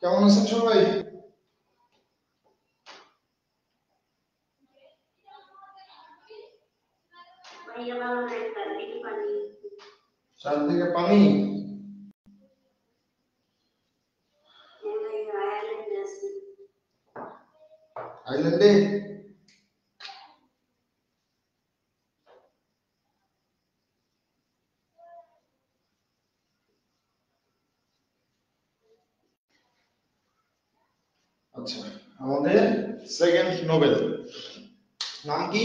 কেমন আছেন সবাই? চারদিকে পানি। আইল্যান্ডে আচ্ছা, আমাদের সেকেন্ড নোবেল নাম কি?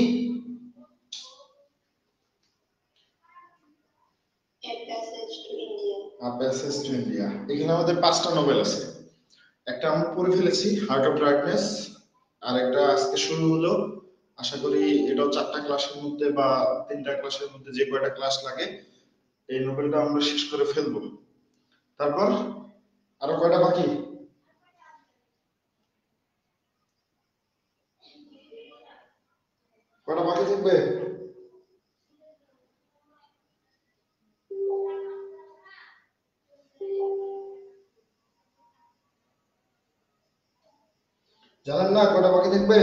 Passage to India. এখানে আমাদের 5টা নোবেল আছে। একটা আমরা পড়ে ফেলেছি, হার্ট অফ ডার্কনেস, আর একটা আজকে শুরু হলো। আশা করি এটাও 4টা ক্লাসের মধ্যে বা 3টা ক্লাসের মধ্যে যে কয়টা ক্লাস লাগে এই নোবেলটা আমরা শেষ করে ফেলবো। তারপর আরো কয়টা বাকি? কয়টা বাকি থাকবে? জানেন না কয়টা বাকি থাকবে?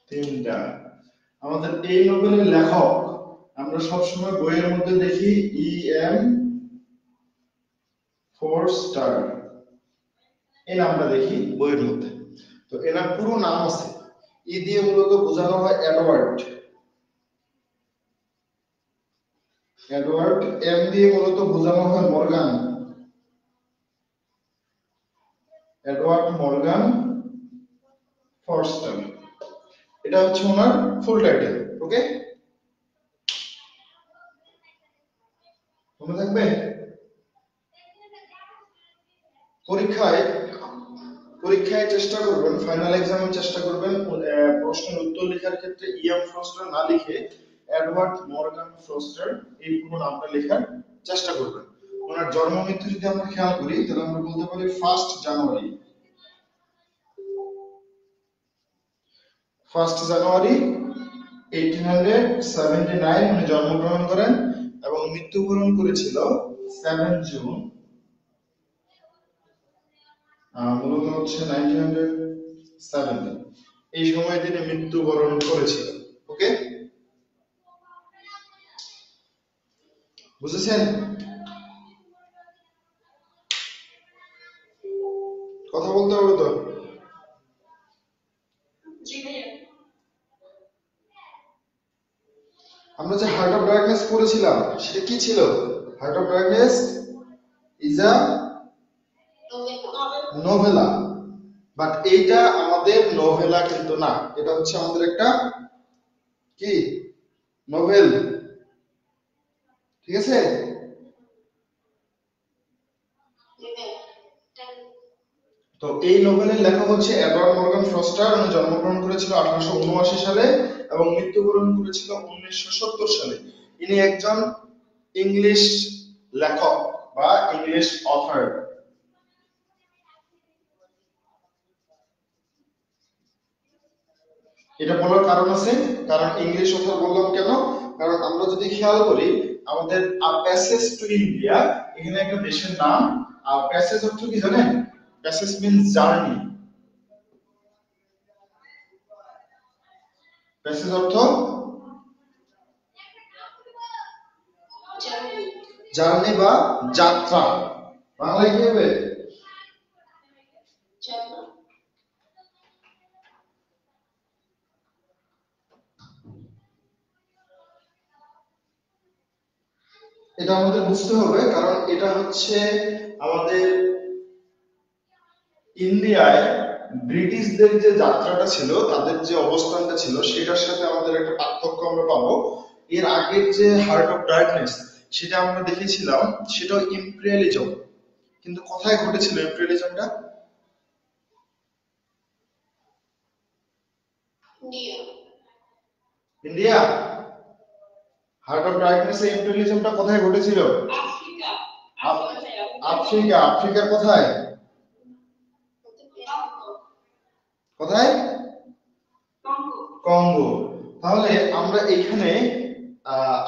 3টা। আমাদের এই নোবেলের লেখক আমরা সবসময় বইয়ের মধ্যে দেখি E.M. ফোরস্টার, এই নামটা দেখি বইয়ের মধ্যে। তো এনার পুরো নাম আছে, ই দিয়ে মূলত বোঝানো হয় এডওয়ার্ড, এম দিয়ে মূলত বোঝানো হয় মর্গান, এডওয়ার্ড মর্গান ফোরস্টার। এটা হচ্ছে ওনার ফুল টাইটেল। ওকে, মনে থাকবে? পরীক্ষায় পরীক্ষায় চেষ্টা করবেন, ফাইনাল এক্সামে চেষ্টা করবেন প্রশ্নের উত্তর লেখার ক্ষেত্রে E.M. ফ্রস্টার না লিখে এডওয়ার্ড মর্গান ফ্রস্টার এই পুরো নামটা লেখার চেষ্টা করবেন। ওনার জন্ম মৃত্যু যদি আমরা খেয়াল করি তাহলে আমরা বলতে পারি 1 জানুয়ারি 1879 উনি জন্মগ্রহণ করেন এবং মৃত্যুবরণ করেছিল 7 জুন মূলত হচ্ছে 1970। এই সময় তিনি মৃত্যুবরণ করেছিল। ওকে, বুঝেছেন? কথা বলতে হবে তো। আমরা যে হার্ট অফ ডার্কনেস পড়েছিলাম সেটা কি ছিল? Heart of darkness is a নোভেলা, but এইটা আমাদের নোভেলা কিন্তু না, এটা হচ্ছে আমাদের একটা কি নোভেল। ঠিক আছে? তো এই নোবেলের লেখক হচ্ছে এডওয়ার্ড মর্গান ফ্রস্টার। উনি জন্মগ্রহণ করেছিল 1879 সালে এবং মৃত্যুবরণ করেছিল 1970 সালে। ইনি একজন ইংলিশ লেখক বা ইংলিশ অথর। এটা বলার কারণ আছে, কারণ ইংলিশ অথর বললাম কেন, কারণ আমরা যদি খেয়াল করি আমাদের প্যাসেজ টু ইন্ডিয়া, এখানে একটা দেশের নাম। প্যাসেজ অর্থ কি জানেন? Passage means journey. প্যাসেজ অর্থ জার্নি বা যাত্রা। বাংলায় কি হবে? এটা আমাদের বুঝতে হবে, কারণ এটা হচ্ছে আমাদের ইন্ডিয়ায় ব্রিটিশদের যে যাত্রাটা ছিল, তাদের যে অবস্থানটা ছিল সেটার সাথে আমাদের একটা পার্থক্য আমরা পাবো। এর আগের যে হার্ট অফ ডার্কনেস সেটা আমরা দেখেছিলাম, সেটাও ইম্পেরিয়ালিজম, কিন্তু কোথায় ঘটেছিল ইম্পেরিয়ালিজমটা? ইন্ডিয়া। হার্ট অফ ডার্কনেস এর ইম্পেরিয়ালিজমটা কোথায় ঘটেছিল? আফ্রিকা। আফ্রিকার কোথায়? কোথায়? কঙ্গো। তাহলে আমরা এখানে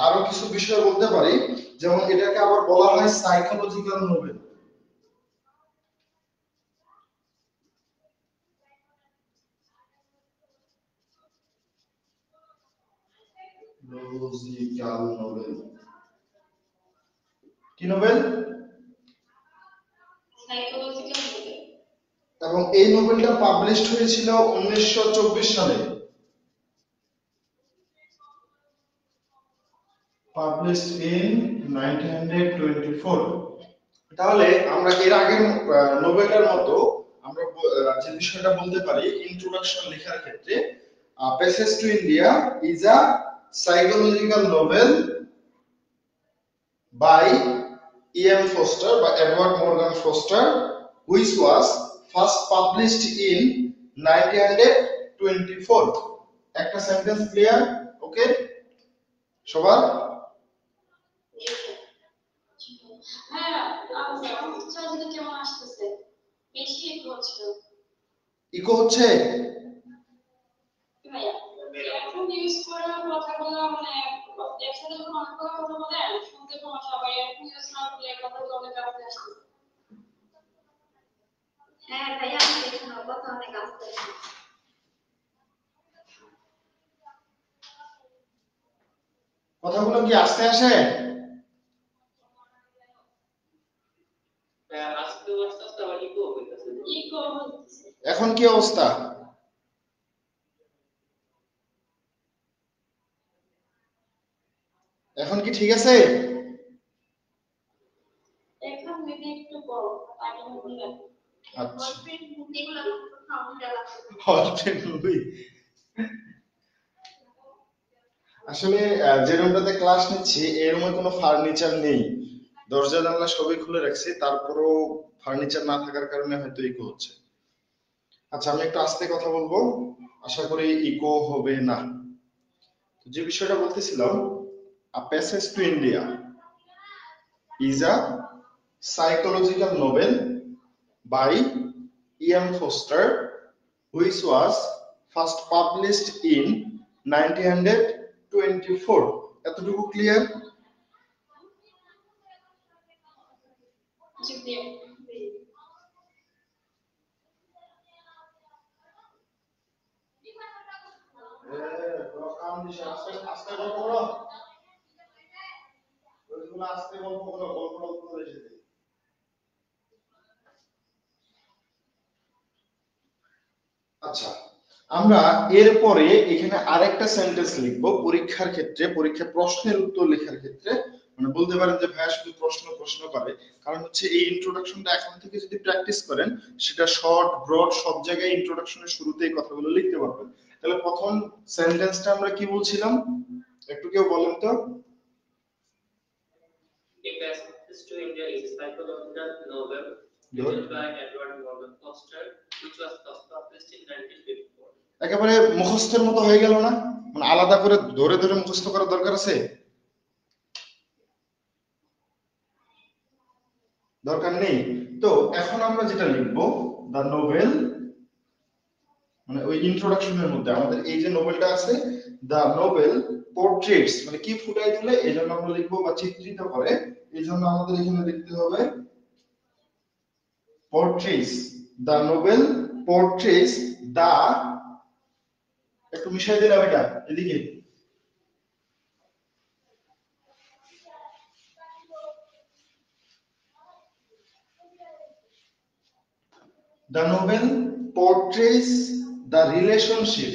আরো কিছু বিষয় বলতে পারি, যেমন এটাকে আবার বলা হয় সাইকোলজিক্যাল নোবেল। লজিক্যাল নোবেল কি নোবেল? Psychological Nobel. এবং এই নোবেলটা পাবলিশড হয়েছিল 1924 সালে। Published in 1924। তাহলে আমরা এর আগের নোবেলের মতো আমরা যে বিষয়টা বলতে পারি ইন্ট্রোডাকশন লেখার ক্ষেত্রে, passage to India is a psychological Nobel by E.M. Foster by Edward Morgan Foster, which was first published in 1924. একটা সেন্টেন্স ক্লিয়ার? ওকে সবার? হ্যাঁ, সাউন্ড কেমন আসতেছে? বেশি ইকো হচ্ছে। ইকো হচ্ছে? এখন ইউজ করা কথাগুলো মানে একসাথে যখন অনেক কথা বলেন শুনতে সমস্যা হয়, এখন ইউজ না করলে কথাগুলো অনেক আস্তে আসছে। হ্যাঁ ভাইয়া, আমি দেখুন কথা অনেক আস্তে আসছে। কথাগুলো কি আস্তে আসে? এখন কি অবস্থা? এখন কি ঠিক আছে? এখন যদি একটু বড় আগে বললে আচ্ছা এগুলো সাউন্ড দেওয়া হচ্ছে মুভি। আসলে যে রুমটাতে ক্লাস নিচ্ছি এই রুমে কোনো ফার্নিচার নেই, দরজা জানলা সবই খুলে রাখছি, তারপরও ফার্নিচার না থাকার কারণে হয়তো ইকো হচ্ছে। আচ্ছা আমি একটু আস্তে কথা বলবো, আশা করি ইকো হবে না। যে বিষয়টা বলতেছিলাম, A Passage to India is a psychological novel by E.M. Foster, which was first published in 1924. এতটুকু ক্লিয়ার? আস্তে গল্প করো, ওইগুলো আস্তে গল্প করো, গল্পটা উত্তর এসে দেয়। আচ্ছা আমরা এরপরে এখানে আরেকটা সেন্টেন্স লিখব পরীক্ষার ক্ষেত্রে, পরীক্ষার প্রশ্নের উত্তর লেখার ক্ষেত্রে। মানে বলতে পারেন যে ভাইয়া শুধু প্রশ্ন প্রশ্ন করে, কারণ হচ্ছে এই ইন্ট্রোডাকশনটা এখন থেকে যদি প্র্যাকটিস করেন সেটা শর্ট ব্রড সব জায়গায় ইন্ট্রোডাকশনের শুরুতেই কথাগুলো লিখতে পারবেন। তাহলে প্রথম সেন্টেন্সটা আমরা কি বলছিলাম একটু কেউ বলেন তো? A Passage to India is a psychological novel written by Edward Morgan Foster, which was first published in 1954. একেবারে মুখস্থের মতো হয়ে গেল না? মানে আলাদা করে ধরে ধরে মুখস্থ করার দরকার আছে? দরকার নেই। তো এখন আমরা যেটা লিখবো, দ্য নোবেল, মানে ওই ইন্ট্রোডাকশনের মধ্যে আমাদের এই যে নোবেলটা আছে, দ্য নোবেল পোর্ট্রেটস, মানে কি ফুটাই তুলে এই জন্য আমরা লিখবো, বা চিত্রিত করে এই জন্য আমাদের এখানে লিখতে হবে portraits. The Nobel portraits the, একটু মিশাই দিলাম এটা এদিকে, the novel portrays the relationship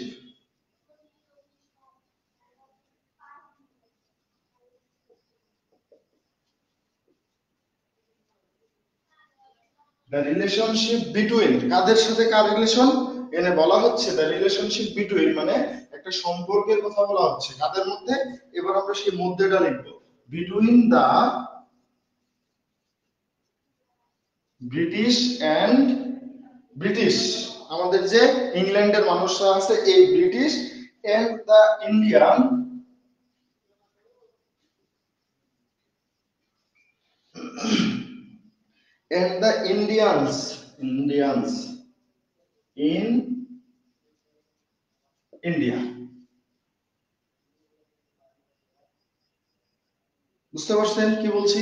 between, কাদের সাথে কার রিলেশন এনে বলা হচ্ছে, দ্য রিলেশনশিপ বিটুইন মানে একটা সম্পর্কের কথা বলা হচ্ছে কাদের মধ্যে। এবার আমরা সেই মধ্যেটা লিখবো, between the British and British, আমাদের যে ইংল্যান্ডের মানুষরা আছে এই British, and the Indian and the Indians in India. বুঝতে পারছেন কি বলছি?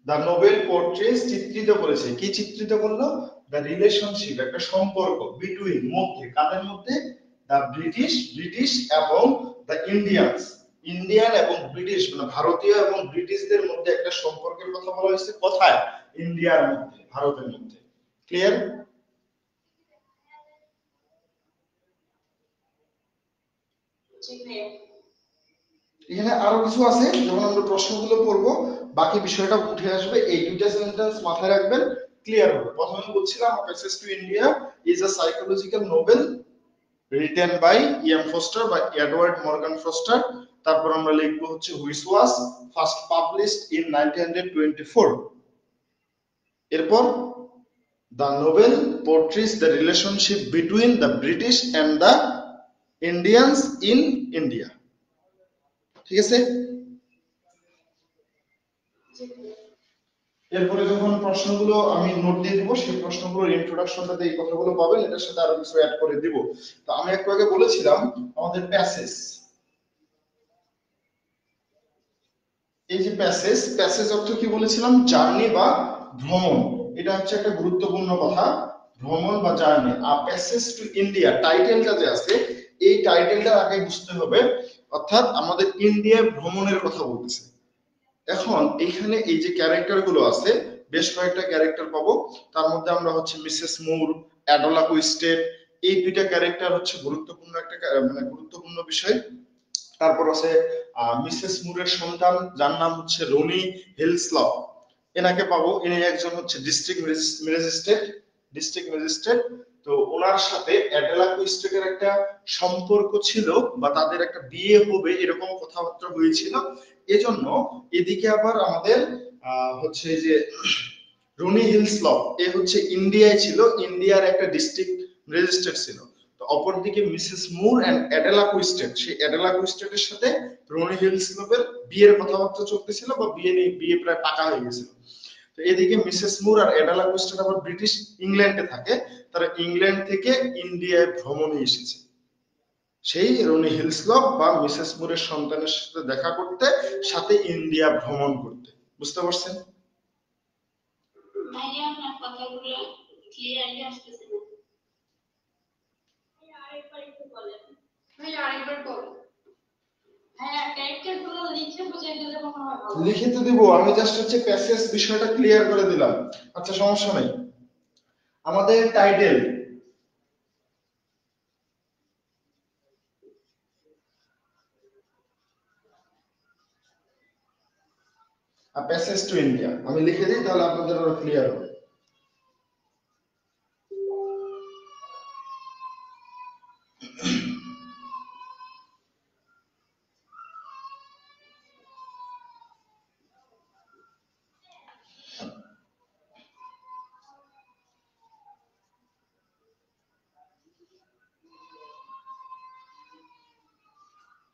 দ্য নোবেল পোর্ট্রেস চিত্রিত করেছে, কি চিত্রিত করলো? দ্য রিলেশনশিপ, একটা সম্পর্ক বিটুইন, মধ্যে, কাদের মধ্যে? দ্য ব্রিটিশ এবং দ্য ইন্ডিয়ানস, ইন্ডিয়ান এবং ব্রিটিশ, মানে ভারতীয় এবং ব্রিটিশদের মধ্যে একটা সম্পর্কের কথা বলা হয়েছে। কোথায়? ইন্ডিয়ার মধ্যে, ভারতের মধ্যে। ক্লিয়ার? জি ভাইয়া। এখানে আরো কিছু আছে, যখন আমরা প্রশ্নগুলো পড়বো বাকি বিষয়টা উঠে আসবে। এই দুইটা সেন্টেন্স মাথায় রাখবেন, ক্লিয়ার হবে। প্রথমে বলছিলাম access to India is a psychological novel written by E M Forster বা এডওয়ার্ড মর্গান ফস্টার। তারপর আমরা লিখবো হচ্ছে which was first published in 1924। এরপর the novel portrays the relationship between the British and the Indians in India. ঠিক আছে? জি ভাইয়া। এরপরে যখন প্রশ্নগুলো আমি নোট দিয়ে দিব, সেই প্রশ্নগুলোর ইন্ট্রোডাকশনটাতে এই কথাগুলো পাবেন, এটার সাথে আরো কিছু অ্যাড করে দিব। তো আমি একটু আগে বলেছিলাম আমাদের প্যাসেজ, এই যে প্যাসেজ অর্থ কি বলেছিলাম? জার্নি বা ভ্রমণ। এটা হচ্ছে একটা গুরুত্বপূর্ণ কথা, ভ্রমণ বা জার্নি। আর প্যাসেজ টু ইন্ডিয়া টাইটেলটা যে আছে, এই টাইটেলটা আগে বুঝতে হবে, অর্থাৎ আমাদের ইন্ডিয়া ভ্রমণের কথা বলতেছে। এখন এইখানে এই যে ক্যারেক্টার গুলো আছে, বেশ কয়েকটা ক্যারেক্টার পাবো। তার মধ্যে আমরা হচ্ছে মিসেস মুর, অ্যাডোলা কুইস্টেড, এই দুইটা ক্যারেক্টার হচ্ছে গুরুত্বপূর্ণ একটা মানে গুরুত্বপূর্ণ বিষয়। তারপর আছে মিসেস মুরের সন্তান, যার নাম হচ্ছে রনি হিলসলপ, এনাকে পাবো। ইনি একজন হচ্ছে ডিস্ট্রিক্ট ম্যাজিস্ট্রেট। তো ওনার সাথে অ্যাডেলা কুইস্টেডের একটা সম্পর্ক ছিল, বা তাদের একটা বিয়ে হবে এরকম কথাবার্তা হয়েছিল। এজন্য এদিকে আবার আমাদের হচ্ছে যে রনি হিলসলপ, এ হচ্ছে ইন্ডিয়ায় ছিল, ইন্ডিয়ার একটা ডিস্ট্রিক্ট ম্যাজিস্ট্রেট ছিল। তো অপরদিকে মিসেস মুর এন্ড অ্যাডেলা কুইস্টেড, সেই অ্যাডেলা কুইস্টেডের সাথে রনি হিলসলপের বিয়ের কথাবার্তা চলতেছিল, বা বিয়ে প্রায় পাকা হয়ে গেছিল। তো এদিকে মিসেস মুর আর অ্যাডেলা কুইস্টেড আবার ব্রিটিশ ইংল্যান্ডে থাকে, তারা ইংল্যান্ড থেকে ইন্ডিয়ায় ভ্রমণে এসেছে সেই রনি হিলসলপ বা মিসেস মুরের সন্তানের সাথে দেখা করতে, সাথে ইন্ডিয়া ভ্রমণ করতে। বুঝতে পারছেন? ভাইয়া আপনার কথাগুলো ক্লিয়ারলি আসতেছে না। ভাইয়া আরেকবার একটু বলেন। ভাইয়া আরেকবার বলেন। ভাইয়া ক্যারেক্টার গুলো লিখে বুঝিয়ে দিলে মনে হয় ভালো। লিখে তো দিব, আমি জাস্ট হচ্ছে প্যাসেজ বিষয়টা ক্লিয়ার করে দিলাম। আচ্ছা, সমস্যা নেই। আমাদের টাইটেল, প্যাসেজ টু ইন্ডিয়া আমি লিখে দিই, তাহলে আপনাদের আরো ক্লিয়ার হবে।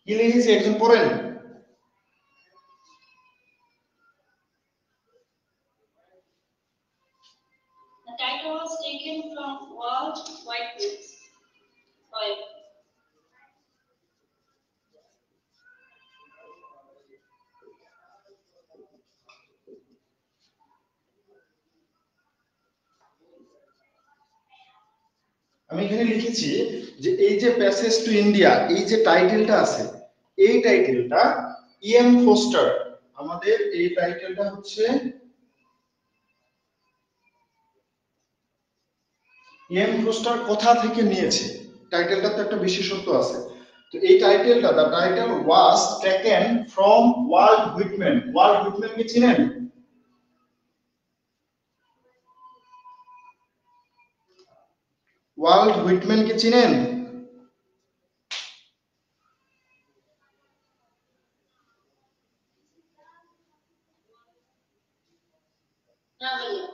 কি লিখেছি একজন পড়েন? The title was taken from Walt Whitman's poem. আমি এখানে লিখেছি যে এই যে প্যাসেজ টু ইন্ডিয়া, এই যে টাইটেলটা আছে, এই টাইটেলটা ইএম ফোস্টার, আমাদের এই টাইটেলটা হচ্ছে ইএম ফোস্টার কোথা থেকে নিয়েছে। টাইটেলটা তো একটা বিশেষত্ব আছে। তো এই টাইটেলটা, the title was taken from Walt Whitman. Walt Whitman কে চিনেন? ওয়াল্ট হুইটম্যান কে চিনেন? না ভাইয়া।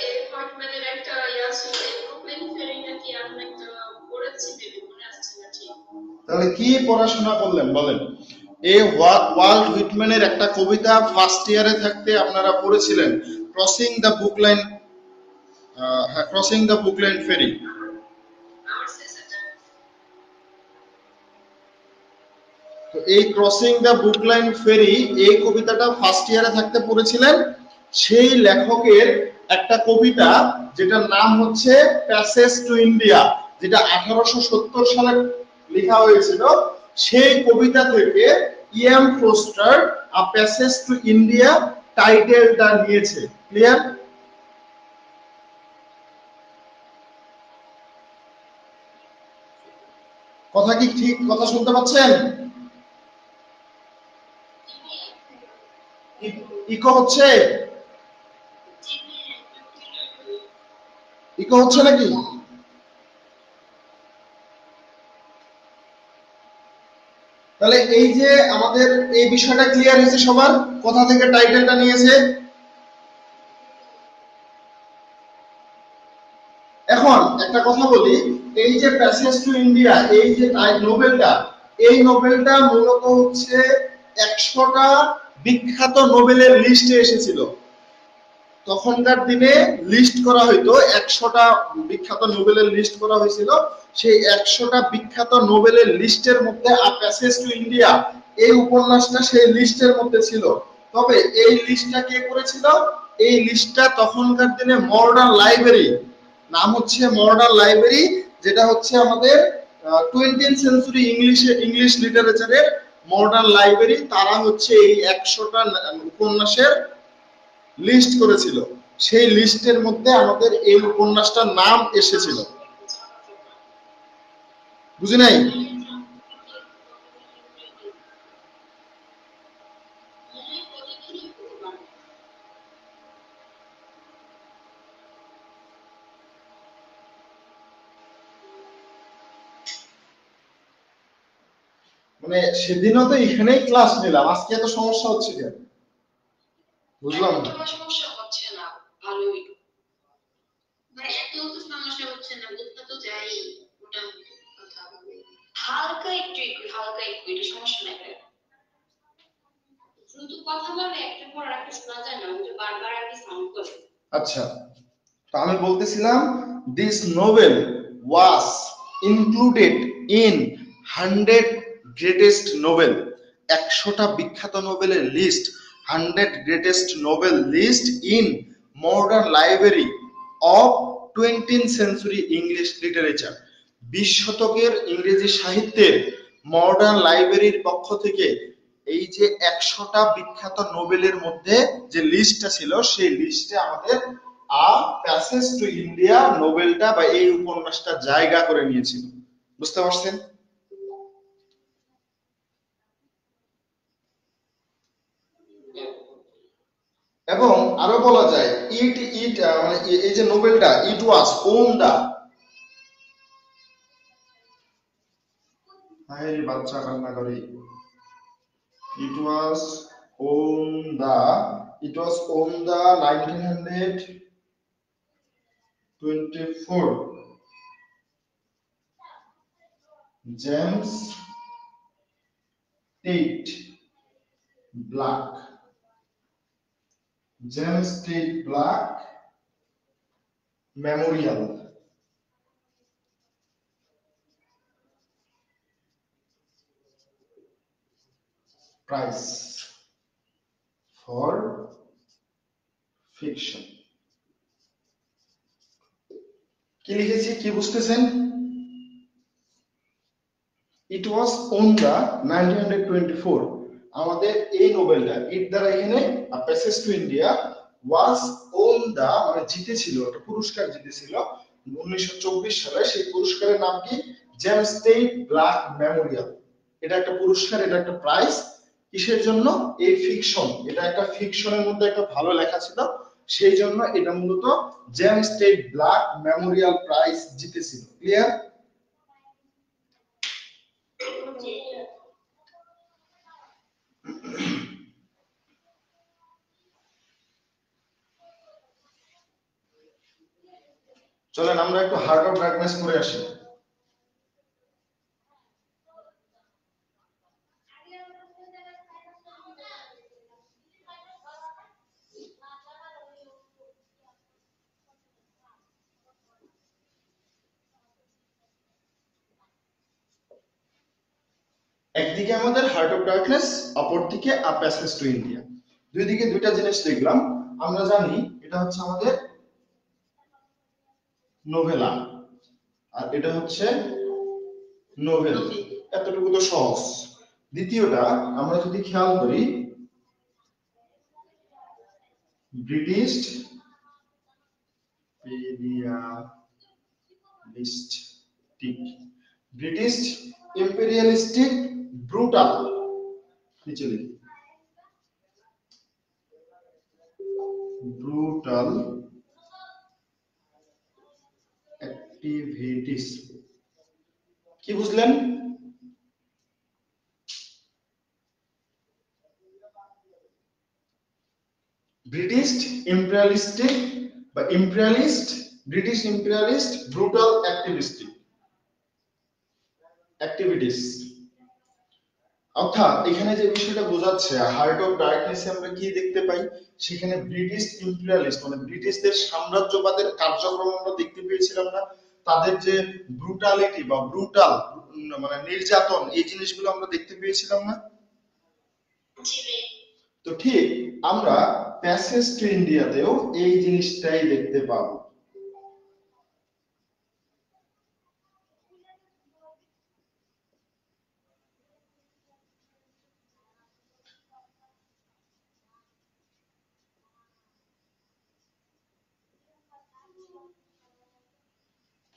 এই হটম্যানের একটা ইয়া ছিল, ব্রুকলিন ফেরি নাকি আমি একটা পড়েছি, বেবি মনে আসছে না ঠিক। তাহলে কি পড়াশোনা করলেন বলেন? এই ওয়াল্ট হুইটম্যানের একটা কবিতা ফার্স্ট ইয়ারে থাকতে আপনারা পড়েছিলেন, ক্রসিং দ্য বুক লাইন, হ্যাঁ, ক্রসিং দ্য বুক লাইন ফেরি। আমার শেষ এটা। তো এই ক্রসিং দ্য বুক লাইন ফেরি এই কবিতাটা ফার্স্ট ইয়ারে থাকতে পড়েছিলেন। সেই লেখকের একটা কবিতা যেটার নাম হচ্ছে প্যাসেজ টু ইন্ডিয়া, যেটা 1870 সালে লেখা হয়েছিল। সেই কবিতা থেকে E M Forster a passage to India টাইটেলটা নিয়েছে। ক্লিয়ার? কথা কি ঠিক? কথা শুনতে পাচ্ছেন? ইকো হচ্ছে? ইকো হচ্ছে নাকি? তাহলে এই যে আমাদের এই বিষয়টা ক্লিয়ার হয়েছে সবার, কোথা থেকে টাইটেলটা নিয়েছে। এখন একটা কথা বলি, এই যে প্যাসেজ টু ইন্ডিয়া এই যে নোবেলটা, এই নোবেলটা মূলত হচ্ছে 100টা বিখ্যাত নোবেলের লিস্টে এসেছিল। তখনকার দিনে লিস্ট করা হইতো, 100টা বিখ্যাত নোবেলের লিস্ট করা হয়েছিল। সেই 100টা বিখ্যাত নোবেলের লিস্টের মধ্যে আ প্যাসেজ টু ইন্ডিয়া এই উপন্যাসটা সেই লিস্টের মধ্যে ছিল। তবে এই লিস্টটা কে করেছিল? এই লিস্টটা তখনকার দিনে মডার্ন লাইব্রেরি, নাম হচ্ছে মডার্ন লাইব্রেরি, যেটা হচ্ছে আমাদের 20th সেঞ্চুরি ইংলিশ লিটারেচারের মডার্ন লাইব্রেরি। তারা হচ্ছে এই 100টা উপন্যাসের লিস্ট করেছিল। সেই লিস্টের মধ্যে আমাদের এই উপন্যাসটার নাম এসেছিল। বুঝি নাই? মানে সেদিনও তো এখানেই ক্লাস নিলাম, আজকে এত সমস্যা হচ্ছে কেন বুঝলাম না। সমস্যা হচ্ছে না, ভালোই। মানে এত তো সমস্যা হচ্ছে না, বুঝতে তো যাই মোটামুটি কথা বলে। হালকা একটু এটা সমস্যা নাই। কিন্তু কথা বলে একটা পর একটা শোনা যায় না, ওই যে বারবার আর কি সাউন্ড করে। আচ্ছা, তো আমি বলতেছিলাম this novel was included in 100 greatest novel, 100টা বিখ্যাত নোবেলের list, 100 greatest novel list in modern library of 20th century English literature. 20 শতকের ইংরেজি সাহিত্যের মডার্ন লাইব্রেরির পক্ষ থেকে এই যে 100টা বিখ্যাত নোবেলের মধ্যে যে লিস্টটা ছিল, সেই লিস্টে আমাদের আ প্যাসেজ টু ইন্ডিয়া নোবেলটা বা এই উপন্যাসটা জায়গা করে নিয়েছিল। বুঝতে পারছেন? এবং আরো বলা যায় ইট ইট মানে এই যে নোবেলটা ইট ওয়াজ ওন দা, হায় বাচ্চা কান্না করে, it was on the it was on the 1924 James Tate Black Memorial Prize for Fiction। কি লিখেছি, কি বুঝতেছেন? ইট ওয়াজ অন দা 1924, আমাদের এই নোবেলটা ইট দ্বারা এখানে passage to India was on the মানে জিতেছিল, একটা পুরস্কার জিতেছিল 1924 সালে। সেই পুরস্কারের নাম কি? James TET black Memorial. এটা একটা পুরস্কার, এটা একটা প্রাইজ। কিসের জন্য? এই ফিকশন, এটা একটা ফিকশনের মধ্যে একটা ভালো লেখা ছিল, সেই জন্য এটা মূলত James TET black Memorial prize জিতেছিল। ক্লিয়ার? চলেন আমরা একটু হার্ট অফ ডার্কনেস করে আসি। একদিকে আমাদের হার্ট অফ ডার্কনেস, অপরদিকে আ প্যাসেজ টু ইন্ডিয়া। দুই দিকে দুইটা জিনিস দেখলাম। আমরা জানি এটা হচ্ছে আমাদের নোভেলা, আর এটা হচ্ছে নোভেল। এতটুকু তো সহজ। দ্বিতীয়টা আমরা যদি খেয়াল করি, British imperialistic, British imperialistic brutal, নিচে লিখি ব্রুটাল অ্যাক্টিভিটিস। কি বুঝলেন? ব্রিটিশ ইম্পেরিয়ালিস্টিক বা imperialist, British imperialist brutal activities. অর্থাৎ এখানে যে বিষয়টা বোঝাচ্ছে হার্ট অফ ডার্কনেসে আমরা কি দেখতে পাই, সেখানে ব্রিটিশ ইম্পেরিয়ালিস্ট মানে ব্রিটিশদের সাম্রাজ্যবাদের কার্যক্রম আমরা দেখতে পেয়েছিলাম না? তাদের যে ব্রুটালিটি বা ব্রুটাল মানে নির্যাতন, এই জিনিসগুলো আমরা দেখতে পেয়েছিলাম না? তো ঠিক আমরা প্যাসেজ টু ইন্ডিয়াতেও এই জিনিসটাই দেখতে পাবো।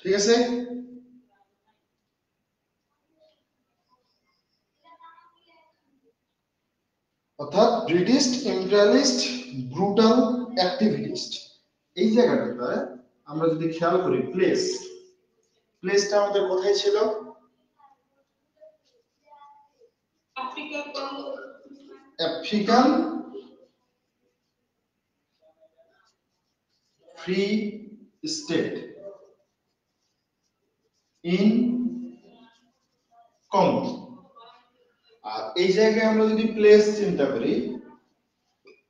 ঠিক আছে? অর্থাৎ ব্রিটিশ ইম্পেরিয়ালিস্ট ব্রুটাল অ্যাক্টিভিটিস্ট, এই জায়গাটাতে আমরা যদি খেয়াল করি, প্লেসটা আমাদের কোথায় ছিল? African free state in Congo. আর এই জায়গায় আমরা যদি প্লেস চিন্তা করি,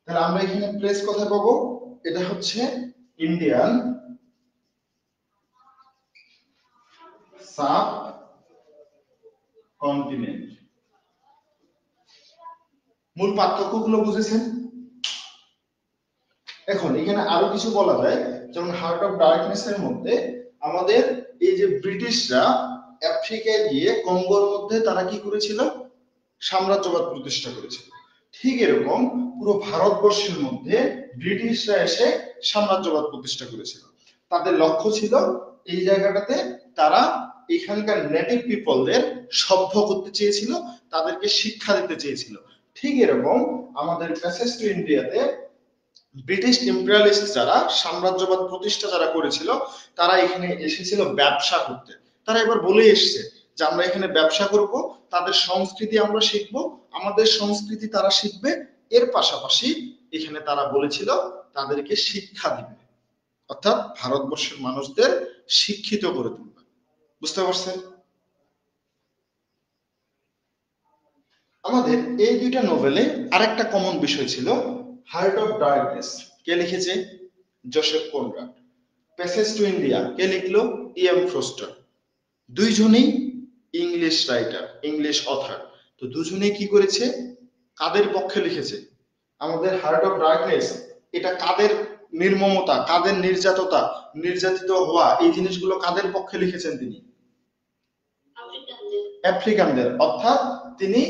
তাহলে আমরা এখানে প্লেস কোথায় পাবো? এটা হচ্ছে ইন্ডিয়ান সাব কন্টিনেন্ট। মূল পার্থক্যগুলো বুঝেছেন? এখন এখানে আরো কিছু বলা যায়, যেমন হার্ট অফ ডার্কনেস এর মধ্যে আমাদের এই যে ব্রিটিশরা আফ্রিকায় গিয়ে কঙ্গোর মধ্যে তারা কি করেছিল? সাম্রাজ্যবাদ প্রতিষ্ঠা করেছিল। ঠিক এরকম পুরো ভারতবর্ষের মধ্যে ব্রিটিশরা এসে সাম্রাজ্যবাদ প্রতিষ্ঠা করেছিল। তাদের লক্ষ্য ছিল এই জায়গাটাতে তারা এখানকার নেটিভ পিপলদের সভ্য করতে চেয়েছিল, তাদেরকে শিক্ষা দিতে চেয়েছিল। ঠিক এরকম আমাদের প্যাসেজ টু ইন্ডিয়াতে ব্রিটিশ ইম্পেরিয়ালিস্ট যারা সাম্রাজ্যবাদ প্রতিষ্ঠা যারা করেছিল, তারা এখানে এসেছিল ব্যবসা করতে। তারা এবার বলে এসছে যে আমরা এখানে ব্যবসা করব, তাদের সংস্কৃতি আমরা শিখবো, আমাদের সংস্কৃতি তারা শিখবে, এর পাশাপাশি এখানে তারা বলেছিল তাদেরকে শিক্ষা দিবে, অর্থাৎ ভারতবর্ষের মানুষদের শিক্ষিত করে তুলবে। বুঝতে পারছেন? আমাদের এই দুইটা নোভেলে আরেকটা কমন বিষয় ছিল, হার্ট অফ ডার্কনেস কে লিখেছে? Joseph Conrad. Passage to India কে লিখলো? E.M. ফ্রস্টার। দুইজনেই ইংলিশ রাইটার, ইংলিশ অথার। তো দুজনেই কি করেছে? কাদের পক্ষে লিখেছে? আমাদের হার্ট অফ ডার্কনেস এটা কাদের নির্মমতা, কাদের নির্যাতিত হওয়া, এই জিনিসগুলো কাদের পক্ষে লিখেছেন তিনি? আফ্রিকানদের। অর্থাৎ তিনি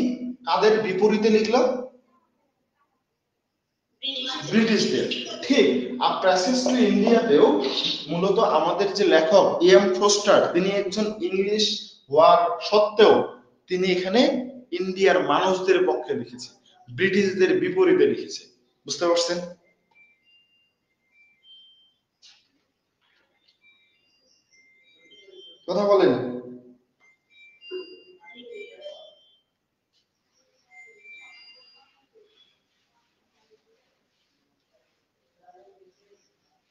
কাদের বিপরীতে লিখলো? ব্রিটিশদের। ঠিক প্যাসেজ টু ইন্ডিয়াতেও মূলত আমাদের যে লেখক E.M. ফ্রস্টার, তিনি একজন ইংলিশ হওয়ার সত্ত্বেও তিনি এখানে ইন্ডিয়ার মানুষদের পক্ষে লিখেছে, ব্রিটিশদের বিপরীতে লিখেছে। বুঝতে পারছেন? কথা বলেন।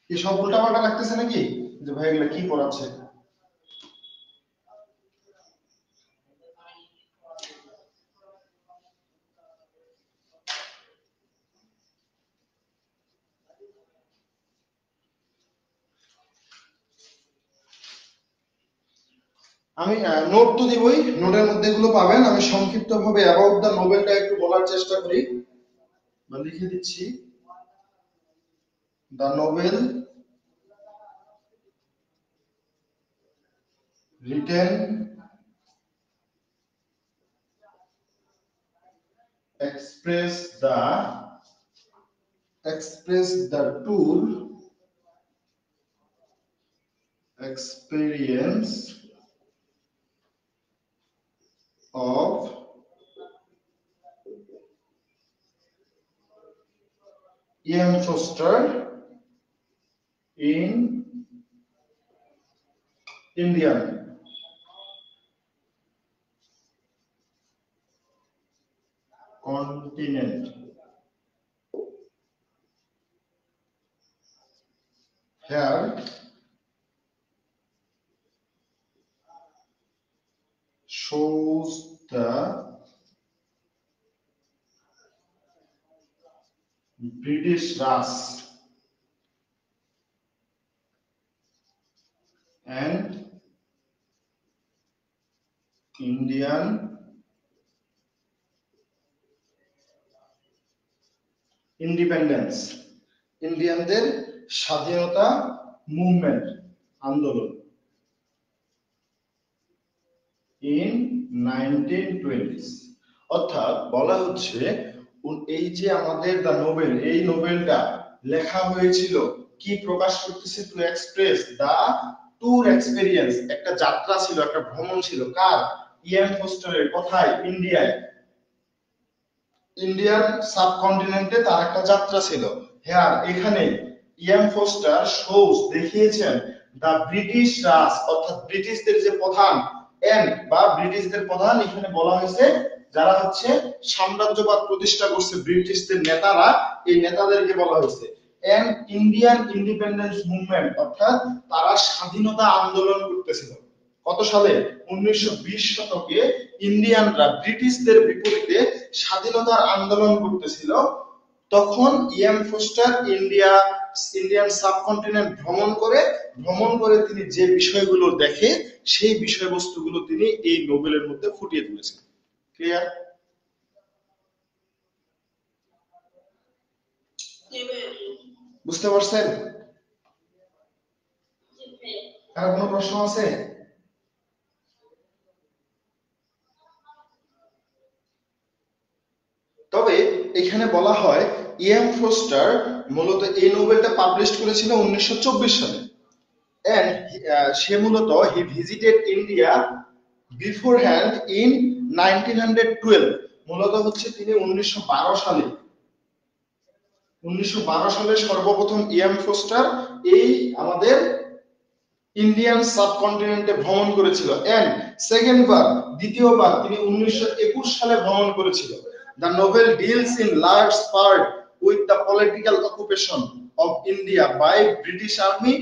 কি সব উল্টাপাল্টা লাগতেছে নাকি? যে ভাই এগুলা কি পড়াচ্ছে? আমি নোট তো দিবই, নোটের মধ্যে এগুলো পাবেন। আমি সংক্ষিপ্ত ভাবে অ্যাবাউট দ্য নোবেলটা একটু বলার চেষ্টা করি বা লিখে দিচ্ছি। The Nobel written express the tour experience of Ian Foster in Indian continent. Here shows the British Raj and Indian independence, ইন্ডিয়ানদের স্বাধীনতা মুভমেন্ট আন্দোলন ইন 1920s। অর্থাৎ বলা হচ্ছে এই যে আমাদের দ্য নোবেল, এই নোবেলটা লেখা হয়েছিল কি প্রকাশ করতেছে, to express the tour experience, একটা যাত্রা ছিল, একটা ভ্রমণ ছিল, কার? ইএম ফোস্টারের। কোথায়? ইন্ডিয়ায়, ইন্ডিয়ান সাবকন্টিনেন্টে তার একটা যাত্রা ছিল। হ্যাঁ, এখানে ইএম ফোস্টার শোজ দেখিয়েছেন দা ব্রিটিশ রাজ, অর্থাৎ ব্রিটিশদের যে প্রধান এন্ড বা ব্রিটিশদের প্রধান, এখানে বলা হয়েছে যারা হচ্ছে সাম্রাজ্যবাদ প্রতিষ্ঠা করছে, ব্রিটিশদের নেতারা, এই নেতাদেরকে বলা হয়েছে। এন্ড ইন্ডিয়ান ইন্ডিপেন্ডেন্স মুভমেন্ট, অর্থাৎ তারা স্বাধীনতা আন্দোলন করতেছিল। কত সালে? 1920 শতকে ইন্ডিয়ানরা ব্রিটিশদের বিপরীতে স্বাধীনতার আন্দোলন করতেছিল। তখন ইএম ফোস্টার ইন্ডিয়ান সাবকন্টিনেন্ট ভ্রমণ করে তিনি যে বিষয়গুলো দেখে, সেই বিষয়বস্তুগুলো তিনি এই নোবেলের মধ্যে ফুটিয়ে তুলেছেন। ক্লিয়ার? বুঝতে পারছেন? আর কোনো প্রশ্ন আছে? তবে এখানে বলা হয় ইএম ফোস্টার মূলত এই নোবেলটা পাবলিশ করেছিল 1924 সালে। এন্ড সে মূলত he visited India before hand in 1912। মূলত হচ্ছে তিনি 1912 সালে সর্বপ্রথম ইএম ফোস্টার এই আমাদের ইন্ডিয়ান সাবকন্টিনেন্টে ভ্রমণ করেছিল। এন্ড দ্বিতীয়বার তিনি 1921 সালে ভ্রমণ করেছিল। The novel deals in large part with the political occupation of India by British army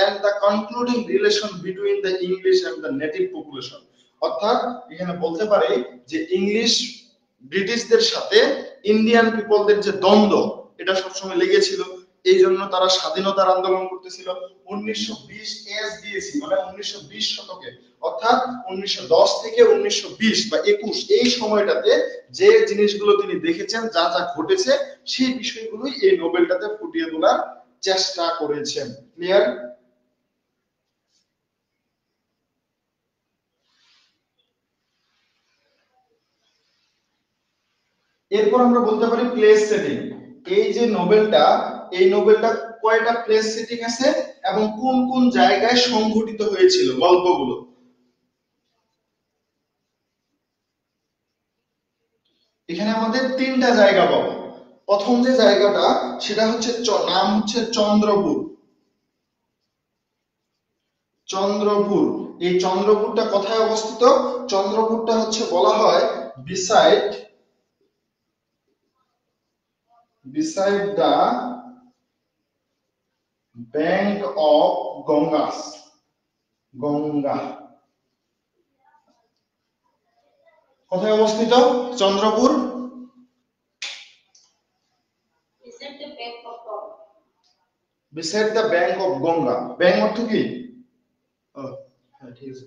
and the concluding relation between the English and the native population. অর্থাৎ এখানে বলতে পারে যে ইংলিশ ব্রিটিশদের সাথে ইন্ডিয়ান পিপলদের যে দ্বন্দ্ব, এটা সবসময় লেগেছিল। এই জন্য তারা স্বাধীনতার আন্দোলন করতেছিল। 1920 এস দিয়েছি মানে 1920 শতকে, অর্থাৎ 1910 থেকে 1920 বা 21 এই সময়টাতে যে জিনিসগুলো তিনি দেখেছেন, যা যা ঘটেছে, সেই বিষয়গুলোই এই নোবেলটাতে ফুটিয়ে তোলার চেষ্টা করেছেন। ক্লিয়ার? এরপর আমরা বলতে পারি প্লেস সেটিং। এই যে নোবেলটা, এই নোবেলটা কয়টা প্লেস সেটিং আছে এবং কোন কোন জায়গায় সংঘটিত হয়েছিল গল্পগুলো। এখানে আমাদের তিনটা জায়গা পাবো। প্রথম যে জায়গাটা সেটা হচ্ছে নাম হচ্ছে চন্দ্রপুর। চন্দ্রপুর, এই চন্দ্রপুরটা কোথায় অবস্থিত? চন্দ্রপুরটা হচ্ছে বলা হয় beside the bank of Ganga. কোথায় অবস্থিত Chandrapur? beside the bank of Ganga. Bank অর্থ কি? হ্যাঁ, ঠিক আছে।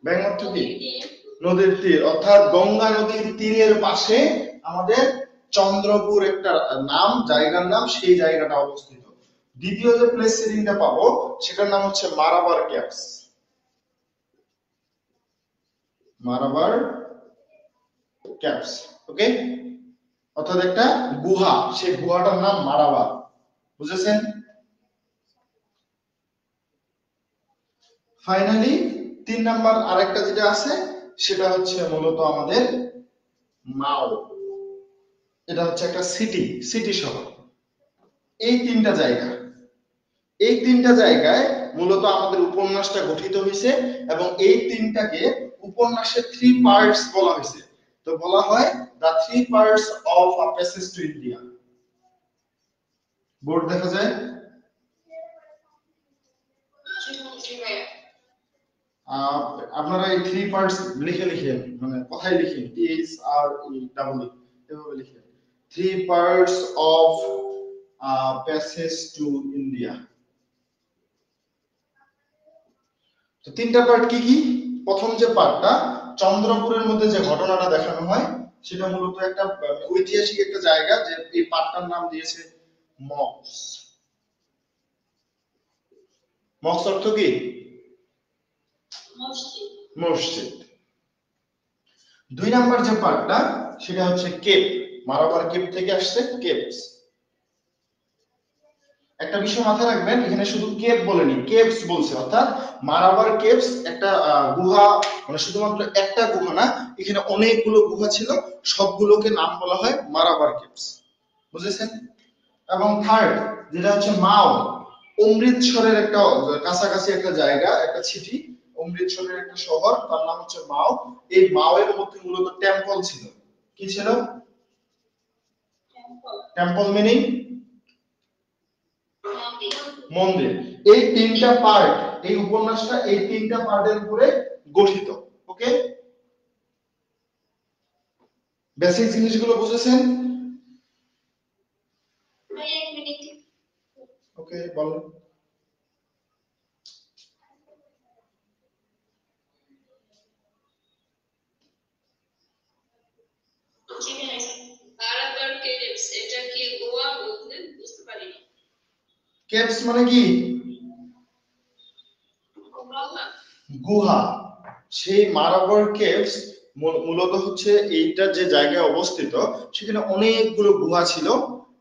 ব্যাং অর্থ কি? নদীর তীর, অর্থাৎ গঙ্গা নদীর তীরের পাশে আমাদের চন্দ্রপুর একটা নাম, জায়গার নাম, সেই জায়গাটা অবস্থিত। দ্বিতীয় যে প্লেস সিডিংটা পাবো সেটার নাম হচ্ছে মারাবার ক্যাপস। মারাবার ক্যাপস, ওকে, অর্থাৎ একটা গুহা, সেই গুহাটার নাম মারাবার, বুঝেছেন? ফাইনালি 3 নাম্বার আরেকটা যেটা আছে সেটা হচ্ছে মূলত আমাদের মাও। এটা হচ্ছে একটা সিটি শহর। এই তিনটা জায়গায় মূলত আমাদের উপন্যাসটা গঠিত হয়েছে, এবং এই তিনটাকে উপন্যাসের 3 পার্টস বলা হয়েছে। তো বলা হয় the 3 parts of a passage to India. Board দেখা যায়? আপনারা এই 3 পার্টস লিখেন, মানে কথায় লিখেন, THRE এভাবে লিখেন, 3 parts of passage to India. তো 3টা পার্ট কি কি? প্রথম যে পার্টটা, চন্দ্রপুরের মধ্যে যে ঘটনাটা দেখানো হয় সেটা মূলত একটা ঐতিহাসিক একটা জায়গা, যে এই পার্টটার নাম দিয়েছে মক্স। মক্স অর্থ কি? মসজিদ। 2 নাম্বার যে পার্টটা সেটা হচ্ছে কেপ। মারাবার কেপ থেকে আসছে কেপস। একটা বিষয় মাথায় রাখবেন, এখানে শুধু কেপ বলেনি, কেপস বলছে, অর্থাৎ মারাবার কেপস একটা গুহা, মানে শুধুমাত্র একটা গুহা না, এখানে অনেকগুলো গুহা ছিল, সবগুলোকে নাম বলা হয় মারাবার কেপস, বুঝেছেন? এবং থার্ড যেটা হচ্ছে মাও, অমৃতসরের একটা কাছাকাছি একটা জায়গা, একটা সিটি, অমৃতসরের একটা শহর, তার নাম হচ্ছে মাও। এই মাও এর মধ্যে মূলত টেম্পল ছিল। কি ছিল? টেম্পল মিনিং মন্দির। এই 3টা পার্ট, এই উপন্যাসটা এই 3টা পার্টের উপরে গঠিত, ওকে? বেসিক জিনিসগুলো বুঝেছেন? ওকে, বলেন। কেপস মানে কি? গুহা। সেই মারাবার কেভস মূলত হচ্ছে এইটা যে জায়গায় অবস্থিত, সেখানে অনেকগুলো গুহা ছিল।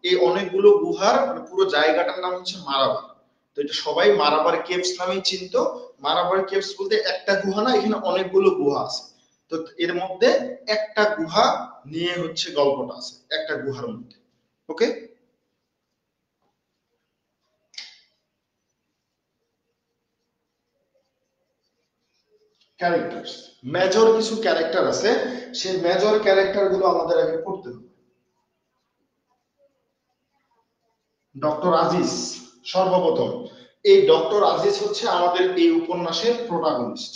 এই অনেকগুলো গুহার পুরো জায়গাটার নাম হচ্ছে মারাবার। তো এটা সবাই মারাবার কেভস নামেই চিনতো। মারাবার কেভস বলতে একটা গুহা না, এখানে অনেকগুলো গুহা আছে। তো এর মধ্যে একটা গুহা নিয়ে হচ্ছে গল্পটা আছে, একটা গুহার মধ্যে, ওকে? ক্যারেক্টার্স, মেজর কিছু ক্যারেক্টার আছে, সেই মেজর ক্যারেক্টার গুলো আমাদের আগে পড়তে হবে। ডক্টর আজিজ, সর্বপ্রথম এই ডক্টর আজিজ হচ্ছে আমাদের এই উপন্যাসের প্রোটাগনিস্ট।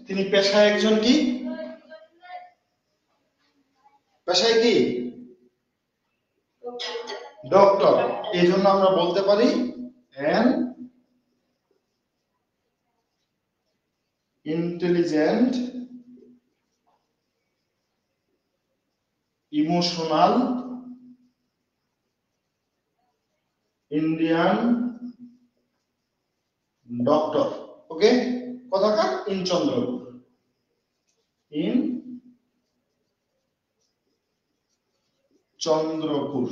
তিনি পেশায় একজন কি? পেশায় কি? ডক্টর। এই জন্য আমরা বলতে পারি an intelligent emotional Indian doctor, okay? কোথাকার? ইন চন্দ্রপুর, ইন চন্দ্রপুর,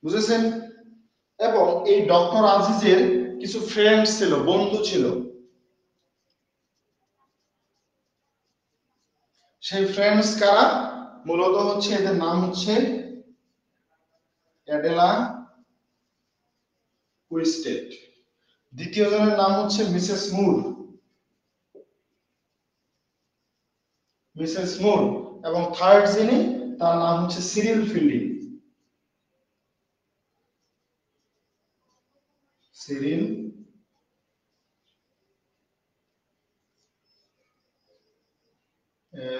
বুঝেছেন? এবং এই ডক্টর আজিজের কিছু ফ্রেন্ড ছিল, বন্ধু ছিল। সেই ফ্রেন্ডস কারা? মূলত হচ্ছে এদের নাম হচ্ছে অ্যাডেলা কুইস্টেড। দ্বিতীয় জনের নাম হচ্ছে মিসেস মুর, এবং থার্ড যিনি, তার নাম হচ্ছে Cyril fielding. Cyril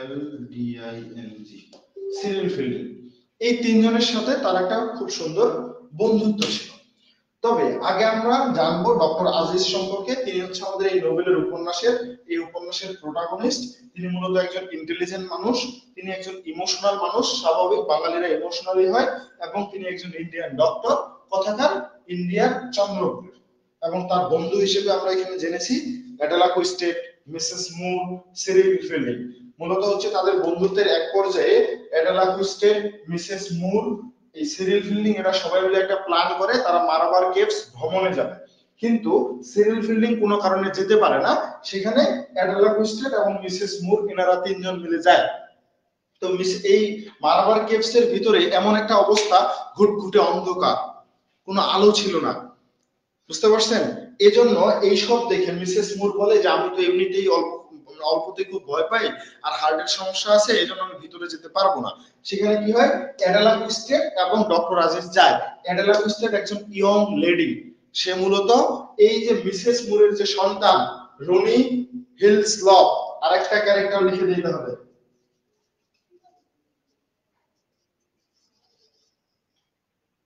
LDING, Cyril fielding. এই তিনজনের সাথে তার একটা খুব সুন্দর বন্ধুত্ব ছিল। তবে আগে আমরা জানবো ডক্টর আজিজ সম্পর্কে। তিনি হচ্ছে আমাদের এই নোবেলের উপন্যাসের প্রোটাগনিস্ট। তিনি মূলত একজন ইন্টেলিজেন্ট মানুষ, তিনি একজন ইমোশনাল মানুষ, স্বাভাবিক বাঙালিরা ইমোশনালি হয়, এবং তিনি একজন ইন্ডিয়ান ডক্টর, কথাকার ইন্ডিয়ার চন্দ্রপুর। এবং তার বন্ধু হিসেবে আমরা এখানে জেনেছি অ্যাডেলা কুইস্টেড, মিসেস মুর, সিরিল ফিল্ডিং। মূলত হচ্ছে তাদের বন্ধুত্বের এক পর্যায়ে অ্যাডেলা কুইস্টেড, মিসেস মুর, এই সিরিল ফিল্ডিং এরা সবাই মিলে একটা প্ল্যান করে তারা মারাবার কেভস ভ্রমণে যাবে। কিন্তু সিরিল ফিল্ডিং কোনো কারণে যেতে পারে না, সেখানে অ্যাডেলা কুইস্টেড এবং মিসেস মুর এনারা তিনজন মিলে যায়। তো এই মারাবার কেভস এর ভিতরে এমন একটা অবস্থা, ঘুটঘুটে অন্ধকার, কোনো আলো ছিল না, বুঝতে পারছেন? এজন্য এইসব দেখে মিসেস মুর বলে যে আমি তো এমনিতেই অল্পতে খুব ভয় পাই, আর হার্টের সমস্যা আছে, এজন্য আমি ভিতরে যেতে পারবো না। সেখানে কি হয়, অ্যাডেলা কুইস্টেড এবং ডক্টর আজিজ যায়। অ্যাডেলা কুইস্টেড একজন ইয়ং লেডি, সে মূলত এই যে মিসেস মুরের যে সন্তান রনি হিলসলভ, আরেকটা ক্যারেক্টার লিখে দিতে হবে,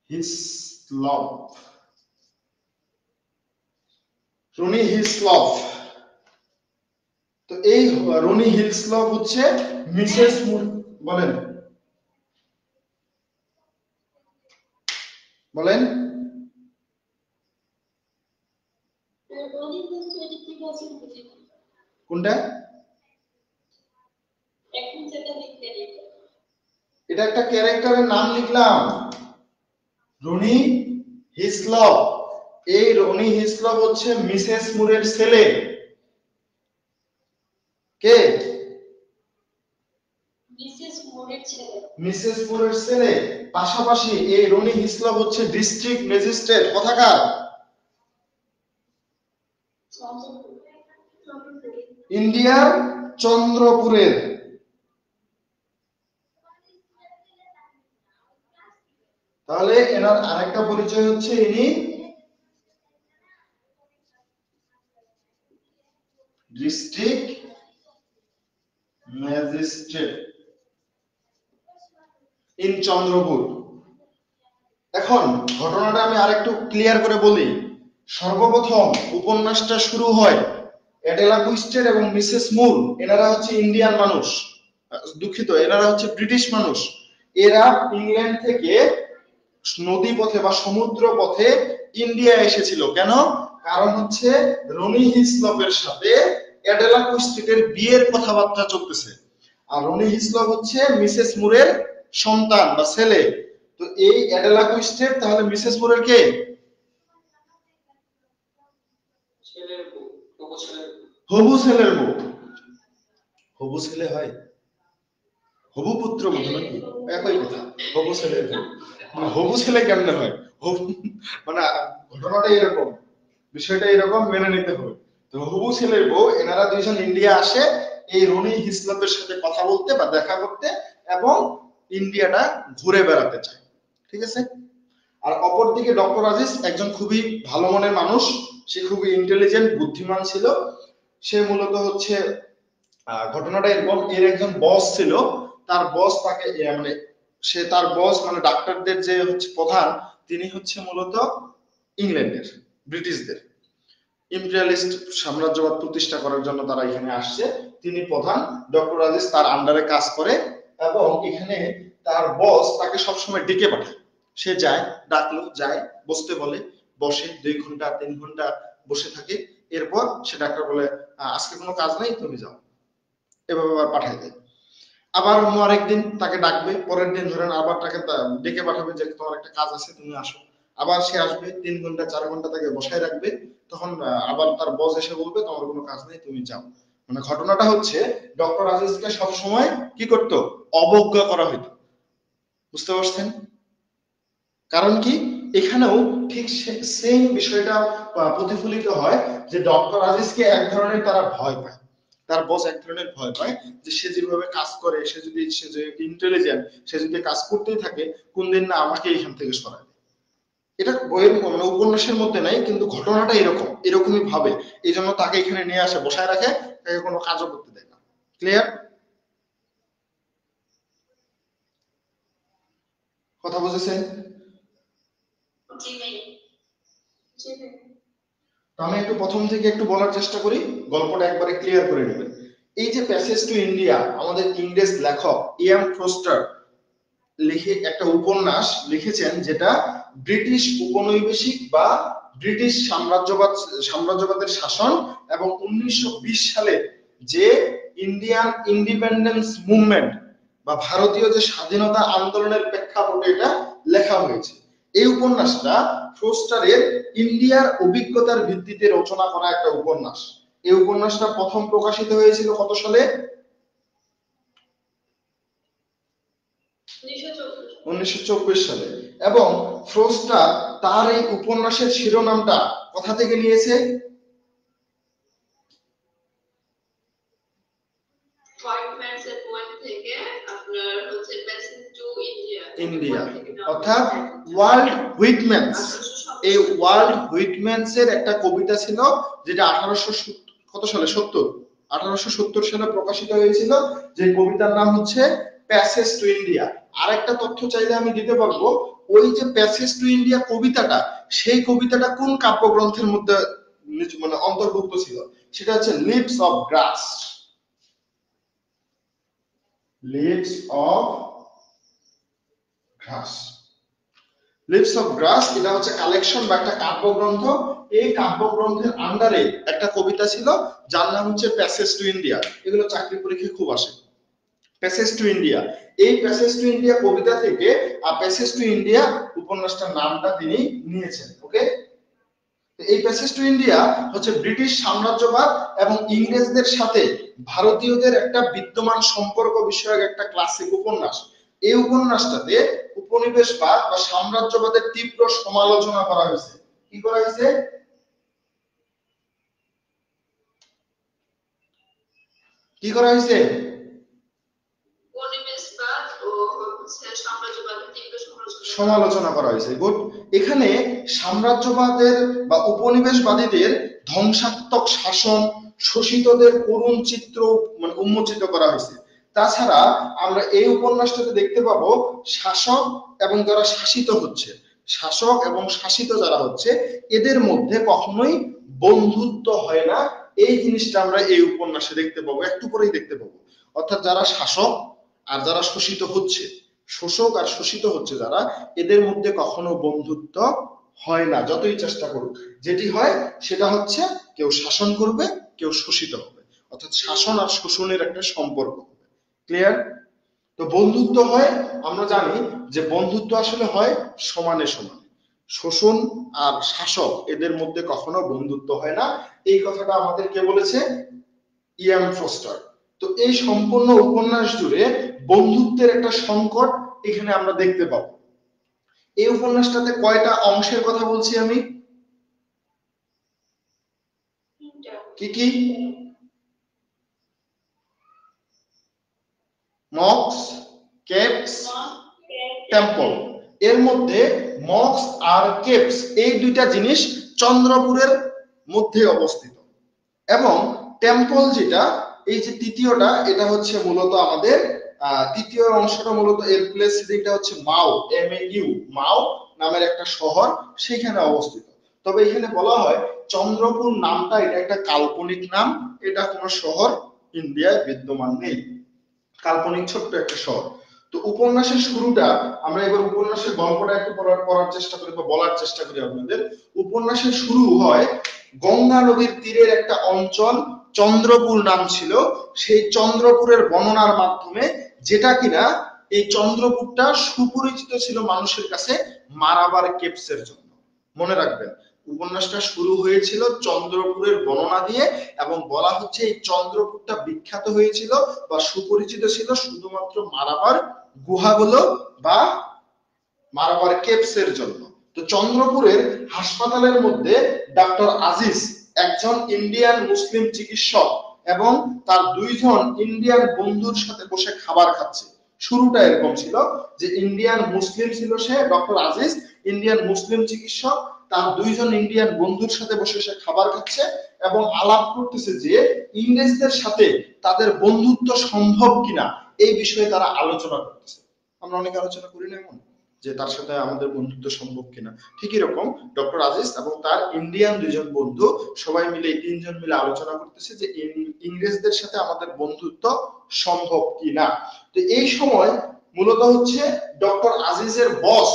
হিলসলভ, রনি হিলসলভ। তো এই রনি হিলসলভ হচ্ছে মিসেস মুর, বলেন বলেন কোনটা? এটা একটা ক্যারেক্টারের নাম লিখলাম, রনি হিসলভ। এই রনি হিসলভ হচ্ছে মিসেস মুরের ছেলে। কে? মিসেস মুরের ছেলে। পাশাপাশি এই রনি হিসলভ হচ্ছে ডিস্ট্রিক্ট ম্যাজিস্ট্রেট, কোথাকার? ইন্ডিয়ার চন্দ্রপুরের। তাহলে এনার আরেকটা পরিচয় হচ্ছে ইনি ডিস্ট্রিক্ট ম্যাজিস্ট্রেট ইন চন্দ্রপুর। এখন ঘটনাটা আমি আরেকটু ক্লিয়ার করে বলি। সর্বপ্রথম উপন্যাসটা শুরু হয় অ্যাডেলা কুইস্টেড এবং মিসেস মুর, এনারা হচ্ছে ইন্ডিয়ান মানুষ, দুঃখিত, এনারা হচ্ছে ব্রিটিশ মানুষ। এরা ইংল্যান্ড থেকে নদী পথে বা সমুদ্র পথে ইন্ডিয়া এসেছিল। কেন? কারণ হচ্ছে রনি হিসলভের সাথে অ্যাডেলা কুইস্টেডের বিয়ের কথাবার্তা চলতেছে, আর রনি হিসলভ হচ্ছে মিসেস মুরের সন্তান বা ছেলে। তো এই অ্যাডেলা কুইস্টেড তাহলে মিসেস মুরের কে? হবু ছেলের বউ। হবু ছেলে হয়, হবু পুত্র বোধ নাকি একই কথা, হবু ছেলের বউ। হবু ছেলে কেমনে হয়? মানে ঘটনাটা এরকম, বিষয়টা এরকম, মেনে নিতে হবে। তো হবু ছেলের বউ, এনারা দুইজন ইন্ডিয়া আসে এই রনি হিসলভের সাথে কথা বলতে বা দেখা করতে, এবং ইন্ডিয়াটা ঘুরে বেড়াতে চায়, ঠিক আছে? আর অপরদিকে ডক্টর আজিজ একজন খুবই ভালো মনের মানুষ, সে খুবই ইন্টেলিজেন্ট, বুদ্ধিমান ছিল। সে মূলত হচ্ছে ঘটনাটা এরকম, এর একজন বস ছিল, তার বস তাকে মানে তার বস মানে ডাক্তারদের যে হচ্ছে প্রধান, তিনি হচ্ছে মূলত ইংল্যান্ডের, ব্রিটিশদের ইম্পেরিয়ালিস্ট সাম্রাজ্যবাদ প্রতিষ্ঠা করার জন্য তারা এখানে আসছে। তিনি প্রধান, ডক্টর আজিজ তার আন্ডারে কাজ করে, এবং এখানে তার বস তাকে সবসময় ডেকে পাঠায়। সে যায়, ডাকলো, যায়, বসতে বলে, বসে 2 ঘন্টা 3 ঘন্টা বসে থাকে। এরপর সে ডাক্তার বলে আজকে কোনো কাজ নেই, তুমি যাও, এভাবে আবার পাঠায় দেয়। আবার অন্য আরেকদিন তাকে ডাকবে, পরের দিন ধরেন আবার তাকে ডেকে পাঠাবে যে তোমার একটা কাজ আছে, তুমি আসো। আবার সে আসবে, 3 ঘন্টা 4 ঘন্টা তাকে বসায় রাখবে, তখন আবার তার বস এসে বলবে তোমার কোনো কাজ নেই, তুমি যাও। মানে ঘটনাটা হচ্ছে ডক্টর আজিজকে সবসময় কি করতো, অবজ্ঞা করা হইতো, বুঝতে পারছেন? কারণ কি, এখানেও ঠিক সেম বিষয়টা প্রতিফলিত হয় যে ডক্টর আজিজকে এক ধরনের তারা ভয় পায়, তার বস এক ধরনের ভয় পায় যে সে যেভাবে কাজ করে, সে যে ইন্টেলিজেন্ট, সে যদি কাজ করতেই থাকে, কোন দিন না আমাকে এখান থেকে সরায়। এটা বইয়ের মানে উপন্যাসের মধ্যে নাই, কিন্তু ঘটনাটা এরকমই ভাবে, এই জন্য তাকে এখানে নিয়ে আসে, বসায় রাখে, তাকে কোনো কাজও করতে দেয় না। ক্লিয়ার? কথা বুঝেছেন? জি ভাই। জি ভাই। তো আমি একটু প্রথম থেকে একটু বলার চেষ্টা করি, গল্পটা একবারে ক্লিয়ার করে নেবেন। এই যে প্যাসেজ টু ইন্ডিয়া, আমাদের ইংরেজ লেখক ইএম ফ্রস্টার লিখে একটা উপন্যাস লিখেছেন, যেটা ব্রিটিশ উপনিবেশিক বা ব্রিটিশ সাম্রাজ্যবাদের শাসন এবং 1920 সালে যে ইন্ডিয়ান ইন্ডিপেন্ডেন্স মুভমেন্ট বা ভারতীয় যে স্বাধীনতা আন্দোলনের প্রেক্ষাপটে এটা লেখা হয়েছে। এই উপন্যাসটা ফ্রস্টারের ইন্ডিয়ার অভিজ্ঞতার ভিত্তিতে রচনা করা একটা উপন্যাস। এই উপন্যাসটা প্রথম প্রকাশিত হয়েছিল কত সালে? 1924 সালে। এবং ফ্রস্টার তার এই উপন্যাসের শিরোনামটা কোথা থেকে নিয়েছে? ইন্ডিয়া, অর্থাৎ ওয়ার্ল্ড হুইটম্যানস। এই ওয়ার্ল্ড হুইটম্যানস এর একটা কবিতা ছিল, যেটা 1870 সালে প্রকাশিত হয়েছিল, যে কবিতার নাম হচ্ছে প্যাসেজ টু ইন্ডিয়া। আরেকটা তথ্য চাইলে আমি দিতে পারবো, ওই যে প্যাসেজ টু ইন্ডিয়া কবিতাটা, সেই কবিতাটা কোন কাব্যগ্রন্থের মধ্যে মানে অন্তর্ভুক্ত ছিল? সেটা হচ্ছে leaves of grass. Leaves of grass. Leaves of grass এটা হচ্ছে কালেকশন বা একটা কাব্যগ্রন্থ। এই কাব্যগ্রন্থের আন্ডারে একটা কবিতা ছিল যার নাম হচ্ছে প্যাসেজ টু ইন্ডিয়া। এগুলো চাকরি পরীক্ষায় খুব আসে। প্যাসেজ টু ইন্ডিয়া, এই প্যাসেজ টু ইন্ডিয়া কবিতা থেকে প্যাসেজ টু ইন্ডিয়া উপন্যাসটার নামটা তিনি নিয়েছেন। ওকে, এই প্যাসেজ টু ইন্ডিয়া হচ্ছে ব্রিটিশ সাম্রাজ্যবাদ এবং ইংরেজদের সাথে ভারতীয়দের একটা বিদ্যমান সম্পর্ক বিষয়ক একটা ক্লাসিক উপন্যাস। এই উপন্যাসটাতে উপনিবেশবাদ বা সাম্রাজ্যবাদের তীব্র সমালোচনা করা হয়েছে। কি করা হয়েছে? কি করা হয়েছে? সমালোচনা করা হয়েছে। গুড। এখানে সাম্রাজ্যবাদের বা উপনিবেশবাদীদের ধ্বংসাত্মক শাসন, শোষিতদের করুণ চিত্র মানে উন্মোচিত করা হয়েছে। তাছাড়া আমরা এই উপন্যাসটাতে দেখতে পাবো শাসক এবং যারা শাসিত হচ্ছে, শাসক এবং শাসিত যারা হচ্ছে, এদের মধ্যে কখনোই বন্ধুত্ব হয় না। এই জিনিসটা আমরা এই উপন্যাসে দেখতে পাবো, একটু পরেই দেখতে পাবো। অর্থাৎ যারা শাসক আর যারা শোষিত হচ্ছে, শোষক আর শোষিত হচ্ছে যারা, এদের মধ্যে কখনো বন্ধুত্ব হয় না, যতই চেষ্টা করুক। যেটি হয় সেটা হচ্ছে কেউ শাসন করবে, কেউ শোষিত হবে, অর্থাৎ শাসন আর শোষণের একটা সম্পর্ক হবে। ক্লিয়ার? তো বন্ধুত্ব হয়, আমরা জানি যে বন্ধুত্ব আসলে হয় সমানে সমানে। শোষণ আর শাসক এদের মধ্যে কখনো বন্ধুত্ব হয় না। এই কথাটা আমাদের কে বলেছে? ইএম ফ্রস্টার। তো এই সম্পূর্ণ উপন্যাস জুড়ে বন্ধুত্বের একটা সংকট এখানে আমরা দেখতে পাবো। এই উপন্যাসটাতে কয়টা অংশের কথা বলছি আমি? কি কি? Mox, caves, temple. এর মধ্যে মক্স আর কেভস এই দুইটা জিনিস চন্দ্রপুরের মধ্যে অবস্থিত, এবং টেম্পল যেটা এই যে তৃতীয়টা, এটা হচ্ছে মূলত আমাদের তৃতীয় অংশটা মূলত এর প্লেস সিটিংটা হচ্ছে মাও, MAU, মাও নামের একটা শহর, সেখানে অবস্থিত। তবে এখানে বলা হয় চন্দ্রপুর নামটা এটা একটা কাল্পনিক নাম, এটা কোনো শহর ইন্ডিয়ায় বিদ্যমান নেই, কাল্পনিক ছোট্ট একটা শহর। তো উপন্যাসের শুরুটা আমরা এবার উপন্যাসের গল্পটা একটু পড়ার চেষ্টা করি বা বলার চেষ্টা করি আপনাদের। উপন্যাসের শুরু হয় গঙ্গা নদীর তীরের একটা অঞ্চল চন্দ্রপুর নাম ছিল, সেই চন্দ্রপুরের বর্ণনার মাধ্যমে, যেটা কিনা এই চন্দ্রপুরটা সুপরিচিত ছিল মানুষের কাছে মারাবার কেভসের জন্য। মনে রাখবেন, উপন্যাসটা শুরু হয়েছিল চন্দ্রপুরের বর্ণনা দিয়ে, এবং বলা হচ্ছে এই চন্দ্রপুরটা বিখ্যাত হয়েছিল বা সুপরিচিত ছিল শুধুমাত্র মারাবার গুহাগুলো বা মারাবার কেভসের জন্য। তো চন্দ্রপুরের হাসপাতালের মধ্যে ডক্টর আজিজ একজন ইন্ডিয়ান মুসলিম চিকিৎসক এবং তার দুইজন ইন্ডিয়ান বন্ধুর সাথে বসে খাবার খাচ্ছে। শুরুটা এরকম ছিল যে ইন্ডিয়ান মুসলিম ছিল সে, ডক্টর আজিজ ইন্ডিয়ান মুসলিম চিকিৎসক, তার দুইজন ইন্ডিয়ান বন্ধুর সাথে বসে সে খাবার খাচ্ছে এবং আলাপ করতেছে যে ইংরেজদের সাথে তাদের বন্ধুত্ব সম্ভব কিনা, এই বিষয়ে তারা আলোচনা করতেছে। আমরা অনেক আলোচনা করি না এমন? যে তার সাথে আমাদের বন্ধুত্ব সম্ভব কিনা। ঠিক এরকম ডক্টর আজিজ এবং তার ইন্ডিয়ান দুইজন বন্ধু সবাই মিলে, এই তিনজন মিলে আলোচনা করতেছে যে ইংরেজদের সাথে আমাদের বন্ধুত্ব সম্ভব কিনা। তো এই সময় মূলত হচ্ছে ডক্টর আজিজের বস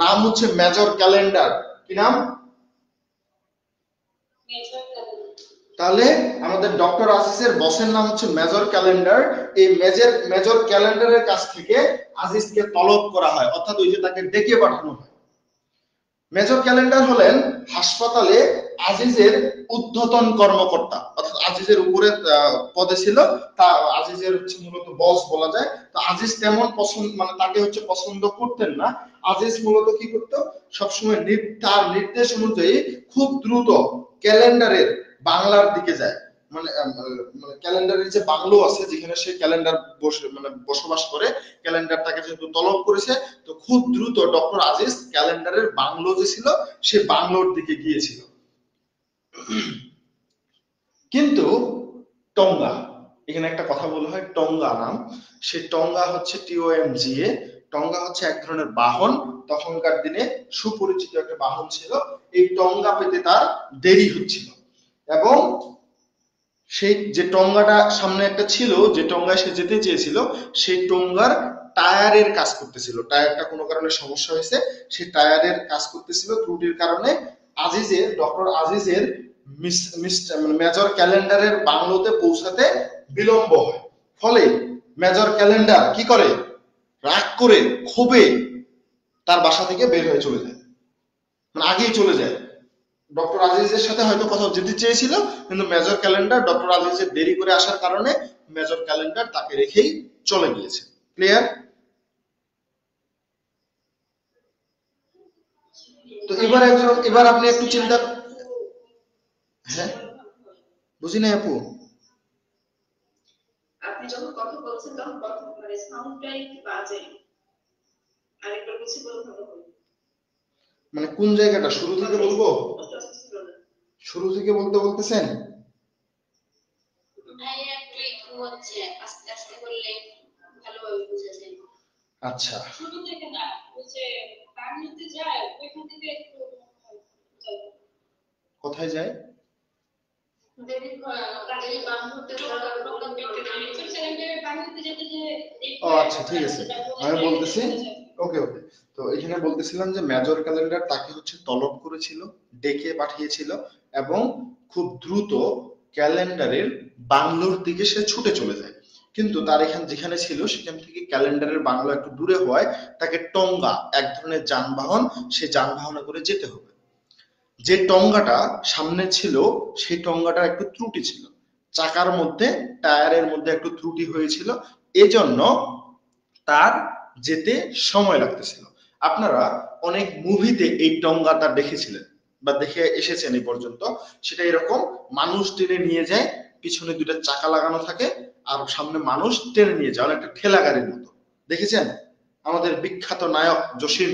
নাম হচ্ছে মেজর ক্যালেন্ডার। কি নাম? তাহলে আমাদের ডক্টর আজিজের বসের নাম হচ্ছে মেজর ক্যালেন্ডার। এই মেজর ক্যালেন্ডারের কাছ থেকে আজিজকে তলব করা হয়, অর্থাৎ ওই যে তাকে ডেকে পাঠানো হয়। মেজর ক্যালেন্ডার হলেন হাসপাতালে আজিজের ঊর্ধ্বতন কর্মকর্তা, অর্থাৎ আজিজের উপরে পদে ছিল, তা আজিজের হচ্ছে মূলত বস বলা যায়। তো আজিজ তেমন পছন্দ, মানে তাকে হচ্ছে পছন্দ করতেন না। আজিজ মূলত কি করতো, সবসময় তার নির্দেশ অনুযায়ী খুব দ্রুত ক্যালেন্ডারের বাংলার দিকে যায়। মানে ক্যালেন্ডারের যে বাংলো আছে যেখানে সে ক্যালেন্ডার বসবাস করে, ক্যালেন্ডার তাকে যেহেতু তলব করেছে, তো খুব দ্রুত ডক্টর আজিজ ক্যালেন্ডারের বাংলো যে ছিল সে বাংলোর দিকে গিয়েছিল। কিন্তু টঙ্গা, এখানে একটা কথা বলা হয় টঙ্গা নাম, সে টঙ্গা হচ্ছে TONGA, টঙ্গা হচ্ছে এক ধরনের বাহন, তখনকার দিনে সুপরিচিত একটা বাহন ছিল। এই টঙ্গা পেতে তার দেরি হচ্ছিল, এবং সেই যে টঙ্গাটা সামনে একটা ছিল, যে টঙ্গায় সে যেতে চেয়েছিল, সেই টঙ্গার টায়ারের কাজ করতেছিল। টায়ারটা কোনো কারণে সমস্যা হয়েছে, সেই টায়ারের কাজ করতেছিল, ত্রুটির কারণে ডক্টর আজিজের মেজর ক্যালেন্ডারের বাংলোতে পৌঁছাতে বিলম্ব হয়। ফলে মেজর ক্যালেন্ডার কি করে, রাগ করে ক্ষোভে তার বাসা থেকে বের হয়ে চলে যায়, মানে আগেই চলে যায়। ডক্টর আজিজের সাথে হয়তো কোথাও যেতে চেয়েছিল, কিন্তু মেজর ক্যালেন্ডার ডক্টর আজিজের দেরি করে আসার কারণে মেজর ক্যালেন্ডার তাকে রেখেই চলে গিয়েছে। ক্লিয়ার? তো এবার আপনি একটু চিন্তা, হ্যাঁ বুঝি না আপু। আপনি যখন কথা বলছেন তখন কথা মানে সাউন্ডটাই বাজে, আরেকবার কিছু বলতে হবে। মানে কোন জায়গাটা, শুরু থেকে বলবো? শুরু থেকে বলতেছেন? আস্তে আস্তে বললে ভালোভাবে বোঝা যায়। আচ্ছা, শুরু থেকে না, ওই যে বাংলাতে যায় ওইখান থেকে একটু কোথায় যায়? ও আচ্ছা, ঠিক আছে, আমি বলতেছি। ওকে ওকে, তো এখানে বলতেছিলাম যে মেজর ক্যালেন্ডার তাকে হচ্ছে তলব করেছিল, ডেকে পাঠিয়েছিল, এবং খুব দ্রুত ক্যালেন্ডারের বাংলোর দিকে সে ছুটে চলে যায়। কিন্তু তার যেখানে ছিল সেখান থেকে ক্যালেন্ডারের বাংলো একটু দূরে হওয়ায় তাকে টঙ্গা, এক ধরনের যানবাহন, সে যানবাহনে করে যেতে হবে। যে টঙ্গাটা সামনে ছিল সেই টঙ্গাটার একটু ত্রুটি ছিল, চাকার মধ্যে, টায়ারের মধ্যে একটু ত্রুটি হয়েছিল, এজন্য তার যেতে সময় লাগতেছিল। আপনারা অনেক মুভিতে এই টঙ্গাটা দেখেছিলেন বা দেখে এসেছেন এই পর্যন্ত। সেটা এরকম মানুষ টেনে নিয়ে যায়, পিছনে দুইটা চাকা লাগানো থাকে, আর সামনে মানুষ টেনে নিয়ে যায়, অনেকটা ঠেলা গাড়ির মতো। দেখেছেন? আমাদের বিখ্যাত নায়ক জসিম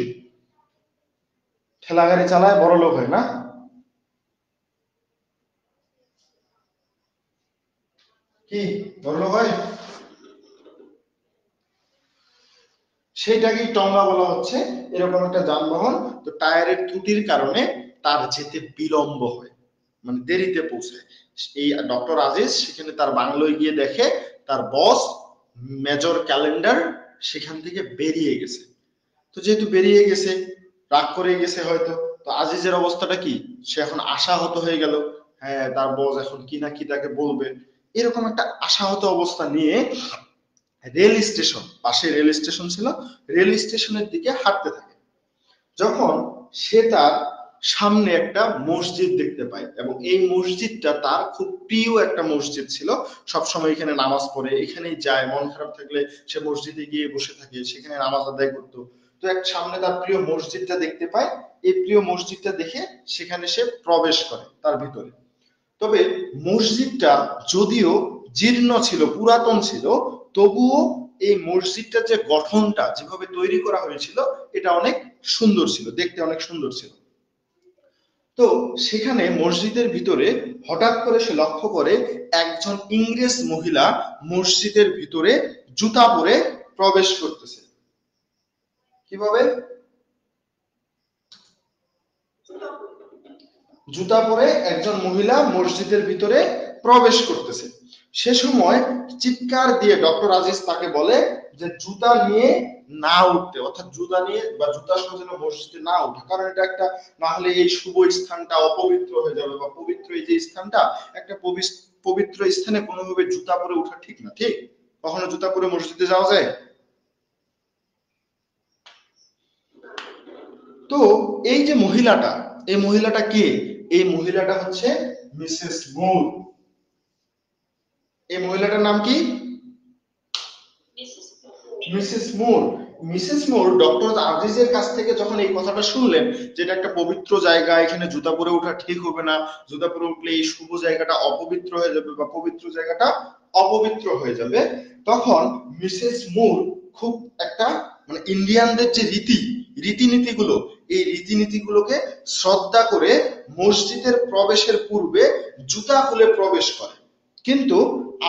ঠেলা গাড়ি চালায়, বড় লোক হয় না? কি বড় লোক হয়? সেইটাকেই টঙ্গা বলা হচ্ছে। এরকম একটা যানবাহন, তো টায়ারের ত্রুটির কারণে তার যেতে বিলম্ব হয়, মানে দেরিতে পৌঁছায়। এই ডক্টর আজিজ সেখানে তার বাংলোয় গিয়ে দেখে তার বস মেজর ক্যালেন্ডার সেখান থেকে বেরিয়ে গেছে। তো যেহেতু বেরিয়ে গেছে, রাগ করে গেছে হয়তো, তো আজিজের অবস্থাটা কি, সে এখন আশাহত হয়ে গেল। হ্যাঁ, তার বস এখন কি না কি তাকে বলবে, এরকম একটা আশাহত অবস্থা নিয়ে রেল স্টেশন, পাশে রেল স্টেশন ছিল, রেল স্টেশনের দিকে হাঁটতে থাকে। যখন সে তার সামনে একটা মসজিদ দেখতে পায়, এবং এই মসজিদটা তার খুব প্রিয় একটা মসজিদ ছিল, সবসময় এখানে নামাজ পড়ে, এখানেই যায়, মন খারাপ থাকলে সে মসজিদে গিয়ে বসে থাকে, সেখানে নামাজ আদায় করতো। তো এক সামনে তার প্রিয় মসজিদটা দেখতে পায়, এই প্রিয় মসজিদটা দেখে সেখানে সে প্রবেশ করে তার ভিতরে। তবে মসজিদটা যদিও জীর্ণ ছিল, পুরাতন ছিল, তবুও এই মসজিদটার যে গঠনটা, যেভাবে তৈরি করা হয়েছিল, এটা অনেক সুন্দর ছিল, দেখতে অনেক সুন্দর ছিল। তো সেখানে মসজিদের ভিতরে হঠাৎ করে সে লক্ষ্য করে একজন ইংরেজ মহিলা মসজিদের ভিতরে জুতা পরে প্রবেশ করতেছে। কিভাবে? জুতা পরে একজন মহিলা মসজিদের ভিতরে প্রবেশ করতেছে। সে সময় চিৎকার দিয়ে ডক্টর আজিজ তাকে বলে যে জুতা নিয়ে না উঠতে, অর্থাৎ জুতা নিয়ে বা জুতা সহ যেন মসজিদে না উঠে, কারণ এটা একটা, না হলে এই শুভ স্থানটা অপবিত্র হয়ে যাবে, বা পবিত্র এই যে স্থানটা, একটা পবিত্র স্থানে কোনোভাবে জুতা পরে ওঠা ঠিক না। ঠিক? কখনো জুতা পরে মসজিদে যাওয়া যায়? তো এই যে মহিলাটা, এই মহিলাটা কে? এই মহিলাটা হচ্ছে মিসেস মুর। এই মহিলাটার নাম কি? মিসেস মুর। মিসেস মুর ডক্টর আজিজের কাছ থেকে যখন এই কথাটা শুনলেন যে এটা একটা পবিত্র জায়গা, এখানে জুতা পরে ওঠা ঠিক হবে না, জুতা পরে উঠলে এই শুভ জায়গাটা অপবিত্র হয়ে যাবে বা পবিত্র জায়গাটা অপবিত্র হয়ে যাবে, তখন মিসেস মুর খুব একটা, মানে ইন্ডিয়ানদের যে রীতিনীতিগুলো, এই রীতিনীতিগুলোকে শ্রদ্ধা করে মসজিদের প্রবেশের পূর্বে জুতা খুলে প্রবেশ করে। কিন্তু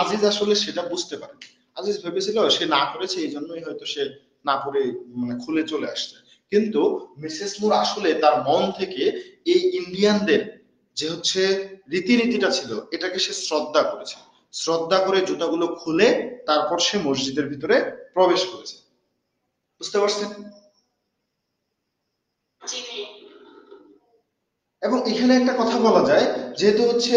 আজিজ আসলে সেটা বুঝতে পারে। আজিজ ভেবেছিল সে না করেছে, এই জন্যই হয়তো সে না পরে মানে খুলে চলে আসছে। কিন্তু মিসেস মুর আসলে তার মন থেকে এই ইন্ডিয়ানদের যে হচ্ছে রীতিনীতিটা ছিল এটাকে সে শ্রদ্ধা করেছে। শ্রদ্ধা করে জুতাগুলো খুলে তারপর সে মসজিদের ভিতরে প্রবেশ করেছে। বুঝতে পারছেন? এবং এখানে একটা কথা বলা যায়, যেহেতু হচ্ছে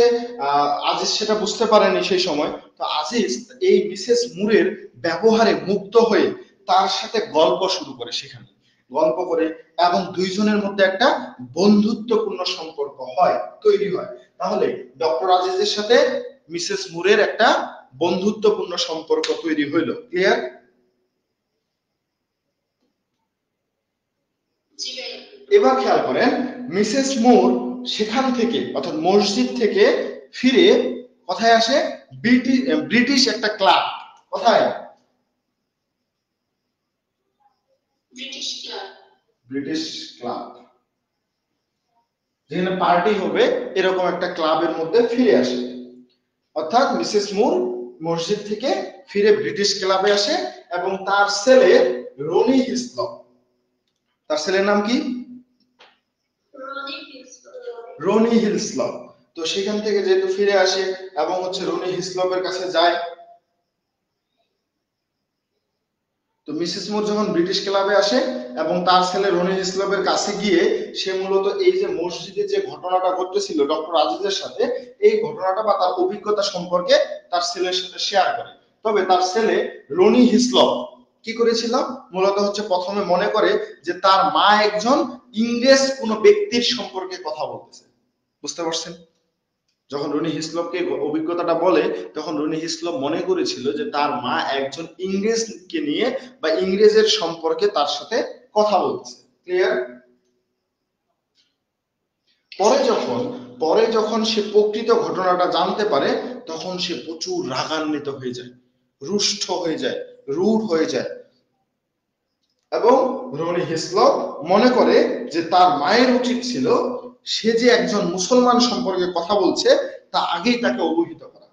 আজিজ সেটা বুঝতে পারেনি সেই সময়, তো আজিজ এই মিসেস মুরের ব্যবহারে মুগ্ধ হয়ে তার সাথে গল্প শুরু করে, সেখানে গল্প করে, এবং দুইজনের মধ্যে একটা বন্ধুত্বপূর্ণ সম্পর্ক তৈরি হয়। তাহলে ডক্টর আজিজের সাথে মিসেস মুরের একটা বন্ধুত্বপূর্ণ সম্পর্ক তৈরি হইল। ক্লিয়ার? এবার খেয়াল করেন, মিসেস মুর সেখান থেকে, অর্থাৎ মসজিদ থেকে ফিরে কোথায় আসে? ব্রিটিশ একটা ক্লাব। কোথায়? ব্রিটিশ ক্লাব, যেখানে পার্টি হবে, এরকম একটা ক্লাবের মধ্যে ফিরে আসে। অর্থাৎ মিসেস মুর মসজিদ থেকে ফিরে ব্রিটিশ ক্লাবে আসে, এবং তার ছেলে রনি হিসলপ, তার ছেলের নাম কি? রনি হিসলপ। তো সেখান থেকে যেহেতু ফিরে আসে এবং হচ্ছে রনি হিসলপের কাছে যায়, তো মিসেস মুর যখন ব্রিটিশ ক্লাবে আসে এবং তার ছেলে রনি হিসলপের কাছে গিয়ে সে মূলত এই যে মসজিদে যে ঘটনাটা ঘটেছিল ডক্টর আজিজের সাথে, এই ঘটনাটা বা তার অভিজ্ঞতা সম্পর্কে তার ছেলের সাথে শেয়ার করে। তবে তার ছেলে রনি হিসলপ কি করেছিল? মূলত হচ্ছে প্রথমে মনে করে যে তার মা একজন ইংরেজ কোনো ব্যক্তির সম্পর্কে কথা বলতেছে। বুঝতে পারছেন? যখন রনি হিসলপকে অভিজ্ঞতাটা বলে, তখন রনি হিসলপ মনে করেছিল যে তার মা একজন ইংরেজকে নিয়ে বা ইংরেজের সম্পর্কে তার সাথে কথা বলছে। ক্লিয়ার? পরে যখন সে প্রকৃত ঘটনাটা জানতে পারে, তখন সে প্রচুর রাগান্বিত হয়ে যায়, রুষ্ট হয়ে যায়, রূঢ় হয়ে যায়, এবং রনি হিসলপ মনে করে যে তার মায়ের উচিত ছিল সে যে একজন মুসলমান সম্পর্কে কথা বলছে তা আগেই তাকে অবহিত করা।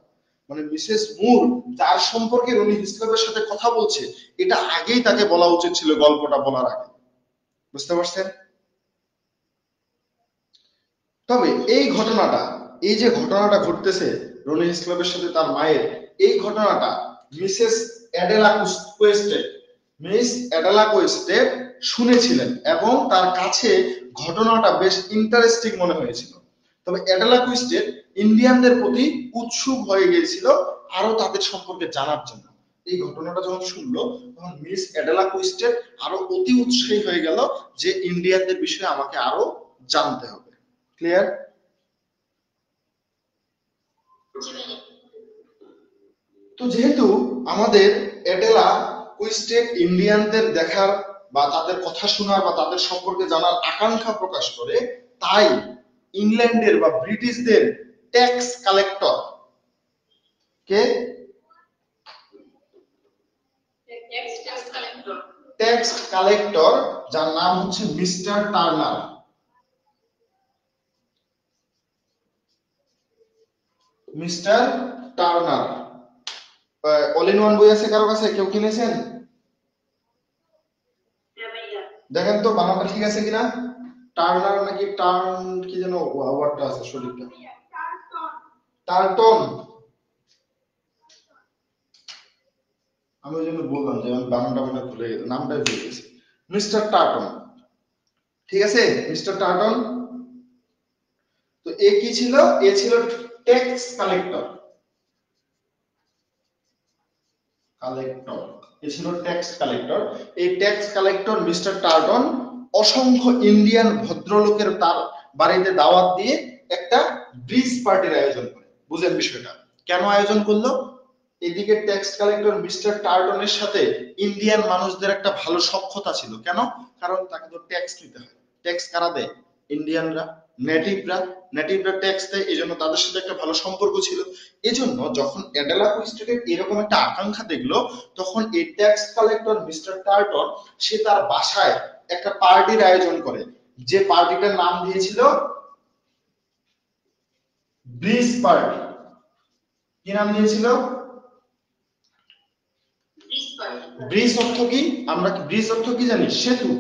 মানে মিসেস মুর যার সম্পর্কে রনি হিসলপের সাথে কথা বলছে এটা আগেই তাকে বলা উচিত ছিল, গল্পটা বলার আগে। বুঝতে পারছেন? তবে এই ঘটনাটা, এই যে ঘটনাটা ঘটতেছে রনি হিসলপের সাথে তার মায়ের, এই ঘটনাটা মিসেস অ্যাডেলা কোয়েস্টেড, মিস অ্যাডেলা কোয়েস্টেড শুনেছিলেন এবং তার কাছে ঘটনাটা বেশ ইন্টারেস্টিং মনে হয়েছিল। তবে অ্যাডেলা কোয়েস্টেড ইন্ডিয়ানদের প্রতি উৎসুক হয়ে গিয়েছিল আরো তাদের সম্পর্কে জানার জন্য। এই ঘটনাটা যখন শুনলো, তখন মিস অ্যাডেলা কোয়েস্টেড আরো অতি উৎসাহী হয়ে গেল যে ইন্ডিয়ানদের বিষয়ে আমাকে আরো জানতে হবে। ক্লিয়ার? তো যেহেতু আমাদের অ্যাডেলা কোয়েস্টেড ইন্ডিয়ানদের দেখার বা তাদের কথা শোনার বা তাদের সম্পর্কে জানার আকাঙ্ক্ষা প্রকাশ করে, তাই ইংল্যান্ডের বা ব্রিটিশদের ট্যাক্স কালেক্টর কে? ট্যাক্স কালেক্টর, যার নাম হচ্ছে mister Turner. Mister Turner all in one বই আছে কারো কাছে? কেউ কিনেছেন? দেখেন তো বানানটা ঠিক আছে কিনা। টার্নার নাকি টার্ন কি যেন ওয়ার্ডটা আছে সঠিকটা, টার্টন। আমি ওই জন্য বললাম যে আমি বানানটা মনে ভুলে গেছি, নামটাই ভুলে গেছি। মিস্টার টার্টন, ঠিক আছে, মিস্টার টার্টন। তো এ কি ছিল? এ ছিল ট্যাক্স কালেক্টর, এ ছিল ট্যাক্স কালেক্টর। এই ট্যাক্স কালেক্টর মিস্টার টার্টন অসংখ্য ইন্ডিয়ান ভদ্রলোকের তার বাড়িতে দাওয়াত দিয়ে একটা ব্রিজ পার্টির আয়োজন করে। বুঝেন বিষয়টা, কেন আয়োজন করলো? এদিকে ট্যাক্স কালেক্টর মিস্টার টার্টনের সাথে ইন্ডিয়ান মানুষদের একটা ভালো সখ্যতা ছিল। কেন? কারণ তাকে তো ট্যাক্স দিতে হয়। ট্যাক্স কারা দেয়? ইন্ডিয়ানরা, নেটিভরা ট্যাক্স দেয়, এই জন্য তাদের সাথে একটা ভালো সম্পর্ক ছিল। এজন্য যখন অ্যাডেলাকো স্টেটের এরকম একটা আকাঙ্ক্ষা দেখলো, তখন এই ট্যাক্স কালেক্টর মিস্টার টার্টন সে তার বাসায় একটা পার্টির আয়োজন করে, যে পার্টিটার নাম দিয়েছিল ব্রিজ পার্টি। কি নাম দিয়েছিল? ব্রিজ অর্থ কি? আমরা কি ব্রিজ অর্থ কি জানি? সেতু,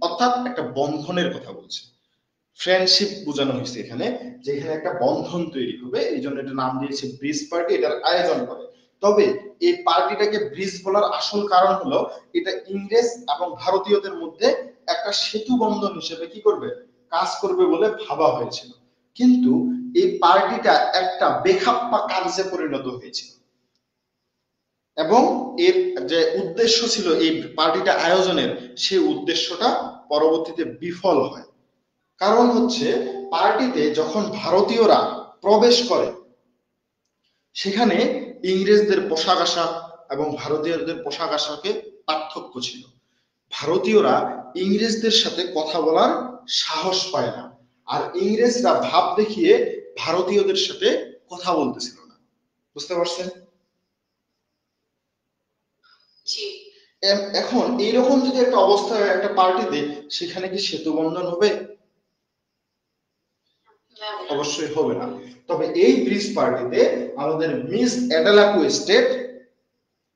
অর্থাৎ একটা বন্ধনের কথা বলছে, ফ্রেন্ডশিপ বোঝানো হয়েছে এখানে, যে এখানে একটা বন্ধন তৈরি হবে, এই জন্য এটা নাম দিয়েছে ব্রিজ পার্টি, এটার আয়োজন করে। তবে এই পার্টিটাকে ব্রিজ বলার আসল কারণ হলো এটা ইংরেজ এবং ভারতীয়দের মধ্যে একটা সেতু বন্ধন হিসেবে কি করবে, কাজ করবে বলে ভাবা হয়েছিল। কিন্তু এই পার্টিটা একটা বেখাপ্পা কাজে পরিণত হয়েছিল, এবং এর যে উদ্দেশ্য ছিল এই পার্টিটা আয়োজনের, সেই উদ্দেশ্যটা পরবর্তীতে বিফল হয়। কারণ হচ্ছে পার্টিতে যখন ভারতীয়রা প্রবেশ করে, সেখানে ইংরেজদের পোশাক আশাক এবং ভারতীয়দের পোশাক আশাকে পার্থক্য ছিল। ভারতীয়রা ইংরেজদের সাথে কথা বলার সাহস পায় না, আর ইংরেজরা ভাব দেখিয়ে ভারতীয়দের সাথে কথা বলতেছিল না। বুঝতে পারছেন? এখন এইরকম যদি একটা অবস্থা হয় একটা পার্টিতে, সেখানে কি সেতু বন্ধন হবে? অবশ্যই হবে না। তবে এই ব্রিজ পার্টিতে আমাদের মিস অ্যাডেলাকো স্টেট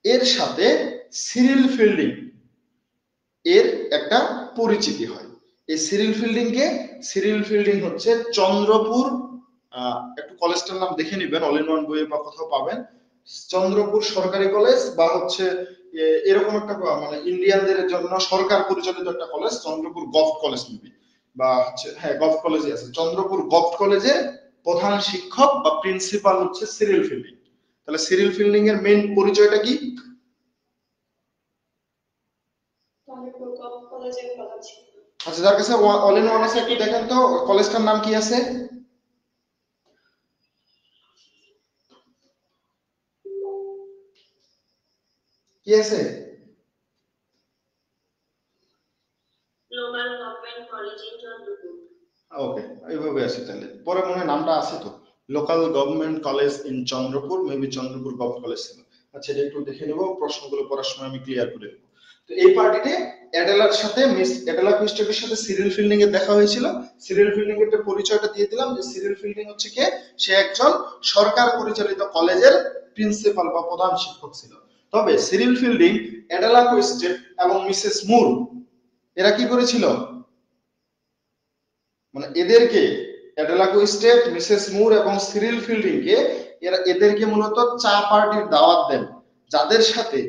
এর সাথে সিরিল ফিল্ডিং এর একটা পরিচিতি হয়। এই সিরিল ফিল্ডিং কে, সিরিল ফিল্ডিং হচ্ছে চন্দ্রপুর, একটু কলেজটার নাম দেখে নিবেন, অল ইন ওয়ান বইয়ে বা কোথাও পাবেন, চন্দ্রপুর সরকারি কলেজ, বা হচ্ছে এরকম একটা, মানে ইন্ডিয়ানদের জন্য সরকার পরিচালিত একটা college, Chandrapur government college maybe, বা হচ্ছে হ্যাঁ গভর্নমেন্ট কলেজে আছে। চন্দ্রপুর গভর্নমেন্ট কলেজে প্রধান শিক্ষক বা প্রিন্সিপাল হচ্ছে সিরিল ফিল্ডিং। তাহলে সিরিল ফিল্ডিং এর মেইন পরিচয়টা কি? আচ্ছা, যার কাছে অল ইন ওয়ান আছে একটু দেখেন তো কলেজটার নাম কি আছে? কি আছে? Local government college in Chandrapur. Okay, এইভাবে আছে। তাহলে পরে মনে হয় নামটা আছে তো, local government college in Chandrapur, maybe Chandrapur government college ছিল। আচ্ছা, এটা একটু দেখে নেব, প্রশ্নগুলো পড়ার সময় আমি ক্লিয়ার করে দেবো। তো এই পার্টিতে অ্যাডেলার সাথে মিস অ্যাডেলাকো স্টেটের সাথে সিরিল ফিল্ডিং এর দেখা হয়েছিল। সিরিল ফিল্ডিং এর পরিচয়টা দিয়ে দিলাম, যে সিরিল ফিল্ডিং হচ্ছে কে? সে একজন সরকার পরিচালিত কলেজের প্রিন্সিপাল বা প্রধান শিক্ষক ছিল। তবে সিরিল ফিল্ডিং, অ্যাডেলাকো স্টেট এবং মিসেস মুর এরা কি করেছিল, মানে এদেরকে, অ্যাডেলাকো স্টেট, মিসেস মুর এবং সিরিল ফিল্ডিং কে, এদেরকে মূলত চা পার্টির দাওয়াত দেন। যাদের সাথে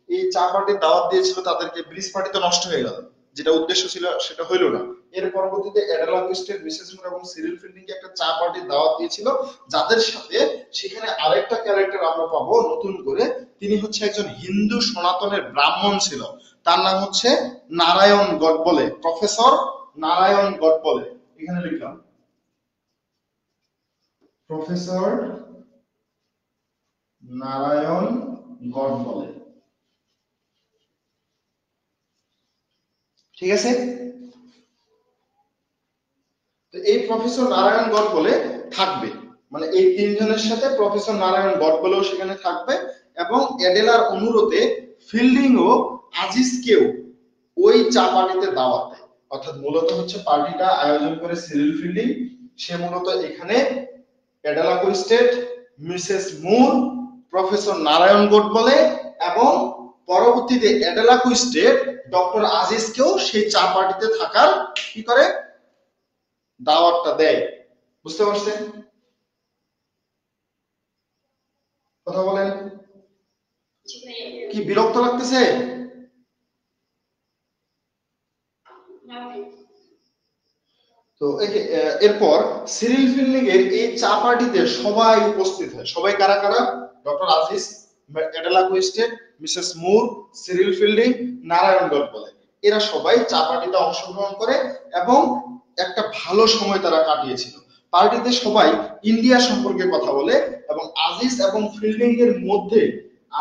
এই চা পার্টির দাওয়াত দিয়েছিল তাদেরকে ব্রিজ পার্টি তো নষ্ট হয়ে গেল, যেটা উদ্দেশ্য ছিল সেটা হইল না। এর পরবর্তীতে অ্যাডেলাকো স্টেট, মিসেস মুর এবং সিরিল ফিল্ডিং কে একটা চা পার্টির দাওয়াত দিয়েছিল, যাদের সাথে সেখানে আরেকটা ক্যারেক্টার আমরা পাবো নতুন করে। তিনি হচ্ছে একজন হিন্দু সনাতনের ব্রাহ্মণ ছিল, তার নাম হচ্ছে নারায়ণ গডবলে, প্রফেসর নারায়ণ গডবলে। এখানে লিখলাম প্রফেসর নারায়ণ গডবলে, ঠিক আছে? তো এই প্রফেসর নারায়ণ গডবলে থাকবে, মানে এই তিনজনের সাথে প্রফেসর নারায়ণ গডবলেও সেখানে থাকবে, এবং অ্যাডেলার অনুরোধে ফিল্ডিং ও আজিজকেও ওই চা পার্টিতে দাওয়াত দেয়। অর্থাৎ মূলত হচ্ছে পার্টিটা আয়োজন করে সিরিল ফিল্ডিং, সে মূলত এখানে অ্যাডেলাকো স্টেট, মিসেস মুর, প্রফেসর নারায়ণ গডবলে এবং পরবর্তীতে অ্যাডেলাকো স্টেট ডক্টর আজিজকেও সেই চা পার্টিতে থাকার কি করে, দাওয়াতটা দেয়। বুঝতে পারছেন? কথা বলেন। জি ভাইয়া। কি বিরক্ত লাগতেছে? না ভাইয়া। তো এই যে এরপর সিরিল ফিল্ডিং এর এই চা পার্টিতে সবাই উপস্থিত হয়। সবাই কারা কারা? ডক্টর আজিজ, অ্যাডেলা কুইস্টেড, মিসেস মুর, সিরিল ফিল্ডিং, নারায়ণ গডবলে, এরা সবাই চা পার্টিতে অংশগ্রহণ করে এবং একটা ভালো সময় তারা কাটিয়েছিল। পার্টিতে সবাই ইন্ডিয়া সম্পর্কে কথা বলে এবং আজিজ এবং ফিল্ডিং এর মধ্যে,